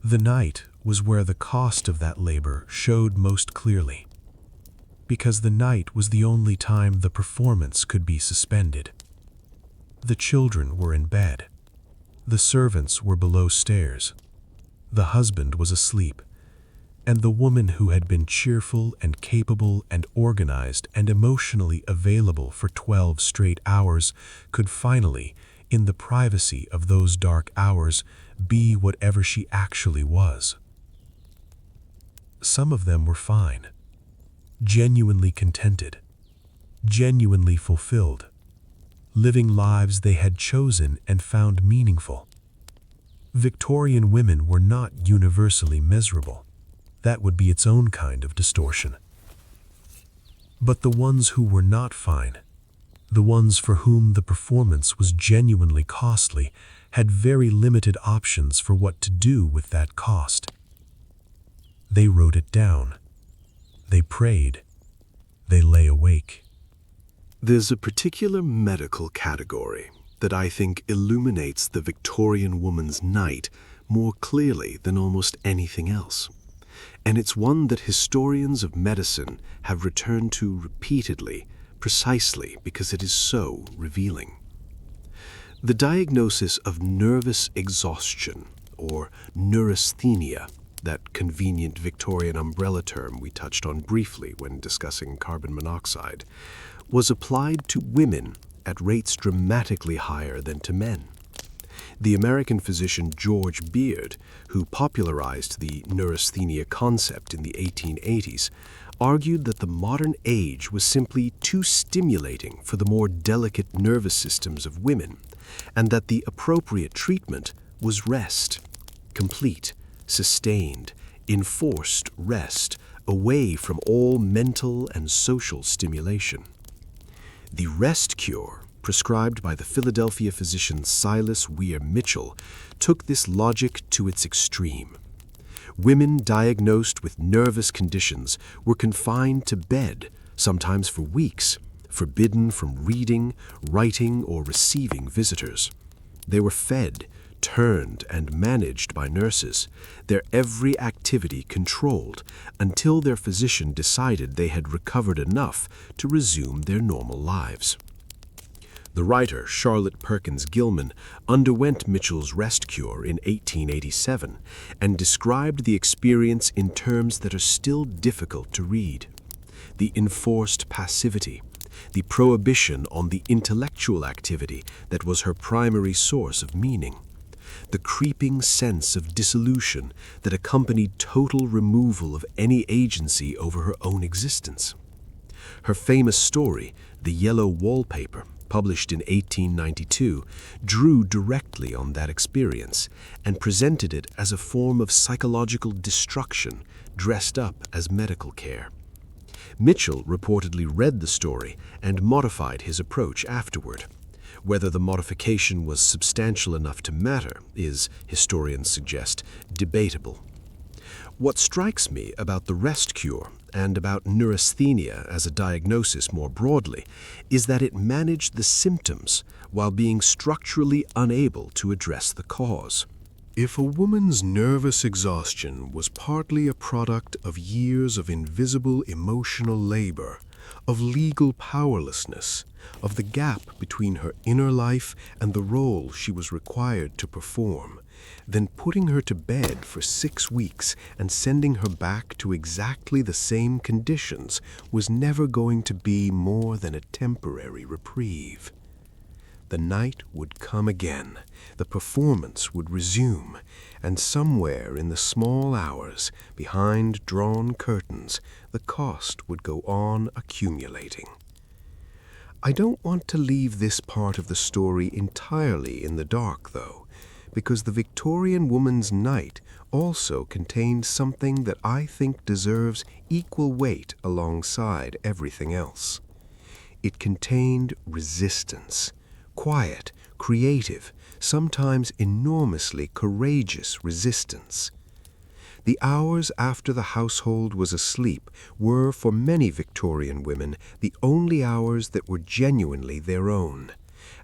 The night was where the cost of that labor showed most clearly, because the night was the only time the performance could be suspended. The children were in bed. The servants were below stairs. The husband was asleep, and the woman who had been cheerful and capable and organized and emotionally available for 12 straight hours could finally, in the privacy of those dark hours, be whatever she actually was. Some of them were fine, genuinely contented, genuinely fulfilled, living lives they had chosen and found meaningful. Victorian women were not universally miserable. That would be its own kind of distortion. But the ones who were not fine, the ones for whom the performance was genuinely costly, had very limited options for what to do with that cost. They wrote it down. They prayed. They lay awake. There's a particular medical category that I think illuminates the Victorian woman's night more clearly than almost anything else. And it's one that historians of medicine have returned to repeatedly, precisely because it is so revealing. The diagnosis of nervous exhaustion, or neurasthenia, that convenient Victorian umbrella term we touched on briefly when discussing carbon monoxide, was applied to women at rates dramatically higher than to men. The American physician George Beard, who popularized the neurasthenia concept in the 1880s, argued that the modern age was simply too stimulating for the more delicate nervous systems of women, and that the appropriate treatment was rest, complete, sustained, enforced rest, away from all mental and social stimulation. The rest cure, prescribed by the Philadelphia physician Silas Weir Mitchell, took this logic to its extreme. Women diagnosed with nervous conditions were confined to bed, sometimes for weeks, forbidden from reading, writing, or receiving visitors. They were fed, turned, and managed by nurses, their every activity controlled until their physician decided they had recovered enough to resume their normal lives. The writer Charlotte Perkins Gilman underwent Mitchell's rest cure in 1887 and described the experience in terms that are still difficult to read. The enforced passivity, the prohibition on the intellectual activity that was her primary source of meaning, the creeping sense of dissolution that accompanied total removal of any agency over her own existence. Her famous story, The Yellow Wallpaper, published in 1892, drew directly on that experience and presented it as a form of psychological destruction dressed up as medical care. Mitchell reportedly read the story and modified his approach afterward. Whether the modification was substantial enough to matter is, historians suggest, debatable. What strikes me about the rest cure and about neurasthenia as a diagnosis more broadly is that it managed the symptoms while being structurally unable to address the cause. If a woman's nervous exhaustion was partly a product of years of invisible emotional labor, of legal powerlessness, of the gap between her inner life and the role she was required to perform, then putting her to bed for 6 weeks and sending her back to exactly the same conditions was never going to be more than a temporary reprieve. The night would come again, the performance would resume, and somewhere in the small hours, behind drawn curtains, the cost would go on accumulating. I don't want to leave this part of the story entirely in the dark, though, because the Victorian woman's night also contained something that I think deserves equal weight alongside everything else. It contained resistance, quiet, creative, sometimes enormously courageous resistance. The hours after the household was asleep were, for many Victorian women, the only hours that were genuinely their own,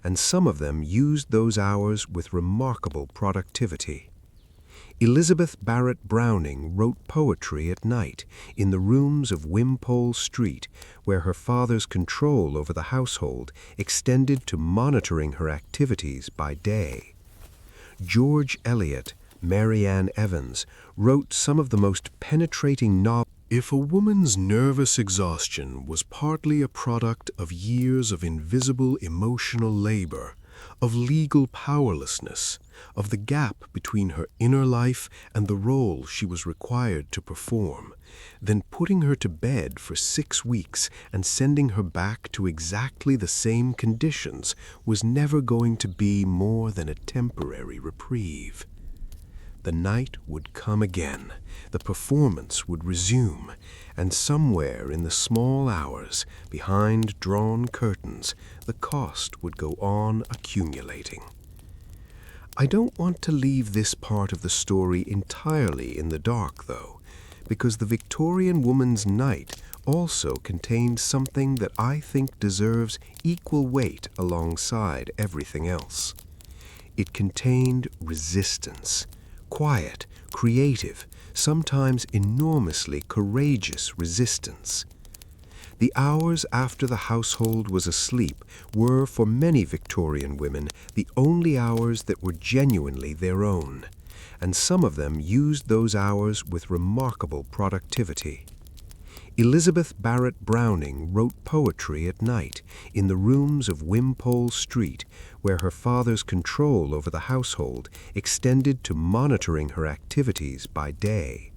and some of them used those hours with remarkable productivity. Elizabeth Barrett Browning wrote poetry at night in the rooms of Wimpole Street, where her father's control over the household extended to monitoring her activities by day. George Eliot, Mary Ann Evans, wrote some of the most penetrating novels. If a woman's nervous exhaustion was partly a product of years of invisible emotional labor, of legal powerlessness, of the gap between her inner life and the role she was required to perform, then putting her to bed for 6 weeks and sending her back to exactly the same conditions was never going to be more than a temporary reprieve. The night would come again, the performance would resume, and somewhere in the small hours, behind drawn curtains, the cost would go on accumulating. I don't want to leave this part of the story entirely in the dark, though, because the Victorian woman's night also contained something that I think deserves equal weight alongside everything else. It contained resistance, quiet, creative, sometimes enormously courageous resistance. The hours after the household was asleep were, for many Victorian women, the only hours that were genuinely their own, and some of them used those hours with remarkable productivity. Elizabeth Barrett Browning wrote poetry at night in the rooms of Wimpole Street, where her father's control over the household extended to monitoring her activities by day.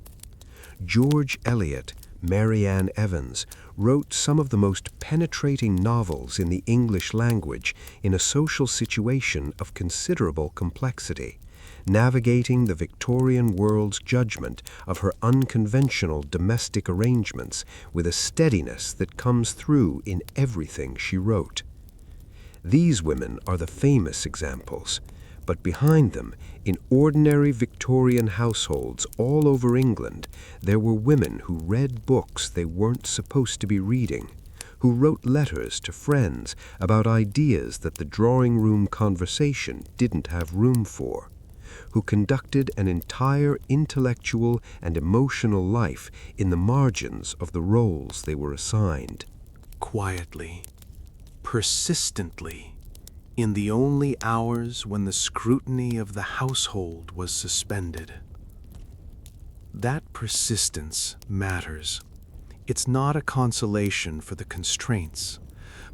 George Eliot, Mary Ann Evans, wrote some of the most penetrating novels in the English language in a social situation of considerable complexity, navigating the Victorian world's judgment of her unconventional domestic arrangements with a steadiness that comes through in everything she wrote. These women are the famous examples, but behind them, in ordinary Victorian households all over England, there were women who read books they weren't supposed to be reading, who wrote letters to friends about ideas that the drawing-room conversation didn't have room for, who conducted an entire intellectual and emotional life in the margins of the roles they were assigned. Quietly, persistently, in the only hours when the scrutiny of the household was suspended. That persistence matters. It's not a consolation for the constraints,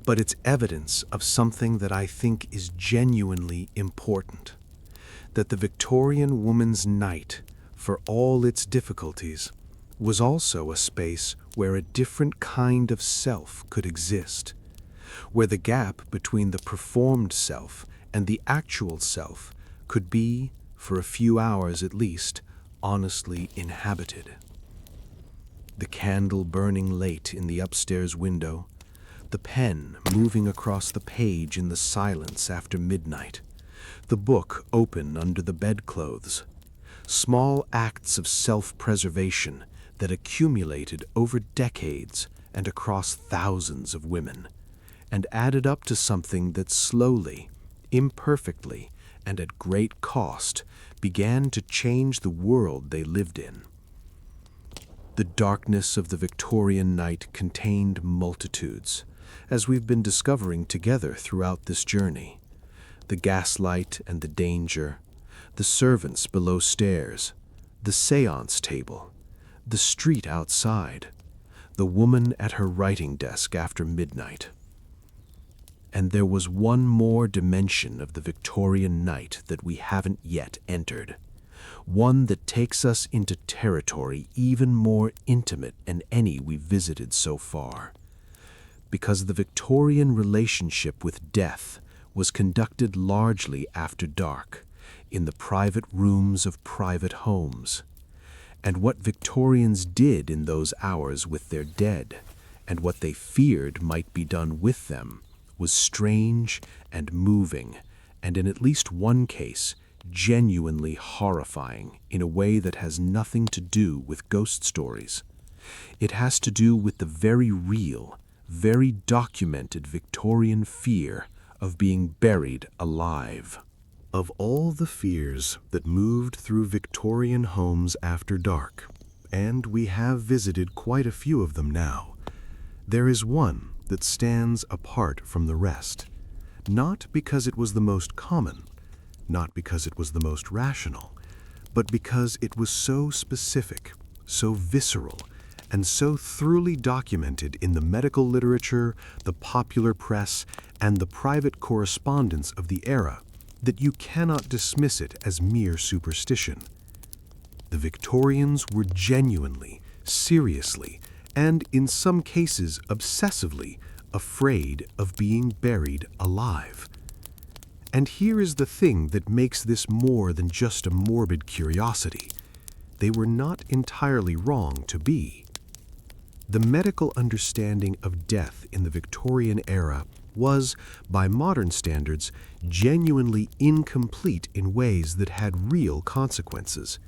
but it's evidence of something that I think is genuinely important. That the Victorian woman's night, for all its difficulties, was also a space where a different kind of self could exist, where the gap between the performed self and the actual self could be, for a few hours at least, honestly inhabited. The candle burning late in the upstairs window, the pen moving across the page in the silence after midnight, the book open under the bedclothes, small acts of self-preservation that accumulated over decades and across thousands of women, and added up to something that slowly, imperfectly, and at great cost began to change the world they lived in. The darkness of the Victorian night contained multitudes, as we've been discovering together throughout this journey. The gaslight and the danger, the servants below stairs, the séance table, the street outside, the woman at her writing desk after midnight. And there was one more dimension of the Victorian night that we haven't yet entered. One that takes us into territory even more intimate than any we've visited so far. Because the Victorian relationship with death was conducted largely after dark, in the private rooms of private homes. And what Victorians did in those hours with their dead, and what they feared might be done with them, was strange and moving, and in at least one case, genuinely horrifying in a way that has nothing to do with ghost stories. It has to do with the very real, very documented Victorian fear of being buried alive. Of all the fears that moved through Victorian homes after dark, and we have visited quite a few of them now, there is one that stands apart from the rest, not because it was the most common, not because it was the most rational, but because it was so specific, so visceral, and so thoroughly documented in the medical literature, the popular press, and the private correspondence of the era that you cannot dismiss it as mere superstition. The Victorians were genuinely, seriously, and in some cases obsessively, afraid of being buried alive. And here is the thing that makes this more than just a morbid curiosity. They were not entirely wrong to be. The medical understanding of death in the Victorian era was, by modern standards, genuinely incomplete in ways that had real consequences.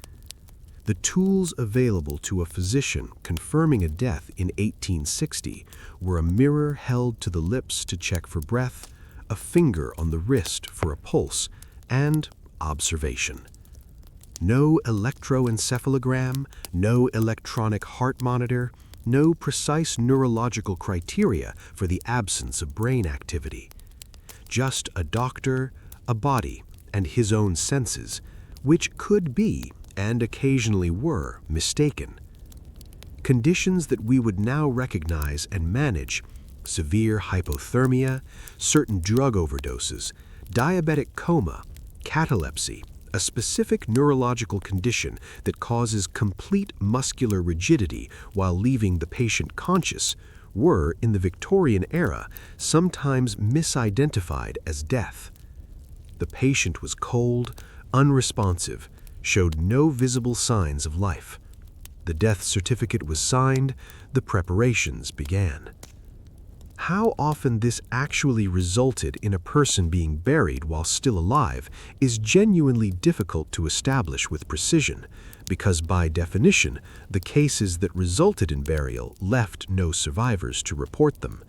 The tools available to a physician confirming a death in 1860 were a mirror held to the lips to check for breath, a finger on the wrist for a pulse, and observation. No electroencephalogram, no electronic heart monitor, no precise neurological criteria for the absence of brain activity. Just a doctor, a body, and his own senses, which could be, and occasionally were, mistaken. Conditions that we would now recognize and manage, severe hypothermia, certain drug overdoses, diabetic coma, catalepsy, a specific neurological condition that causes complete muscular rigidity while leaving the patient conscious, were, in the Victorian era, sometimes misidentified as death. The patient was cold, unresponsive, showed no visible signs of life. The death certificate was signed, the preparations began. How often this actually resulted in a person being buried while still alive is genuinely difficult to establish with precision, because by definition, the cases that resulted in burial left no survivors to report them.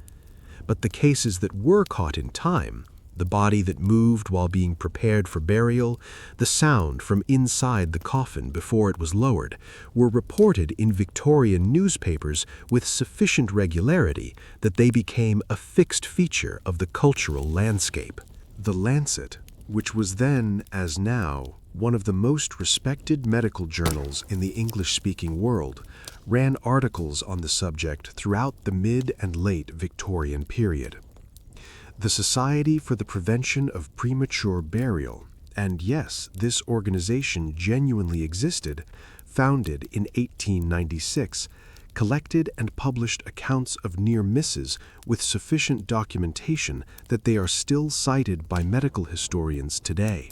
But the cases that were caught in time, the body that moved while being prepared for burial, the sound from inside the coffin before it was lowered, were reported in Victorian newspapers with sufficient regularity that they became a fixed feature of the cultural landscape. The Lancet, which was then, as now, one of the most respected medical journals in the English-speaking world, ran articles on the subject throughout the mid and late Victorian period. The Society for the Prevention of Premature Burial, and yes, this organization genuinely existed, founded in 1896, collected and published accounts of near misses with sufficient documentation that they are still cited by medical historians today.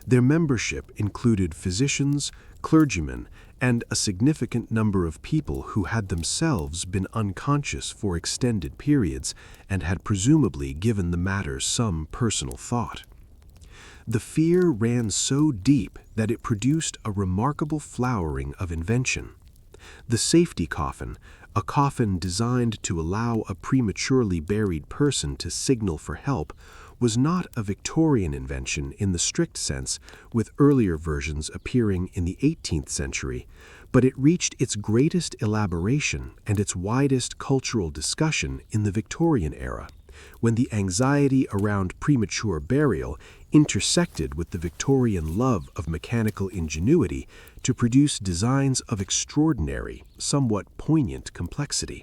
Their membership included physicians, clergymen, and a significant number of people who had themselves been unconscious for extended periods and had presumably given the matter some personal thought. The fear ran so deep that it produced a remarkable flowering of invention. The safety coffin, a coffin designed to allow a prematurely buried person to signal for help, was not a Victorian invention in the strict sense, with earlier versions appearing in the 18th century, but it reached its greatest elaboration and its widest cultural discussion in the Victorian era, when the anxiety around premature burial intersected with the Victorian love of mechanical ingenuity to produce designs of extraordinary, somewhat poignant complexity.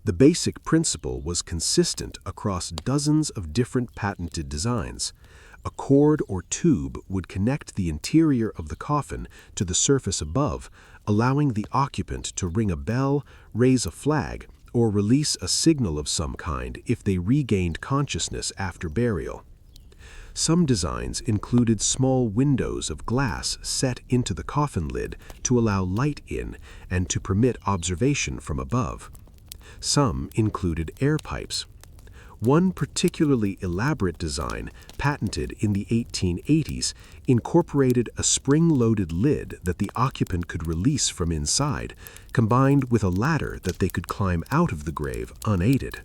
The basic principle was consistent across dozens of different patented designs. A cord or tube would connect the interior of the coffin to the surface above, allowing the occupant to ring a bell, raise a flag, or release a signal of some kind if they regained consciousness after burial. Some designs included small windows of glass set into the coffin lid to allow light in and to permit observation from above. Some included air pipes. One particularly elaborate design, patented in the 1880s, incorporated a spring-loaded lid that the occupant could release from inside, combined with a ladder that they could climb out of the grave unaided.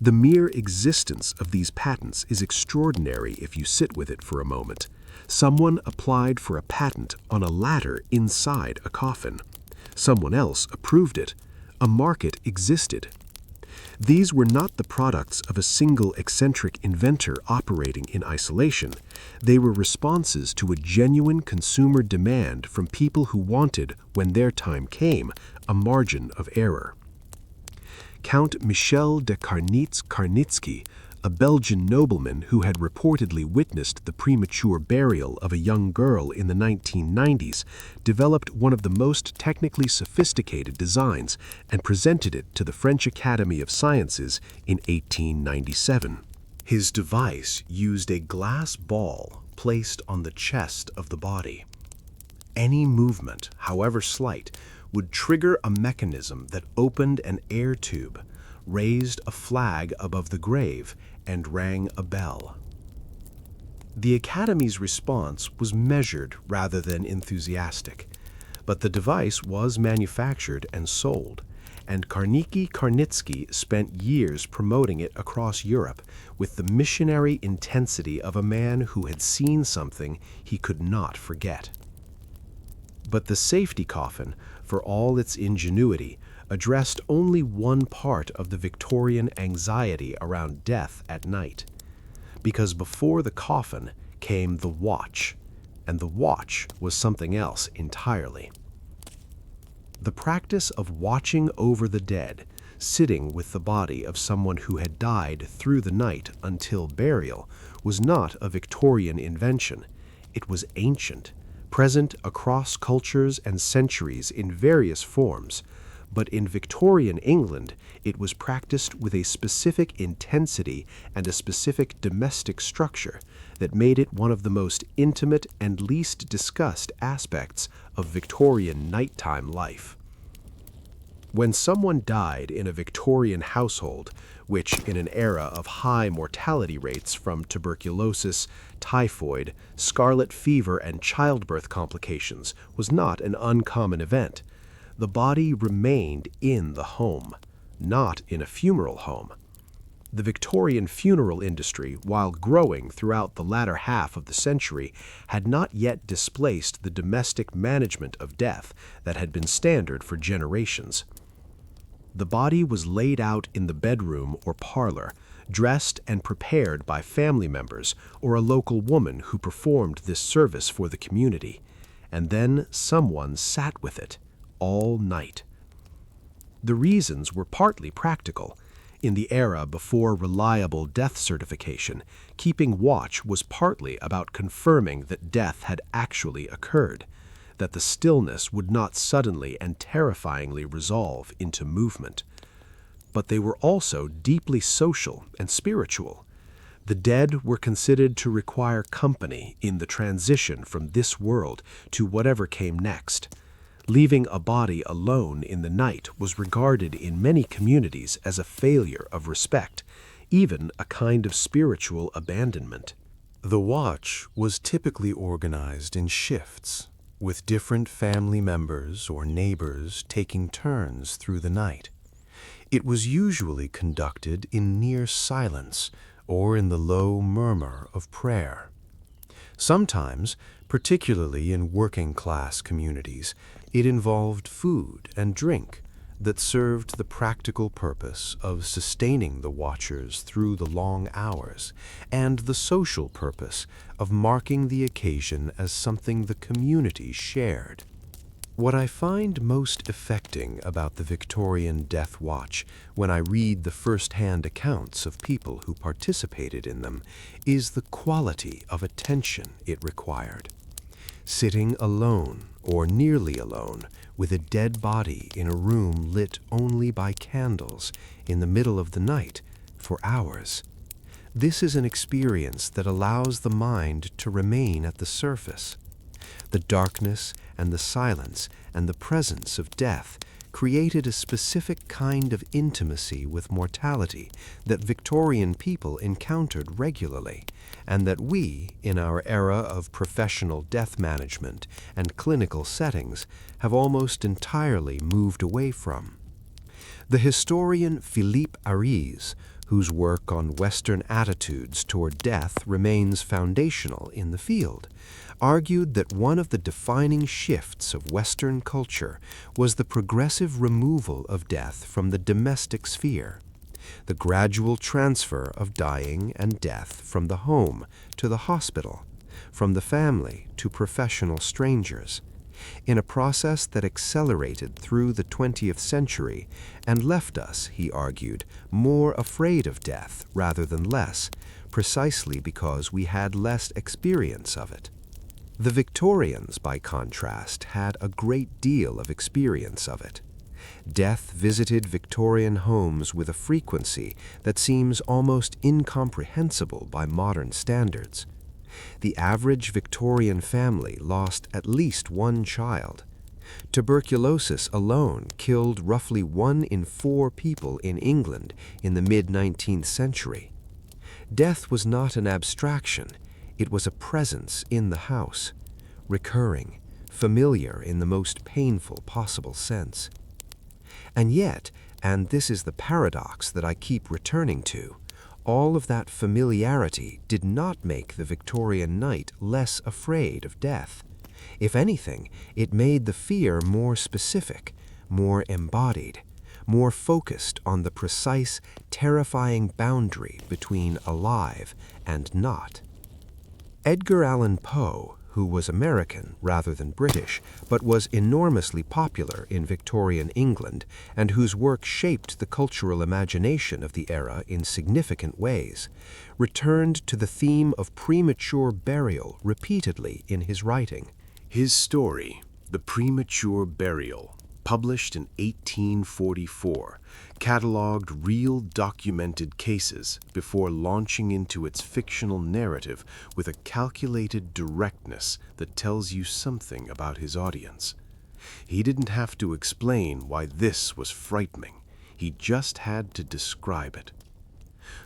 The mere existence of these patents is extraordinary if you sit with it for a moment. Someone applied for a patent on a ladder inside a coffin. Someone else approved it. A market existed. These were not the products of a single eccentric inventor operating in isolation. They were responses to a genuine consumer demand from people who wanted, when their time came, a margin of error. Count Michel de Karnitsky, a Belgian nobleman who had reportedly witnessed the premature burial of a young girl in the 1990s, developed one of the most technically sophisticated designs and presented it to the French Academy of Sciences in 1897. His device used a glass ball placed on the chest of the body. Any movement, however slight, would trigger a mechanism that opened an air tube, raised a flag above the grave, and rang a bell. The Academy's response was measured rather than enthusiastic, but the device was manufactured and sold, and Karnitsky spent years promoting it across Europe with the missionary intensity of a man who had seen something he could not forget. But the safety coffin, for all its ingenuity, addressed only one part of the Victorian anxiety around death at night. Because before the coffin came the watch, and the watch was something else entirely. The practice of watching over the dead, sitting with the body of someone who had died through the night until burial, was not a Victorian invention. It was ancient, present across cultures and centuries in various forms, but in Victorian England it was practiced with a specific intensity and a specific domestic structure that made it one of the most intimate and least discussed aspects of Victorian nighttime life. When someone died in a Victorian household, which in an era of high mortality rates from tuberculosis, typhoid, scarlet fever, and childbirth complications was not an uncommon event, the body remained in the home, not in a funeral home. The Victorian funeral industry, while growing throughout the latter half of the century, had not yet displaced the domestic management of death that had been standard for generations. The body was laid out in the bedroom or parlor, dressed and prepared by family members or a local woman who performed this service for the community, and then someone sat with it all night. The reasons were partly practical. In the era before reliable death certification, keeping watch was partly about confirming that death had actually occurred, that the stillness would not suddenly and terrifyingly resolve into movement. But they were also deeply social and spiritual. The dead were considered to require company in the transition from this world to whatever came next. Leaving a body alone in the night was regarded in many communities as a failure of respect, even a kind of spiritual abandonment. The watch was typically organized in shifts, with different family members or neighbors taking turns through the night. It was usually conducted in near silence or in the low murmur of prayer. Sometimes, particularly in working-class communities, it involved food and drink that served the practical purpose of sustaining the watchers through the long hours, and the social purpose of marking the occasion as something the community shared. What I find most affecting about the Victorian Death Watch when I read the first-hand accounts of people who participated in them is the quality of attention it required. Sitting alone, or nearly alone, with a dead body in a room lit only by candles in the middle of the night for hours. This is an experience that allows the mind to remain at the surface. The darkness and the silence and the presence of death created a specific kind of intimacy with mortality that Victorian people encountered regularly, and that we, in our era of professional death management and clinical settings, have almost entirely moved away from. The historian Philippe Ariès, whose work on Western attitudes toward death remains foundational in the field, argued that one of the defining shifts of Western culture was the progressive removal of death from the domestic sphere, the gradual transfer of dying and death from the home to the hospital, from the family to professional strangers, in a process that accelerated through the 20th century and left us, he argued, more afraid of death rather than less, precisely because we had less experience of it. The Victorians, by contrast, had a great deal of experience of it. Death visited Victorian homes with a frequency that seems almost incomprehensible by modern standards. The average Victorian family lost at least one child. Tuberculosis alone killed roughly 1 in 4 people in England in the mid-19th century. Death was not an abstraction. It was a presence in the house, recurring, familiar in the most painful possible sense. And yet, and this is the paradox that I keep returning to, all of that familiarity did not make the Victorian knight less afraid of death. If anything, it made the fear more specific, more embodied, more focused on the precise, terrifying boundary between alive and not. Edgar Allan Poe, who was American rather than British, but was enormously popular in Victorian England, and whose work shaped the cultural imagination of the era in significant ways, returned to the theme of premature burial repeatedly in his writing. His story, The Premature Burial, published in 1844, catalogued real documented cases before launching into its fictional narrative with a calculated directness that tells you something about his audience. He didn't have to explain why this was frightening. He just had to describe it.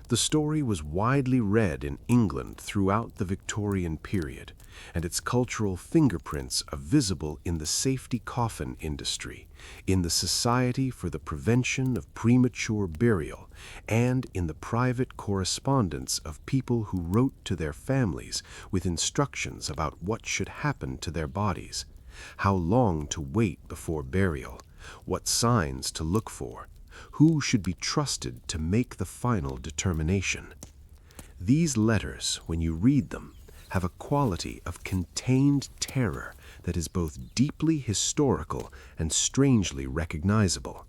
The story was widely read in England throughout the Victorian period, and its cultural fingerprints are visible in the safety coffin industry, in the Society for the Prevention of Premature Burial, and in the private correspondence of people who wrote to their families with instructions about what should happen to their bodies, how long to wait before burial, what signs to look for, who should be trusted to make the final determination. These letters, when you read them, have a quality of contained terror that is both deeply historical and strangely recognizable.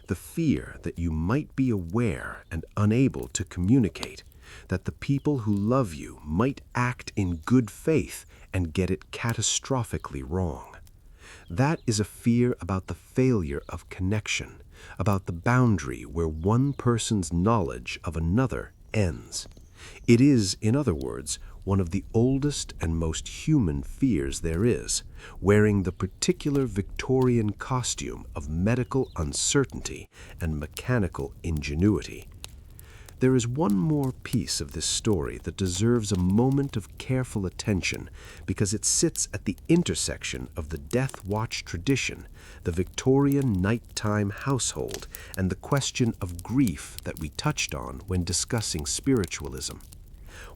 The fear that you might be aware and unable to communicate, that the people who love you might act in good faith and get it catastrophically wrong. That is a fear about the failure of connection, about the boundary where one person's knowledge of another ends. It is, in other words, one of the oldest and most human fears there is, wearing the particular Victorian costume of medical uncertainty and mechanical ingenuity. There is one more piece of this story that deserves a moment of careful attention because it sits at the intersection of the Death Watch tradition, the Victorian nighttime household, and the question of grief that we touched on when discussing spiritualism.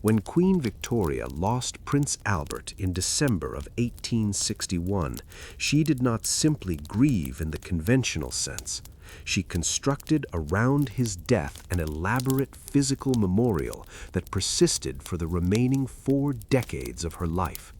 When Queen Victoria lost Prince Albert in December of 1861, she did not simply grieve in the conventional sense. She constructed around his death an elaborate physical memorial that persisted for the remaining 4 decades of her life.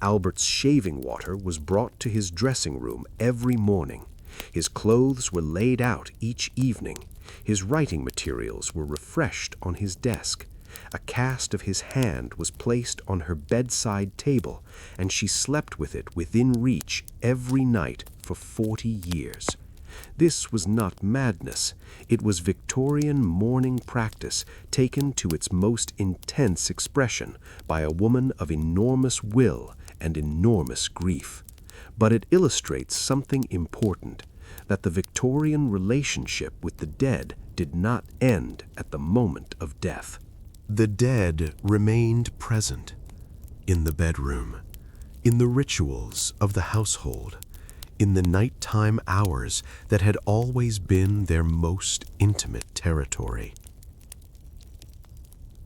Albert's shaving water was brought to his dressing room every morning. His clothes were laid out each evening. His writing materials were refreshed on his desk. A cast of his hand was placed on her bedside table, and she slept with it within reach every night for 40 years. This was not madness. It was Victorian morning practice taken to its most intense expression by a woman of enormous will and enormous grief. But it illustrates something important, that the Victorian relationship with the dead did not end at the moment of death. The dead remained present in the bedroom, in the rituals of the household, in the nighttime hours that had always been their most intimate territory.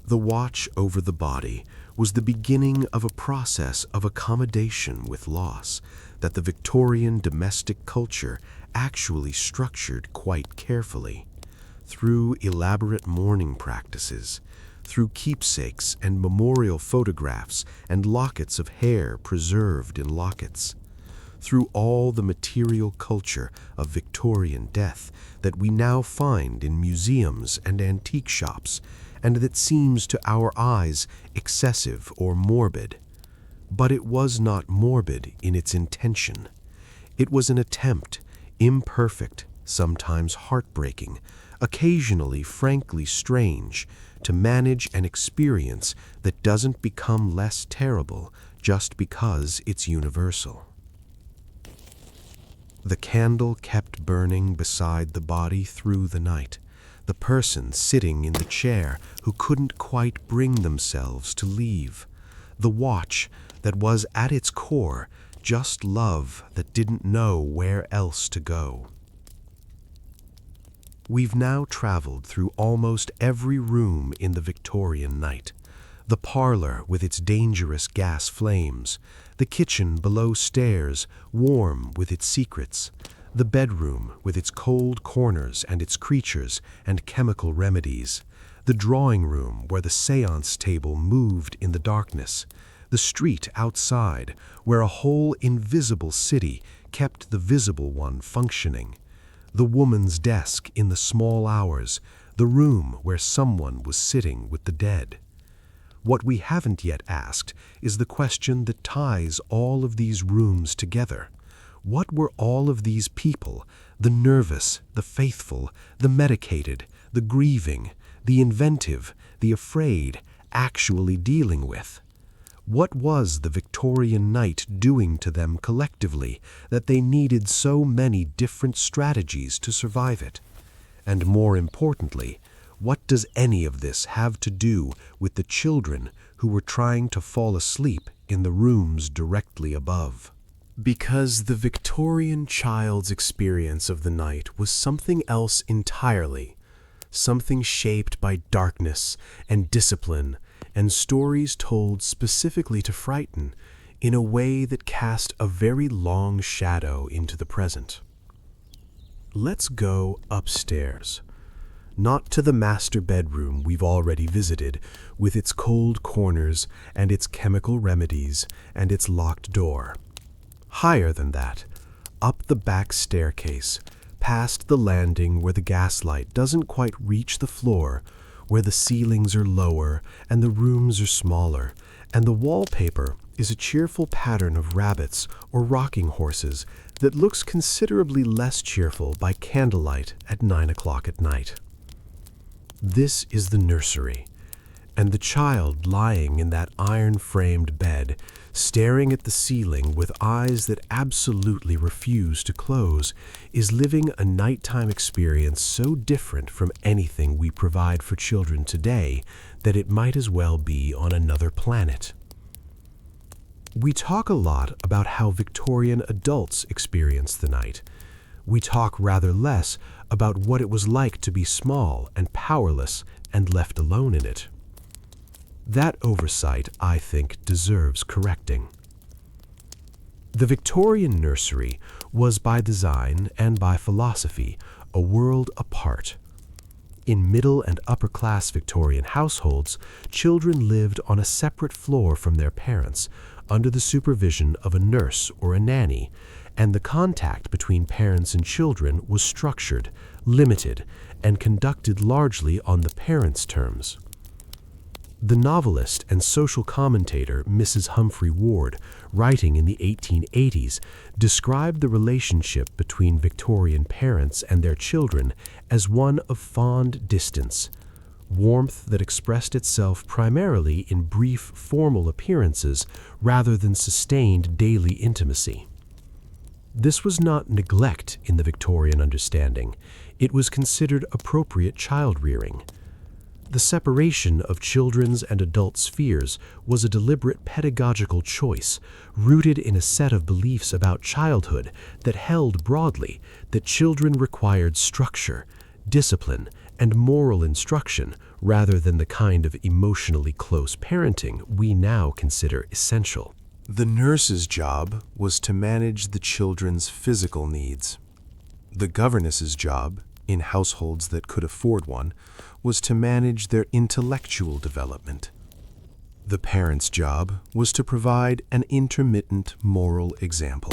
The watch over the body was the beginning of a process of accommodation with loss that the Victorian domestic culture actually structured quite carefully, through elaborate mourning practices, through keepsakes and memorial photographs and lockets of hair preserved in lockets, through all the material culture of Victorian death that we now find in museums and antique shops, and that seems to our eyes excessive or morbid. But it was not morbid in its intention. It was an attempt, imperfect, sometimes heartbreaking, occasionally frankly strange, to manage an experience that doesn't become less terrible just because it's universal. The candle kept burning beside the body through the night, the person sitting in the chair who couldn't quite bring themselves to leave, the watch that was at its core just love that didn't know where else to go. We've now traveled through almost every room in the Victorian night. The parlor with its dangerous gas flames, the kitchen below stairs, warm with its secrets, the bedroom with its cold corners and its creatures and chemical remedies, the drawing room where the seance table moved in the darkness, the street outside where a whole invisible city kept the visible one functioning, the woman's desk in the small hours, the room where someone was sitting with the dead. What we haven't yet asked is the question that ties all of these rooms together. What were all of these people, the nervous, the faithful, the medicated, the grieving, the inventive, the afraid, actually dealing with? What was the Victorian night doing to them collectively that they needed so many different strategies to survive it? And more importantly, what does any of this have to do with the children who were trying to fall asleep in the rooms directly above? Because the Victorian child's experience of the night was something else entirely, something shaped by darkness and discipline and stories told specifically to frighten in a way that cast a very long shadow into the present. Let's go upstairs, not to the master bedroom we've already visited, with its cold corners and its chemical remedies and its locked door. Higher than that, up the back staircase, past the landing where the gaslight doesn't quite reach the floor, where the ceilings are lower and the rooms are smaller, and the wallpaper is a cheerful pattern of rabbits or rocking horses that looks considerably less cheerful by candlelight at 9 o'clock at night. This is the nursery, and the child lying in that iron-framed bed, staring at the ceiling with eyes that absolutely refuse to close, is living a nighttime experience so different from anything we provide for children today that it might as well be on another planet. We talk a lot about how Victorian adults experience the night. We talk rather less about what it was like to be small and powerless and left alone in it. That oversight, I think, deserves correcting. The Victorian nursery was by design and by philosophy a world apart. In middle and upper-class Victorian households, children lived on a separate floor from their parents, under the supervision of a nurse or a nanny, and the contact between parents and children was structured, limited, and conducted largely on the parents' terms. The novelist and social commentator Mrs. Humphrey Ward, writing in the 1880s, described the relationship between Victorian parents and their children as one of fond distance, warmth that expressed itself primarily in brief formal appearances rather than sustained daily intimacy. This was not neglect in the Victorian understanding. It was considered appropriate child-rearing. The separation of children's and adult spheres was a deliberate pedagogical choice, rooted in a set of beliefs about childhood that held broadly that children required structure, discipline, and moral instruction rather than the kind of emotionally close parenting we now consider essential. The nurse's job was to manage the children's physical needs. The governess's job, in households that could afford one, was to manage their intellectual development. The parent's job was to provide an intermittent moral example.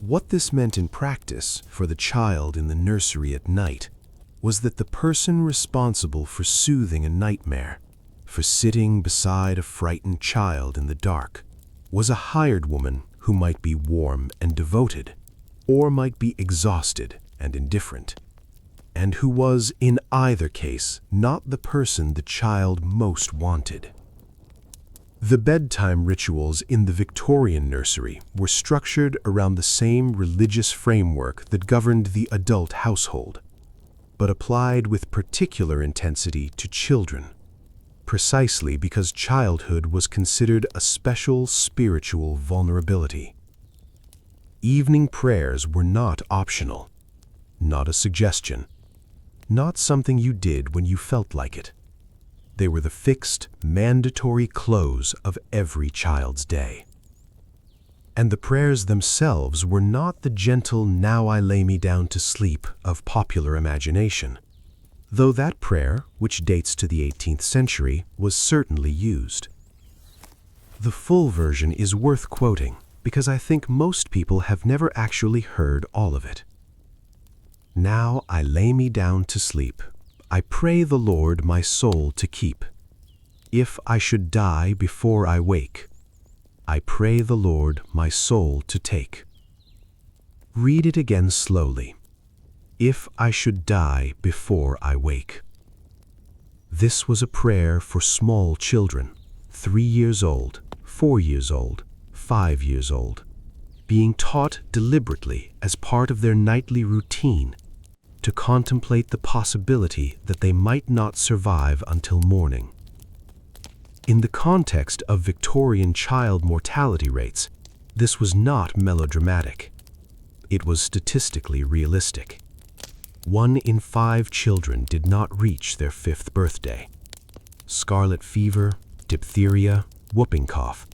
What this meant in practice for the child in the nursery at night was that the person responsible for soothing a nightmare, for sitting beside a frightened child in the dark, was a hired woman who might be warm and devoted, or might be exhausted and indifferent, and who was, in either case, not the person the child most wanted. The bedtime rituals in the Victorian nursery were structured around the same religious framework that governed the adult household, but applied with particular intensity to children, precisely because childhood was considered a special spiritual vulnerability. Evening prayers were not optional, not a suggestion, not something you did when you felt like it. They were the fixed, mandatory close of every child's day. And the prayers themselves were not the gentle "now I lay me down to sleep" of popular imagination, though that prayer, which dates to the 18th century, was certainly used. The full version is worth quoting because I think most people have never actually heard all of it. Now I lay me down to sleep. I pray the Lord my soul to keep. If I should die before I wake, I pray the Lord my soul to take. Read it again slowly. If I should die before I wake. This was a prayer for small children, 3 years old, 4 years old, 5 years old, being taught deliberately as part of their nightly routine to contemplate the possibility that they might not survive until morning. In the context of Victorian child mortality rates, this was not melodramatic. It was statistically realistic. 1 in 5 children did not reach their 5th birthday. Scarlet fever, diphtheria, whooping cough,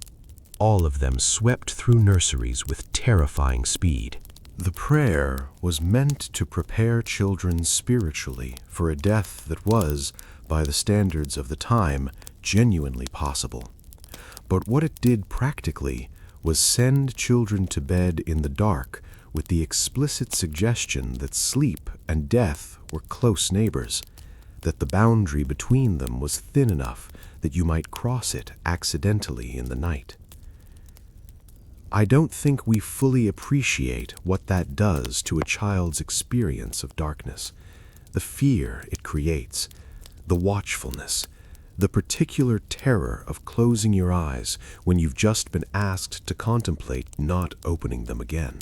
all of them swept through nurseries with terrifying speed. The prayer was meant to prepare children spiritually for a death that was, by the standards of the time, genuinely possible. But what it did practically was send children to bed in the dark with the explicit suggestion that sleep and death were close neighbors, that the boundary between them was thin enough that you might cross it accidentally in the night. I don't think we fully appreciate what that does to a child's experience of darkness, the fear it creates, the watchfulness, the particular terror of closing your eyes when you've just been asked to contemplate not opening them again.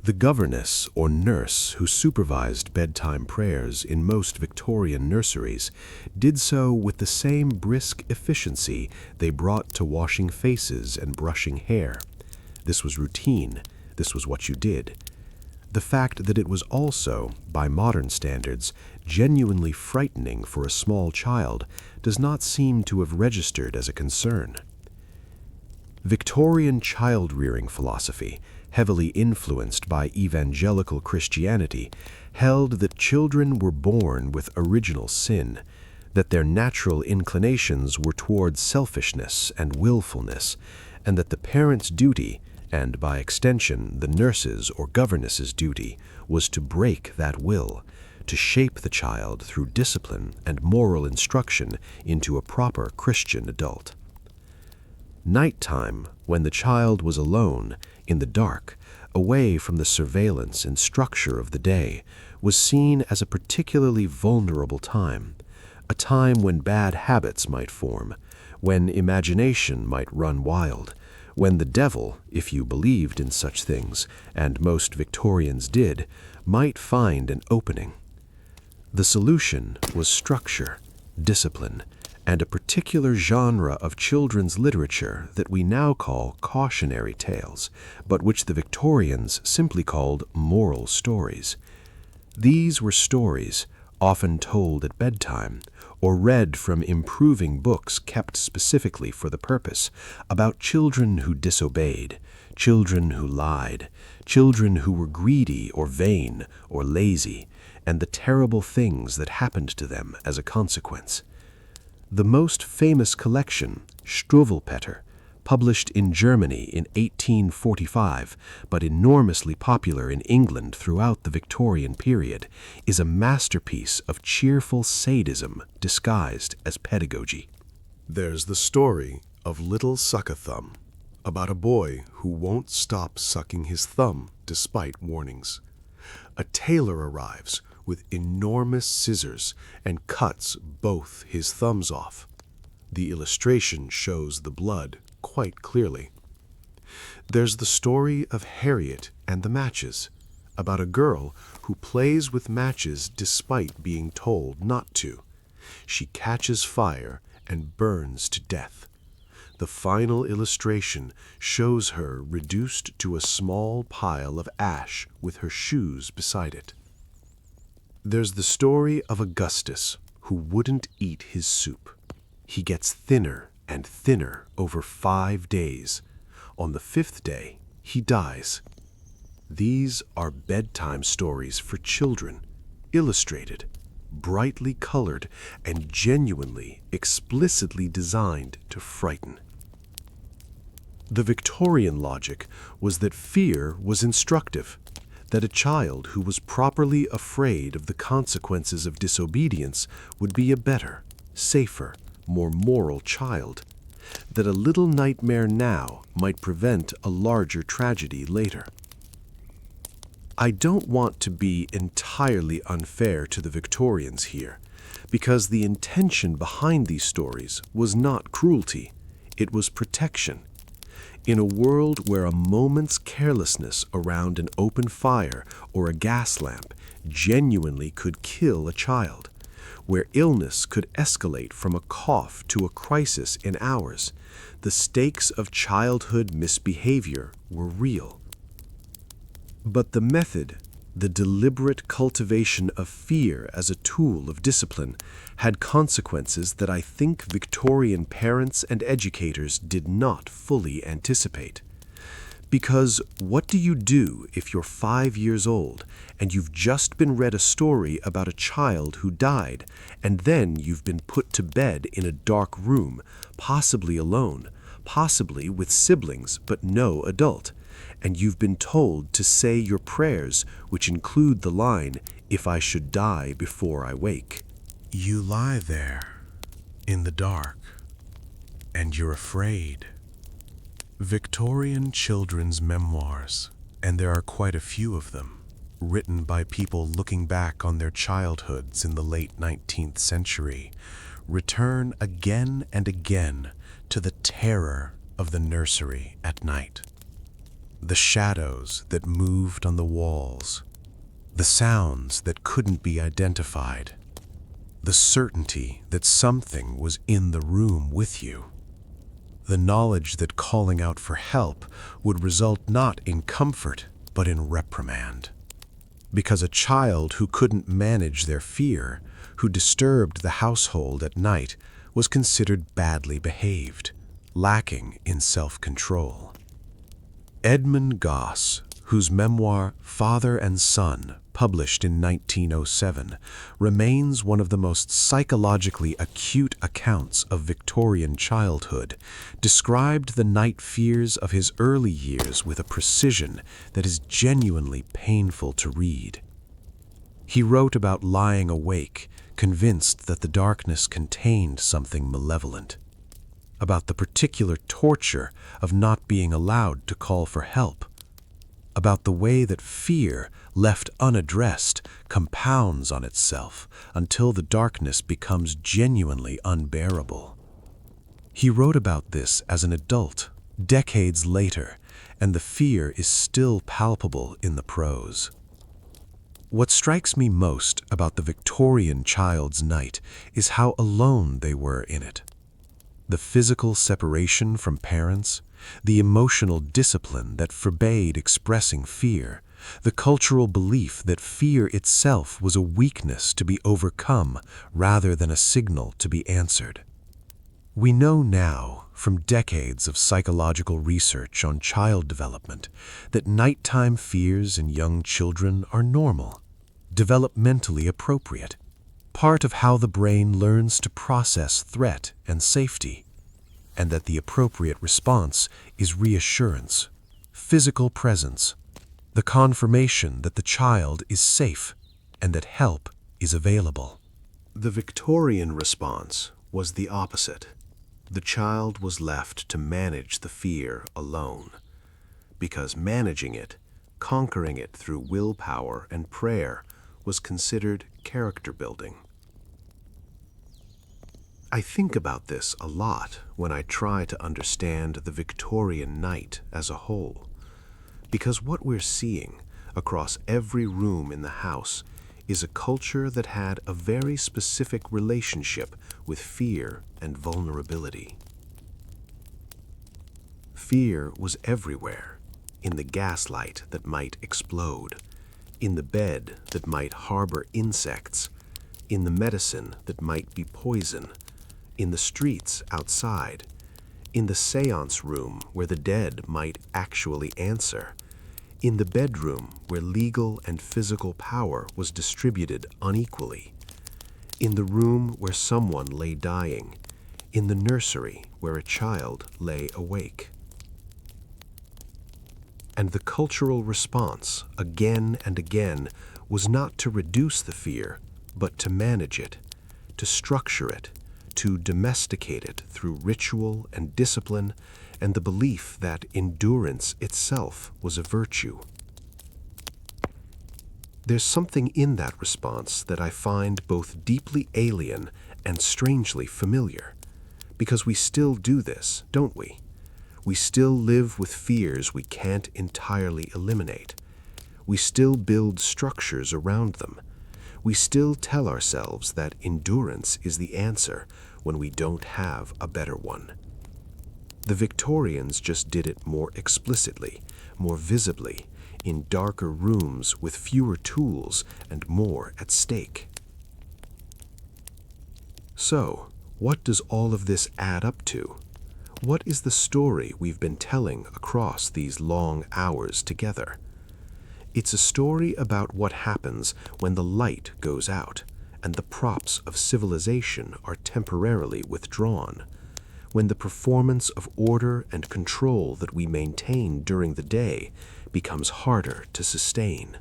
The governess or nurse who supervised bedtime prayers in most Victorian nurseries did so with the same brisk efficiency they brought to washing faces and brushing hair. This was routine. This was what you did. The fact that it was also, by modern standards, genuinely frightening for a small child does not seem to have registered as a concern. Victorian child-rearing philosophy, heavily influenced by evangelical Christianity, held that children were born with original sin, that their natural inclinations were towards selfishness and willfulness, and that the parent's duty, and by extension the nurse's or governess's duty, was to break that will, to shape the child through discipline and moral instruction into a proper Christian adult. Nighttime, when the child was alone, in the dark, away from the surveillance and structure of the day, was seen as a particularly vulnerable time, a time when bad habits might form, when imagination might run wild, when the devil, if you believed in such things, and most Victorians did, might find an opening. The solution was structure, discipline, and a particular genre of children's literature that we now call cautionary tales, but which the Victorians simply called moral stories. These were stories, often told at bedtime, or read from improving books kept specifically for the purpose, about children who disobeyed, children who lied, children who were greedy or vain or lazy, and the terrible things that happened to them as a consequence. The most famous collection, Struwwelpeter, published in Germany in 1845, but enormously popular in England throughout the Victorian period, is a masterpiece of cheerful sadism disguised as pedagogy. There's the story of Little Suck-a-Thumb, about a boy who won't stop sucking his thumb despite warnings. A tailor arrives with enormous scissors and cuts both his thumbs off. The illustration shows the blood quite clearly. There's the story of Harriet and the Matches, about a girl who plays with matches despite being told not to. She catches fire and burns to death. The final illustration shows her reduced to a small pile of ash with her shoes beside it. There's the story of Augustus, who wouldn't eat his soup. He gets thinner and thinner over 5 days. On the 5th day, he dies. These are bedtime stories for children, illustrated, brightly colored, and genuinely, explicitly designed to frighten. The Victorian logic was that fear was instructive, that a child who was properly afraid of the consequences of disobedience would be a better, safer, more moral child, that a little nightmare now might prevent a larger tragedy later. I don't want to be entirely unfair to the Victorians here, because the intention behind these stories was not cruelty, it was protection. In a world where a moment's carelessness around an open fire or a gas lamp genuinely could kill a child, where illness could escalate from a cough to a crisis in hours, the stakes of childhood misbehavior were real. But the method, the deliberate cultivation of fear as a tool of discipline, had consequences that I think Victorian parents and educators did not fully anticipate. Because what do you do if you're 5 years old and you've just been read a story about a child who died, and then you've been put to bed in a dark room, possibly alone, possibly with siblings but no adult, and you've been told to say your prayers, which include the line, "If I should die before I wake"? You lie there in the dark, and you're afraid. Victorian children's memoirs, and there are quite a few of them, written by people looking back on their childhoods in the late 19th century, return again and again to the terror of the nursery at night. The shadows that moved on the walls, the sounds that couldn't be identified, the certainty that something was in the room with you, the knowledge that calling out for help would result not in comfort but in reprimand. Because a child who couldn't manage their fear, who disturbed the household at night, was considered badly behaved, lacking in self-control. Edmund Gosse, whose memoir Father and Son published in 1907, remains one of the most psychologically acute accounts of Victorian childhood, described the night fears of his early years with a precision that is genuinely painful to read. He wrote about lying awake, convinced that the darkness contained something malevolent, about the particular torture of not being allowed to call for help, about the way that fear, left unaddressed, compounds on itself until the darkness becomes genuinely unbearable. He wrote about this as an adult, decades later, and the fear is still palpable in the prose. What strikes me most about the Victorian child's night is how alone they were in it. The physical separation from parents, the emotional discipline that forbade expressing fear, the cultural belief that fear itself was a weakness to be overcome rather than a signal to be answered. We know now, from decades of psychological research on child development, that nighttime fears in young children are normal, developmentally appropriate, part of how the brain learns to process threat and safety, and that the appropriate response is reassurance, physical presence, the confirmation that the child is safe and that help is available. The Victorian response was the opposite. The child was left to manage the fear alone, because managing it, conquering it through willpower and prayer, was considered character building. I think about this a lot when I try to understand the Victorian night as a whole, because what we're seeing across every room in the house is a culture that had a very specific relationship with fear and vulnerability. Fear was everywhere, in the gaslight that might explode, in the bed that might harbor insects, in the medicine that might be poison, in the streets outside, in the seance room where the dead might actually answer, in the bedroom where legal and physical power was distributed unequally, in the room where someone lay dying, in the nursery where a child lay awake. And the cultural response, again and again, was not to reduce the fear, but to manage it, to structure it, to domesticate it through ritual and discipline and the belief that endurance itself was a virtue. There's something in that response that I find both deeply alien and strangely familiar, because we still do this, don't we? We still live with fears we can't entirely eliminate. We still build structures around them. We still tell ourselves that endurance is the answer when we don't have a better one. The Victorians just did it more explicitly, more visibly, in darker rooms with fewer tools and more at stake. So, what does all of this add up to? What is the story we've been telling across these long hours together? It's a story about what happens when the light goes out and the props of civilization are temporarily withdrawn, when the performance of order and control that we maintain during the day becomes harder to sustain.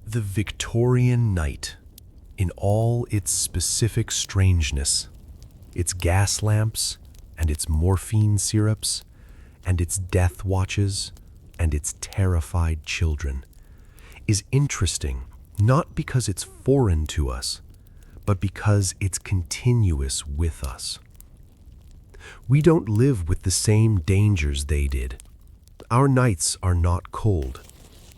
The Victorian night, in all its specific strangeness, its gas lamps and its morphine syrups and its death watches and its terrified children, is interesting not because it's foreign to us, but because it's continuous with us. We don't live with the same dangers they did. Our nights are not cold.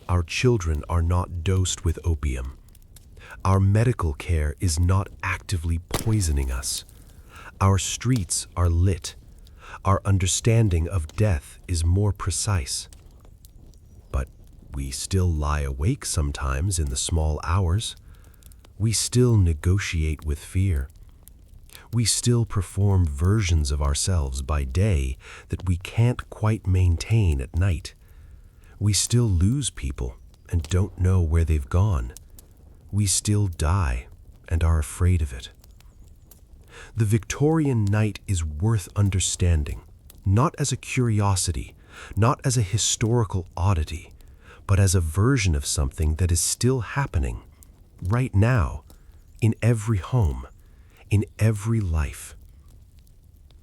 Our children are not dosed with opium. Our medical care is not actively poisoning us. Our streets are lit. Our understanding of death is more precise. But we still lie awake sometimes in the small hours. We still negotiate with fear. We still perform versions of ourselves by day that we can't quite maintain at night. We still lose people and don't know where they've gone. we still die and are afraid of it. The Victorian night is worth understanding, not as a curiosity, not as a historical oddity, but as a version of something that is still happening, right now, in every home, in every life.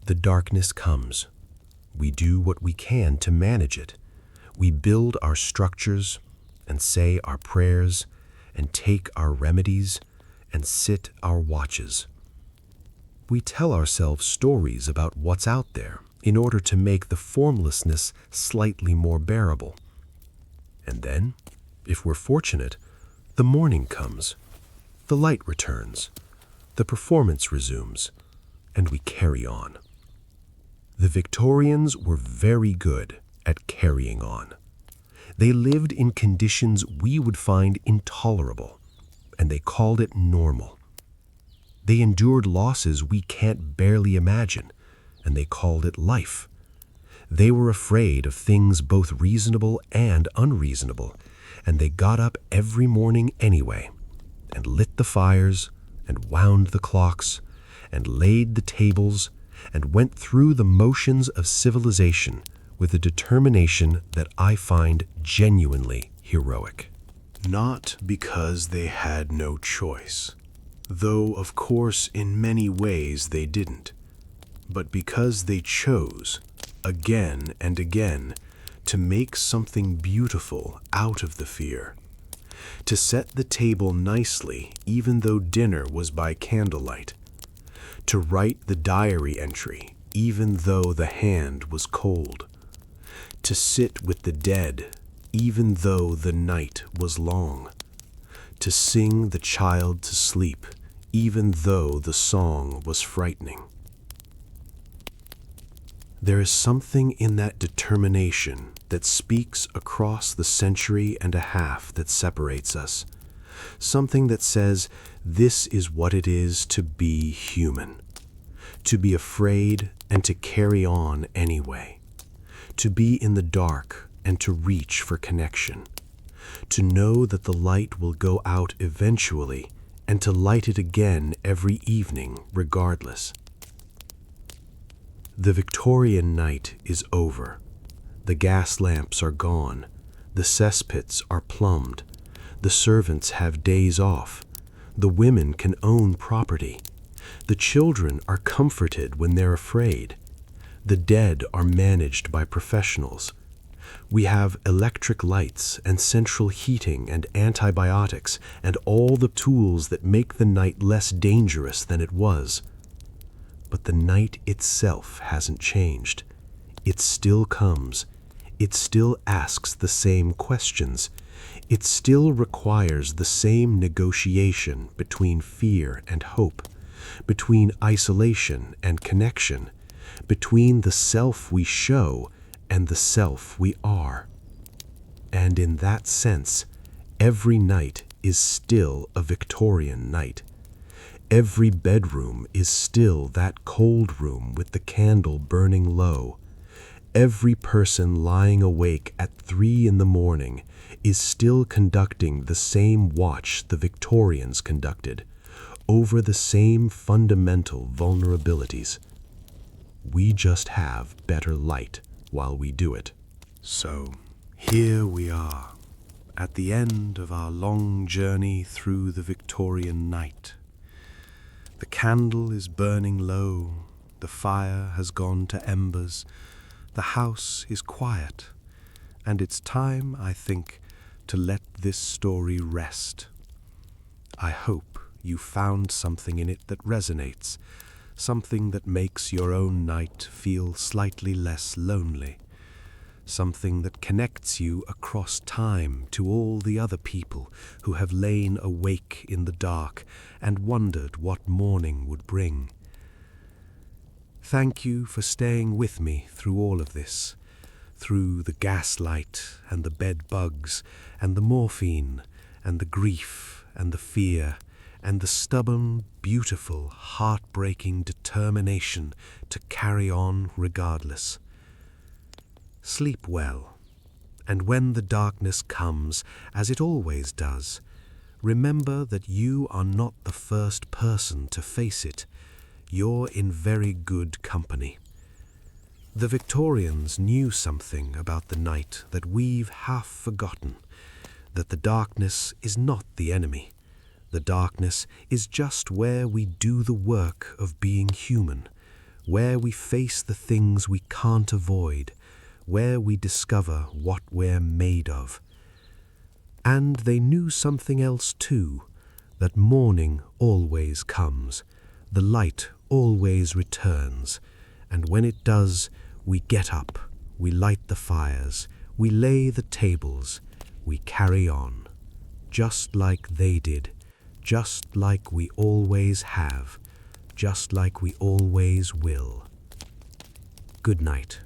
The darkness comes. We do what we can to manage it. We build our structures and say our prayers and take our remedies and sit our watches. We tell ourselves stories about what's out there in order to make the formlessness slightly more bearable. And then, if we're fortunate, the morning comes, the light returns, the performance resumes, and we carry on. The Victorians were very good at carrying on. They lived in conditions we would find intolerable, and they called it normal. They endured losses we can't barely imagine, and they called it life. They were afraid of things both reasonable and unreasonable, and they got up every morning anyway, and lit the fires, and wound the clocks, and laid the tables, and went through the motions of civilization with a determination that I find genuinely heroic. Not because they had no choice, though of course in many ways they didn't, but because they chose, again and again, to make something beautiful out of the fear, to set the table nicely even though dinner was by candlelight, to write the diary entry even though the hand was cold, to sit with the dead even though the night was long, to sing the child to sleep even though the song was frightening. There is something in that determination that speaks across the century and a half that separates us, something that says this is what it is to be human, to be afraid and to carry on anyway, to be in the dark and to reach for connection, to know that the light will go out eventually and to light it again every evening regardless. The Victorian night is over. The gas lamps are gone. The cesspits are plumbed. The servants have days off. The women can own property. The children are comforted when they're afraid. The dead are managed by professionals. We have electric lights and central heating and antibiotics and all the tools that make the night less dangerous than it was. But the night itself hasn't changed. It still comes. It still asks the same questions. It still requires the same negotiation between fear and hope, between isolation and connection, between the self we show and the self we are. And in that sense, every night is still a Victorian night. Every bedroom is still that cold room with the candle burning low. Every person lying awake at 3 a.m. is still conducting the same watch the Victorians conducted, over the same fundamental vulnerabilities. We just have better light while we do it. So, here we are, at the end of our long journey through the Victorian night. The candle is burning low, the fire has gone to embers, the house is quiet, and it's time, I think, to let this story rest. I hope you found something in it that resonates, something that makes your own night feel slightly less lonely, something that connects you across time to all the other people who have lain awake in the dark and wondered what morning would bring. Thank you for staying with me through all of this, through the gaslight and the bed bugs and the morphine and the grief and the fear and the stubborn, beautiful, heartbreaking determination to carry on regardless. Sleep well, and when the darkness comes, as it always does, remember that you are not the first person to face it. You're in very good company. The Victorians knew something about the night that we've half forgotten, that the darkness is not the enemy. The darkness is just where we do the work of being human, where we face the things we can't avoid, where we discover what we're made of. And they knew something else too, that morning always comes, the light always returns, and when it does, we get up, we light the fires, we lay the tables, we carry on, just like they did, just like we always have, just like we always will. Good night.